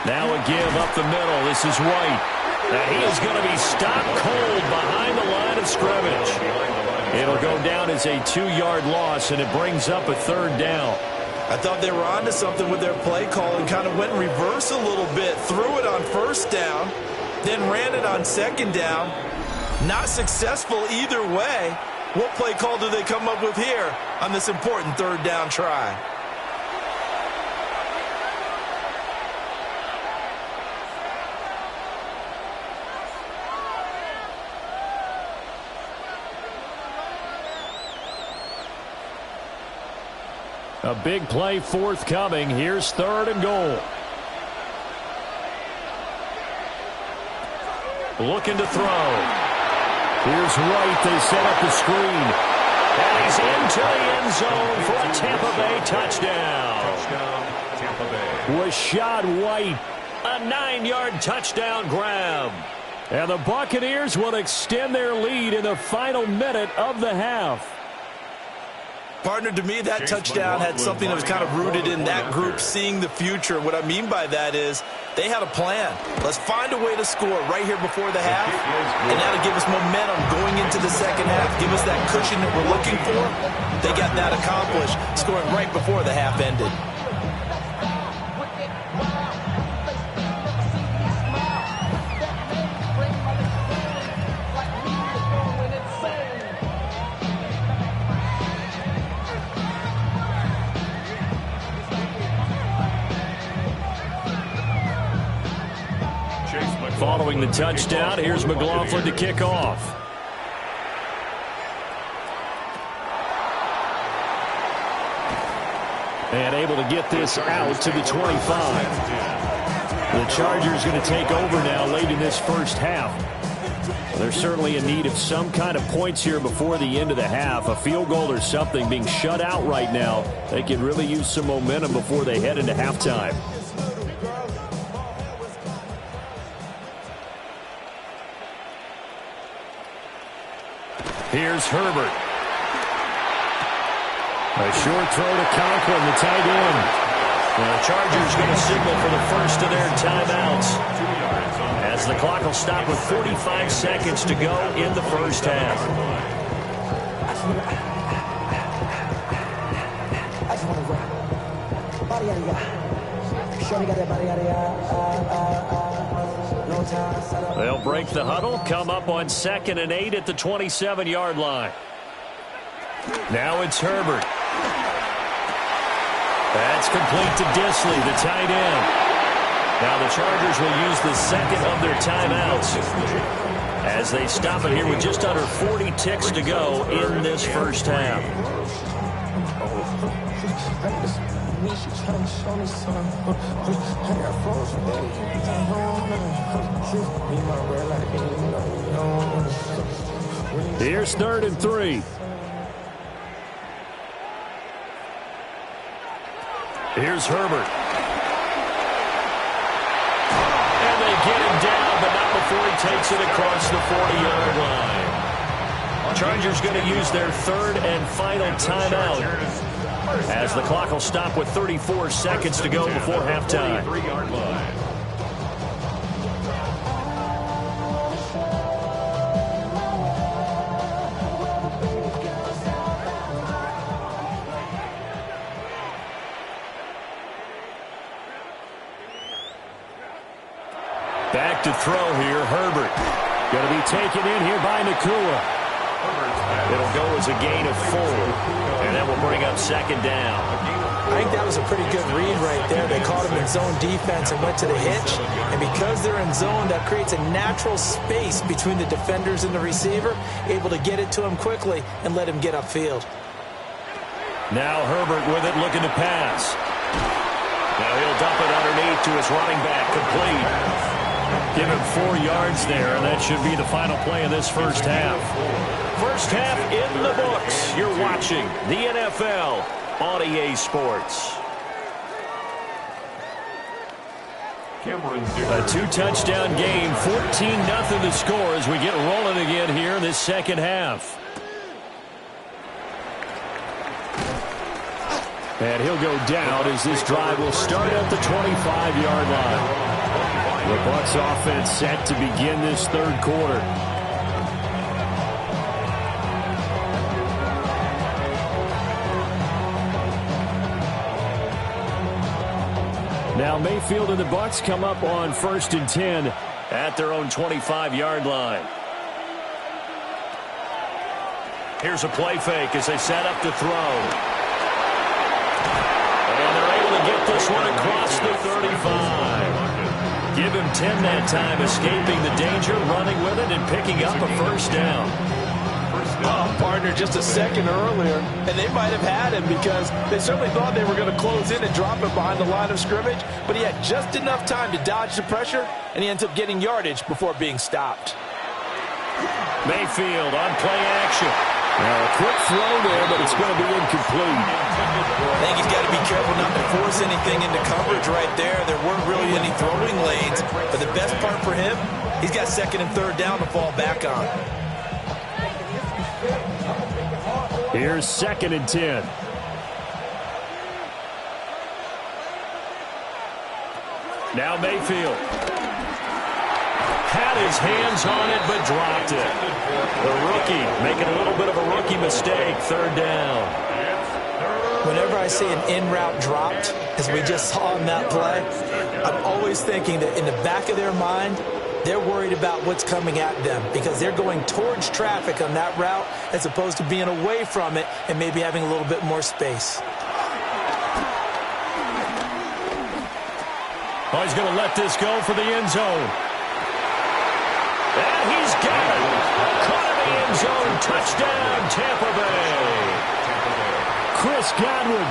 Now a give up the middle. This is White. And he is going to be stopped cold behind the line of scrimmage. It'll go down as a 2-yard loss, and it brings up a 3rd down. I thought they were onto something with their play call and kind of went in reverse a little bit. Threw it on 1st down, then ran it on 2nd down. Not successful either way. What play call do they come up with here on this important 3rd down try? A big play forthcoming. Here's 3rd and goal. Looking to throw. Here's White. They set up the screen. And he's into the end zone for a Tampa Bay touchdown. Tampa Bay. Rachaad White, a 9-yard touchdown grab. And the Buccaneers will extend their lead in the final minute of the half. Partner, to me, that touchdown had something that was kind of rooted in that group seeing the future. What I mean by that is they had a plan. Let's find a way to score right here before the half, and that'll give us momentum going into the 2nd half, give us that cushion that we're looking for. They got that accomplished, scoring right before the half ended. Following the touchdown, here's McLaughlin to kick off. And able to get this out to the 25. The Chargers going to take over now late in this 1st half. They're certainly in need of some kind of points here before the end of the half. A field goal or something, being shut out right now. They could really use some momentum before they head into halftime. Here's Herbert. A short throw to Conklin, the tight end. And the Chargers going to signal for the first of their timeouts, as the clock will stop with 45 seconds to go in the 1st half. They'll break the huddle, come up on 2nd and 8 at the 27-yard line. Now it's Herbert. That's complete to Disley, the tight end. Now the Chargers will use the 2nd of their timeouts as they stop it here with just under 40 ticks to go in this 1st half. Here's 3rd and 3. Here's Herbert. And they get him down, but not before he takes it across the 40-yard line. Chargers going to use their 3rd and final timeout, as the clock will stop with 34 seconds to go before halftime. 3-yard line. Back to throw here, Herbert. Going to be taken in here by Nacua. It'll go as a gain of 4, and that will bring up 2nd down. I think that was a pretty good read right there. They caught him in in zone defense and went to the hitch. And because they're in zone, that creates a natural space between the defenders and the receiver, able to get it to him quickly and let him get upfield. Now Herbert with it, looking to pass. Now he'll dump it underneath to his running back, complete. Give him 4 yards there, and that should be the final play of this first half. First half in the books. You're watching the NFL on EA Sports. A 2-touchdown game, 14-0 the score as we get rolling again here in this second half. And he'll go down as this drive will start at the 25-yard line. The Bucs offense set to begin this third quarter. Now Mayfield and the Bucs come up on 1st and 10 at their own 25-yard line. Here's a play fake as they set up to throw. And they're able to get this one across the 35. Give him 10 that time, escaping the danger, running with it, and picking up a first down. Partner, just a second earlier, and they might have had him because they certainly thought they were going to close in and drop him behind the line of scrimmage, but he had just enough time to dodge the pressure, and he ends up getting yardage before being stopped. Mayfield on play action. Now a quick throw there, but it's going to be incomplete. I think he's got to be careful not to force anything into coverage right there. There weren't really any throwing lanes, but the best part for him, he's got 2nd and 3rd down to fall back on. Here's 2nd and 10. Now Mayfield. Had his hands on it, but dropped it. The rookie making a little bit of a rookie mistake, 3rd down. Whenever I see an in-route dropped, as we just saw in that play, I'm always thinking that in the back of their mind, they're worried about what's coming at them because they're going towards traffic on that route as opposed to being away from it and maybe having a little bit more space. Oh, he's going to let this go for the end zone. And he's got it. Caught in the end zone. Touchdown, Tampa Bay. Chris Godwin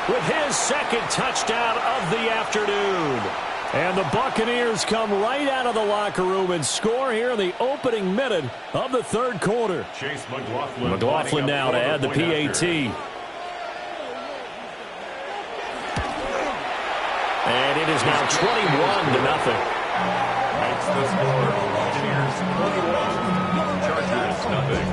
with his 2nd touchdown of the afternoon. And the Buccaneers come right out of the locker room and score here in the opening minute of the third quarter. Chase McLaughlin now to add the PAT. And it is now 21-0. Makes the score. Buccaneers 21, Chargers nothing.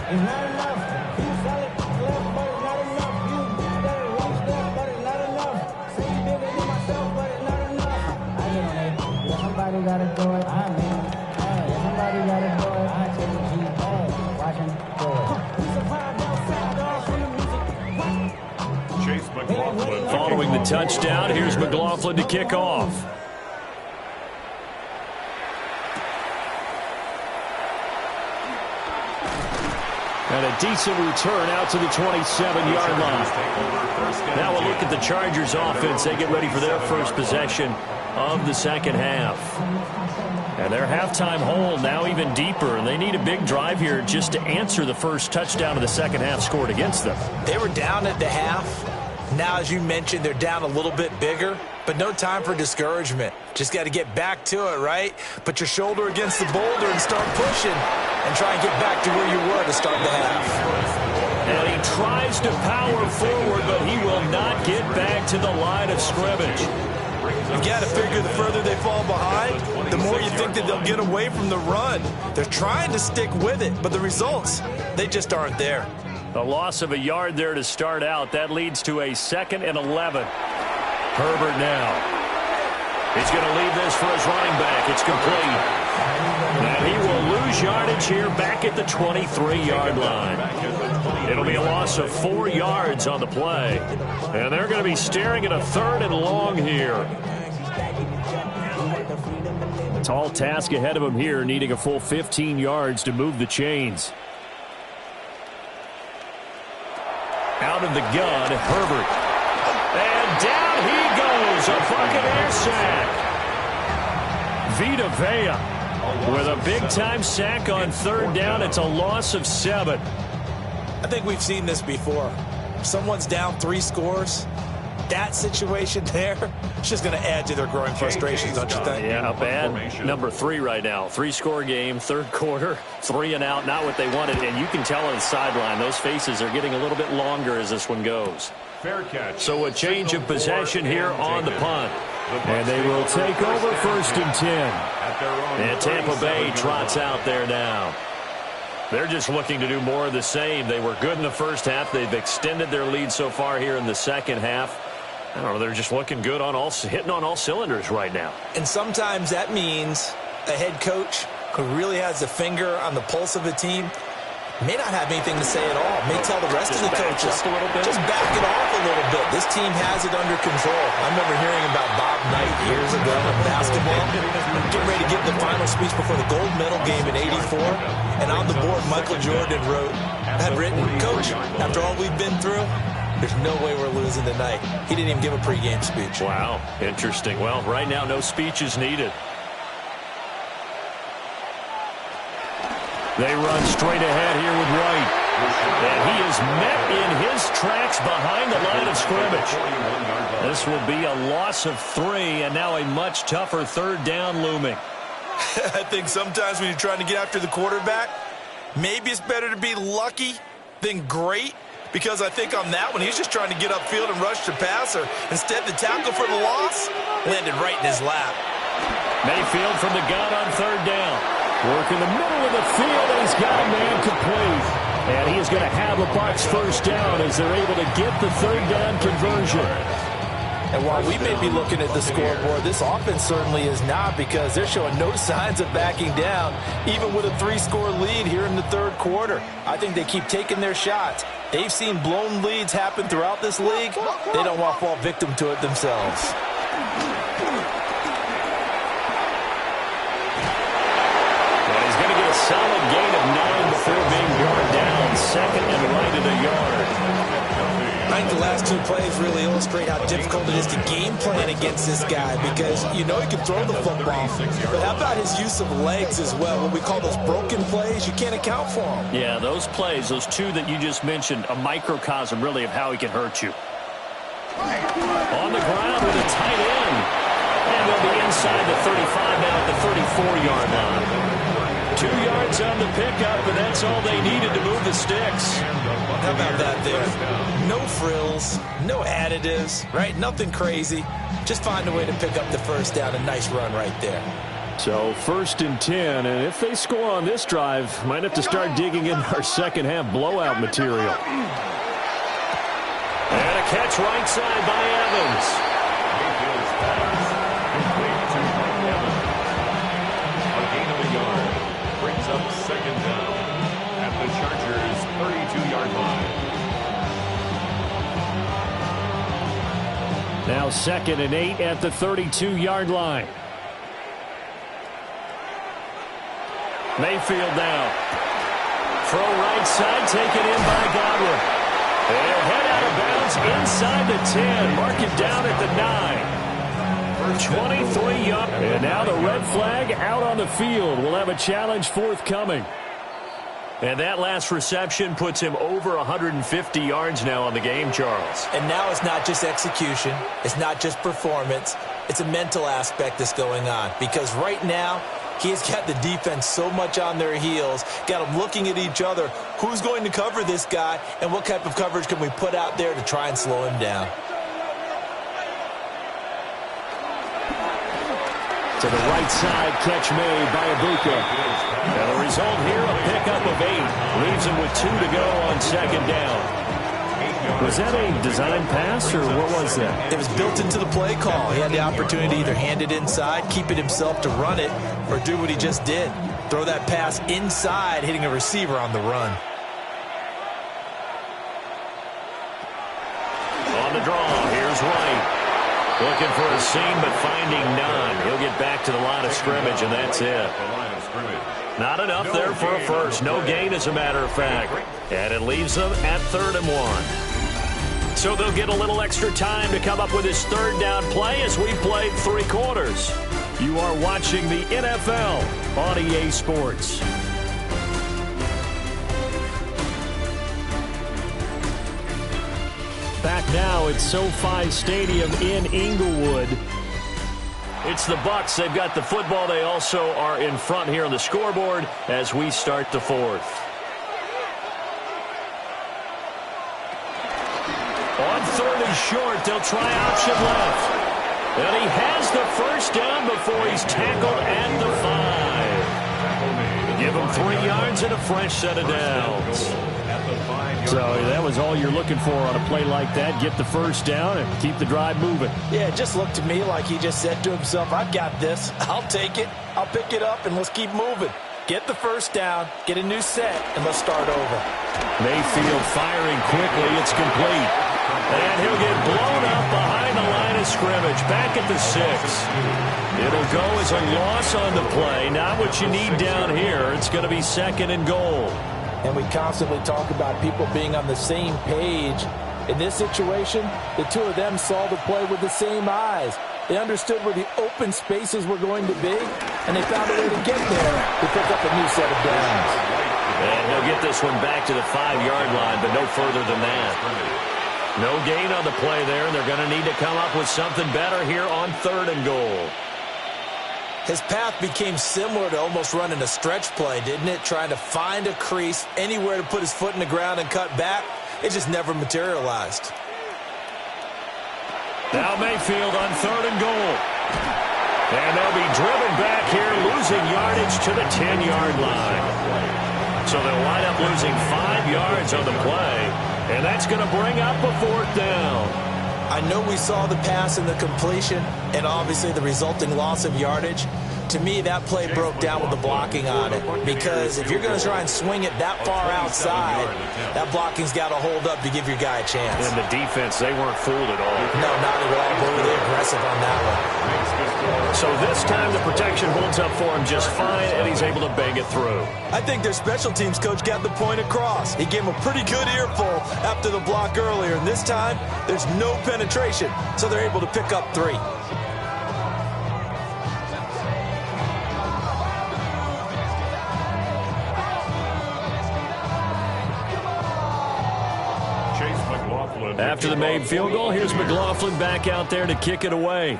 It's not enough. You sell it, but it's not enough. You better reach there, but it's not enough. Say you bigger than myself, but it's not enough. I get on it. Yeah, somebody gotta do it. I mean, hey, somebody gotta do it. I take the G. Hey, watch him do it. Chase McLaughlin. Following the touchdown, here's McLaughlin to kick off. And a decent return out to the 27-yard line. Now we'll look at the Chargers offense. They get ready for their first possession of the second half. And their halftime hole now even deeper, and they need a big drive here just to answer the first touchdown of the second half scored against them. They were down at the half. Now, as you mentioned, they're down a little bit bigger, but no time for discouragement. Just got to get back to it, right? Put your shoulder against the boulder and start pushing and try and get back to where you were to start the half. And he tries to power forward, but he will not get back to the line of scrimmage. You've got to figure the further they fall behind, the more you think that they'll get away from the run. They're trying to stick with it, but the results, they just aren't there. A loss of a yard there to start out. That leads to a 2nd and 11. Herbert now. He's going to leave this for his running back. It's complete. And he will lose yardage here back at the 23-yard line. It'll be a loss of 4 yards on the play. And they're going to be staring at a 3rd and long here. A tall task ahead of him here, needing a full 15 yards to move the chains. Out of the gun, Herbert. And down he goes It's a Buccaneer sack. Vita Vea with a big-time sack on third down. It's a loss of 7. I think we've seen this before. Someone's down 3 scores. That situation there, it's just going to add to their growing frustrations, don't you think? Yeah, a bad number 3 right now. 3-score game, third quarter, 3 and out, not what they wanted. And you can tell on the sideline, those faces are getting a little bit longer as this one goes. Fair catch. So a change of possession here on the punt. And they will take over 1st and 10. And Tampa Bay trots out there now. They're just looking to do more of the same. They were good in the first half. They've extended their lead so far here in the second half. I don't know, they're just looking good on hitting on all cylinders right now. And sometimes that means a head coach who really has a finger on the pulse of a team may not have anything to say at all. May tell the rest of the coaches, just back it off a little bit. This team has it under control. I remember hearing about Bob Knight years ago in basketball, getting ready to give the final speech before the gold medal game in '84. And on the board, Michael Jordan had written, "Coach, after all we've been through, there's no way we're losing tonight." He didn't even give a pregame speech. Wow, interesting. Well, right now, no speech is needed. They run straight ahead here with White. And he is met in his tracks behind the line of scrimmage. This will be a loss of 3, and now a much tougher third down looming. I think sometimes when you're trying to get after the quarterback, maybe it's better to be lucky than great. Because I think on that one, he's just trying to get upfield and rush the passer. Instead, the tackle for the loss landed right in his lap. Mayfield from the gun on third down. Work in the middle of the field, and he's got a man complete. And he is going to have a Bucs first down as they're able to get the third down conversion. And while we may be looking at the scoreboard, this offense certainly is not, because they're showing no signs of backing down, even with a 3-score lead here in the third quarter. I think they keep taking their shots. They've seen blown leads happen throughout this league. They don't want to fall victim to it themselves. Solid gain of 9 before being brought down. 2nd and right at a yard. I think the last 2 plays really illustrate how difficult it is to game plan against this guy, because you know he can throw the football, but how about his use of legs as well? What we call those broken plays, you can't account for them. Yeah, those plays, those 2 that you just mentioned, a microcosm really of how he can hurt you. On the ground with a tight end. And they'll be inside the 35 now at the 34-yard line. 2 yards on the pickup, and that's all they needed to move the sticks. How about that there? No frills, no additives, right? Nothing crazy. Just find a way to pick up the first down. A nice run right there. So 1st and 10, and if they score on this drive, might have to start digging in our second half blowout material. And a catch right side by Evans. Up 2nd down at the Chargers' 32-yard line. Now 2nd and 8 at the 32-yard line. Mayfield now. Throw right side, taken in by Godwin. They'll head out of bounds inside the 10. Mark it down at the 9. 23 yards. And now the red flag out on the field. We'll have a challenge forthcoming. And that last reception puts him over 150 yards now on the game, Charles. And now it's not just execution. It's not just performance. It's a mental aspect that's going on. Because right now, he's got the defense so much on their heels, got them looking at each other. Who's going to cover this guy, and what type of coverage can we put out there to try and slow him down? To the right side, catch made by Ibuka. And the result here, a pickup of 8. Leaves him with 2 to go on 2nd down. Was that a design pass, or what was that? It was built into the play call. He had the opportunity to either hand it inside, keep it himself to run it, or do what he just did. Throw that pass inside, hitting a receiver on the run. On the draw, here's White. Looking for a seam, but finding none. He'll get back to the line of scrimmage, and that's it. Not enough there for a first. No gain, as a matter of fact. And it leaves them at 3rd and 1. So they'll get a little extra time to come up with his third down play as we played 3 quarters. You are watching the NFL on EA Sports. Back now at SoFi Stadium in Inglewood. It's the Bucs. They've got the football. They also are in front here on the scoreboard as we start the 4th. On 3rd and short, they'll try option left. And he has the first down before he's tackled at the 5. Give him 3 yards and a fresh set of downs. So that was all you're looking for on a play like that. Get the first down and keep the drive moving. Yeah, it just looked to me like he just said to himself, I've got this. I'll take it. I'll pick it up, and let's keep moving. Get the first down, get a new set, and let's start over. Mayfield firing quickly. It's complete. And he'll get blown up behind the line of scrimmage. Back at the 6. It'll go as a loss on the play. Not what you need down here. It's going to be 2nd and goal. And we constantly talk about people being on the same page. In this situation, the two of them saw the play with the same eyes. They understood where the open spaces were going to be, and they found a way to get there to pick up a new set of downs. And he'll get this one back to the 5-yard line, but no further than that. No gain on the play there, and they're going to need to come up with something better here on 3rd and goal. His path became similar to almost running a stretch play, didn't it? Trying to find a crease, anywhere to put his foot in the ground and cut back. It just never materialized. Now Mayfield on 3rd and goal. And they'll be driven back here, losing yardage to the 10-yard line. So they'll wind up losing 5 yards on the play, and that's going to bring up a 4th down. I know we saw the pass and the completion and obviously the resulting loss of yardage. To me, that play broke down with the blocking on it, because if you're going to try and swing it that far outside, that blocking's got to hold up to give your guy a chance. And the defense, they weren't fooled at all. No, not at all. They were really aggressive on that one. So this time the protection holds up for him just fine, and he's able to bang it through. I think their special teams coach got the point across. He gave him a pretty good earful after the block earlier, and this time there's no penetration, so they're able to pick up 3. After the made field goal, here's McLaughlin back out there to kick it away.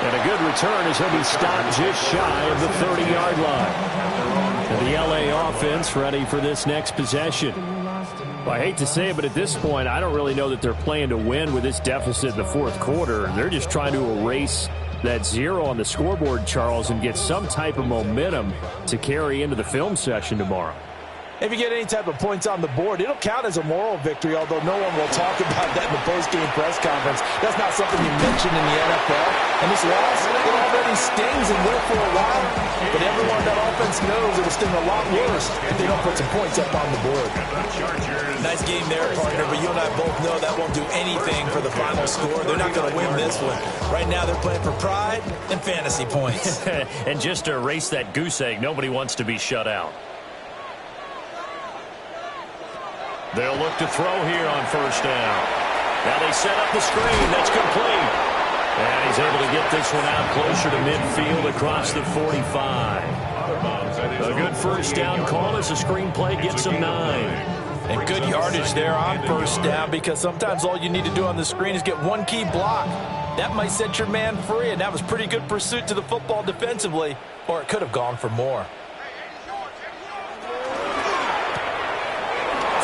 And a good return as he'll be stopped just shy of the 30-yard line. And the LA offense ready for this next possession. Well, I hate to say it, but at this point, I don't really know that they're playing to win with this deficit in the 4th quarter. They're just trying to erase that 0 on the scoreboard, Charles, and get some type of momentum to carry into the film session tomorrow. If you get any type of points on the board, it'll count as a moral victory, although no one will talk about that in the post-game press conference. That's not something you mention in the NFL. And this loss, it already stings and will for a while. But everyone that offense knows it'll sting a lot worse if they don't put some points up on the board. Nice game there, partner, but you and I both know that won't do anything for the final score. They're not going to win this one. Right now they're playing for pride and fantasy points. And just to erase that goose egg, nobody wants to be shut out. They'll look to throw here on 1st down. Now they set up the screen. That's complete. And he's able to get this one out closer to midfield across the 45. A good 1st down call as the screen play gets him 9. And good yardage there on 1st down, because sometimes all you need to do on the screen is get one key block. That might set your man free, and that was pretty good pursuit to the football defensively, or it could have gone for more.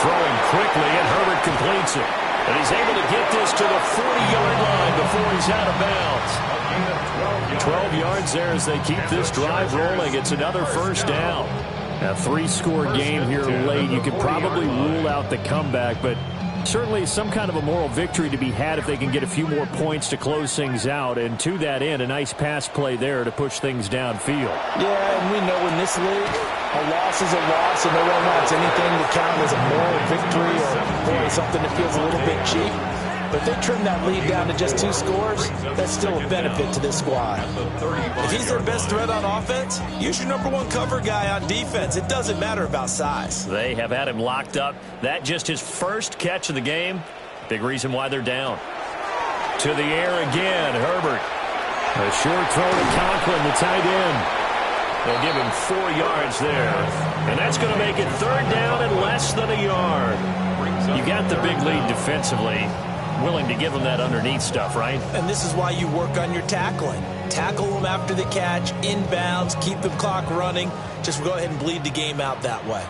Throwing quickly, and Herbert completes it. And he's able to get this to the 40-yard line before he's out of bounds. 12 yards there as they keep this drive rolling. It's another 1st down. A 3-score game here late. You could probably rule out the comeback, but certainly some kind of a moral victory to be had if they can get a few more points to close things out. And to that end, a nice pass play there to push things downfield. Yeah, and we know in this league, a loss is a loss, and no one wants anything to count as a moral victory or something that feels a little bit cheap. But if they trim that lead down to just 2 scores, that's still a benefit to this squad. If he's their best threat on offense, use your #1 cover guy on defense. It doesn't matter about size. They have had him locked up. That just his first catch of the game. Big reason why they're down. To the air again, Herbert. A short throw to Conklin, the tight end. They'll give him 4 yards there. And that's going to make it 3rd down and less than a yard. You got the big lead defensively. Willing to give them that underneath stuff, right? And this is why you work on your tackling. Tackle them after the catch, inbounds, keep the clock running. Just go ahead and bleed the game out that way.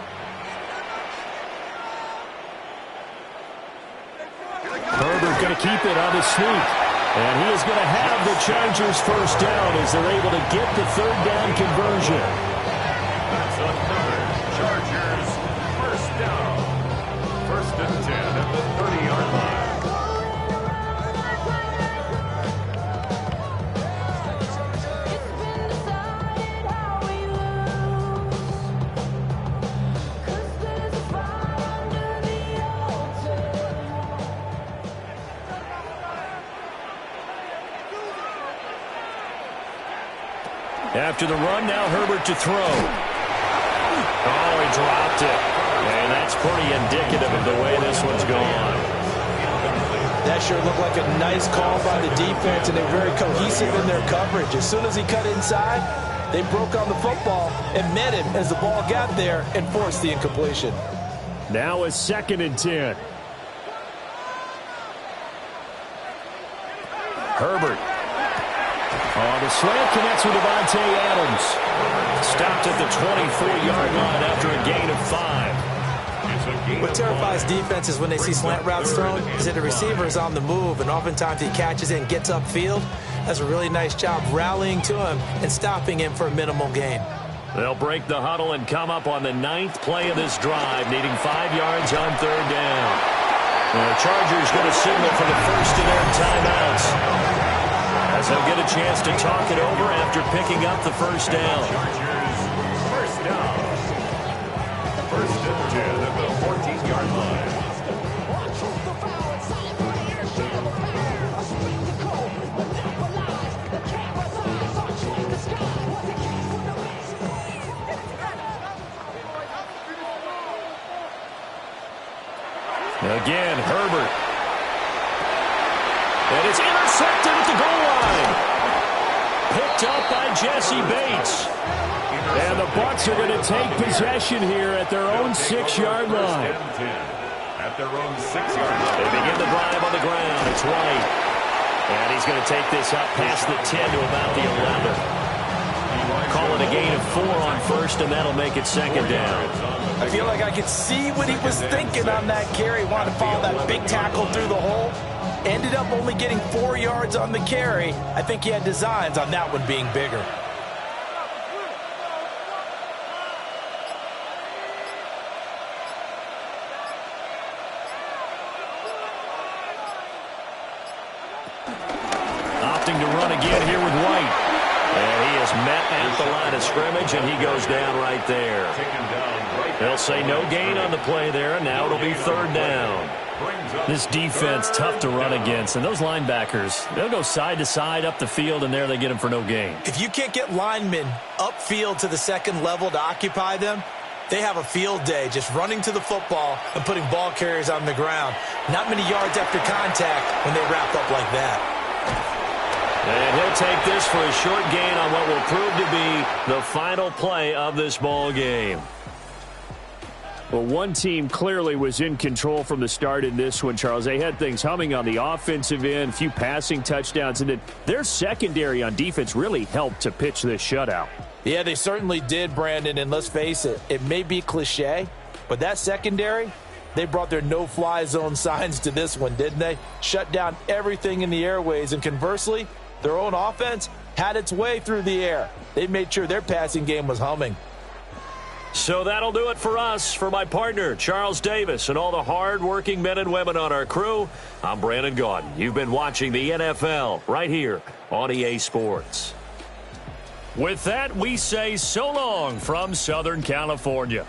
Herbert going to keep it on the sneak. And he is going to have the Chargers first down as they're able to get the 3rd down conversion. That's another Chargers first down. 1st and 10 at the 30-yard line. After the run, now Herbert to throw. Oh, he dropped it. And that's pretty indicative of the way this one's gone. That sure looked like a nice call by the defense, and they're very cohesive in their coverage. As soon as he cut inside, they broke on the football and met him as the ball got there and forced the incompletion. Now a 2nd and 10. Herbert. Oh, the slant connects with Davante Adams. Stopped at the 24-yard line after a gain of 5. What terrifies defenses when they see slant routes thrown is that the receiver is on the move, and oftentimes he catches it and gets upfield. Does a really nice job rallying to him and stopping him for a minimal gain. They'll break the huddle and come up on the 9th play of this drive, needing 5 yards on 3rd down. The Chargers going to signal for the first of their timeouts, as they'll get a chance to talk it over after picking up the first down. Chargers first down. 1st and 10 at the 14-yard line. Again, Herbert. And it's intercepted at the goal line. Picked up by Jesse Bates. And the Bucs are going to take possession here at their own 6-yard line. At their own 6-yard line. They begin the drive on the ground. It's White. And he's going to take this up past the 10 to about the 11. Call it a gain of 4 on 1st, and that'll make it 2nd down. I feel like I could see what he was thinking on that carry. Wanted to follow that big tackle through the hole. Ended up only getting 4 yards on the carry. I think he had designs on that one being bigger. Opting to run again here with White. And he is met at the line of scrimmage, and he goes down right there. They'll say no gain on the play there, and now it'll be 3rd down. This defense, tough to run against, and those linebackers, they'll go side to side up the field, and there they get them for no gain. If you can't get linemen upfield to the 2nd level to occupy them, they have a field day just running to the football and putting ball carriers on the ground. Not many yards after contact when they wrap up like that. And he'll take this for a short gain on what will prove to be the final play of this ball game. Well, one team clearly was in control from the start in this one, Charles. They had things humming on the offensive end, a few passing touchdowns, and then their secondary on defense really helped to pitch this shutout. Yeah, they certainly did, Brandon, and let's face it, it may be cliche, but that secondary, they brought their no-fly zone signs to this one, didn't they? Shut down everything in the airways, and conversely, their own offense had its way through the air. They made sure their passing game was humming. So that'll do it for us. For my partner, Charles Davis, and all the hard-working men and women on our crew, I'm Brandon Gaudin. You've been watching the NFL right here on EA Sports. With that, we say so long from Southern California.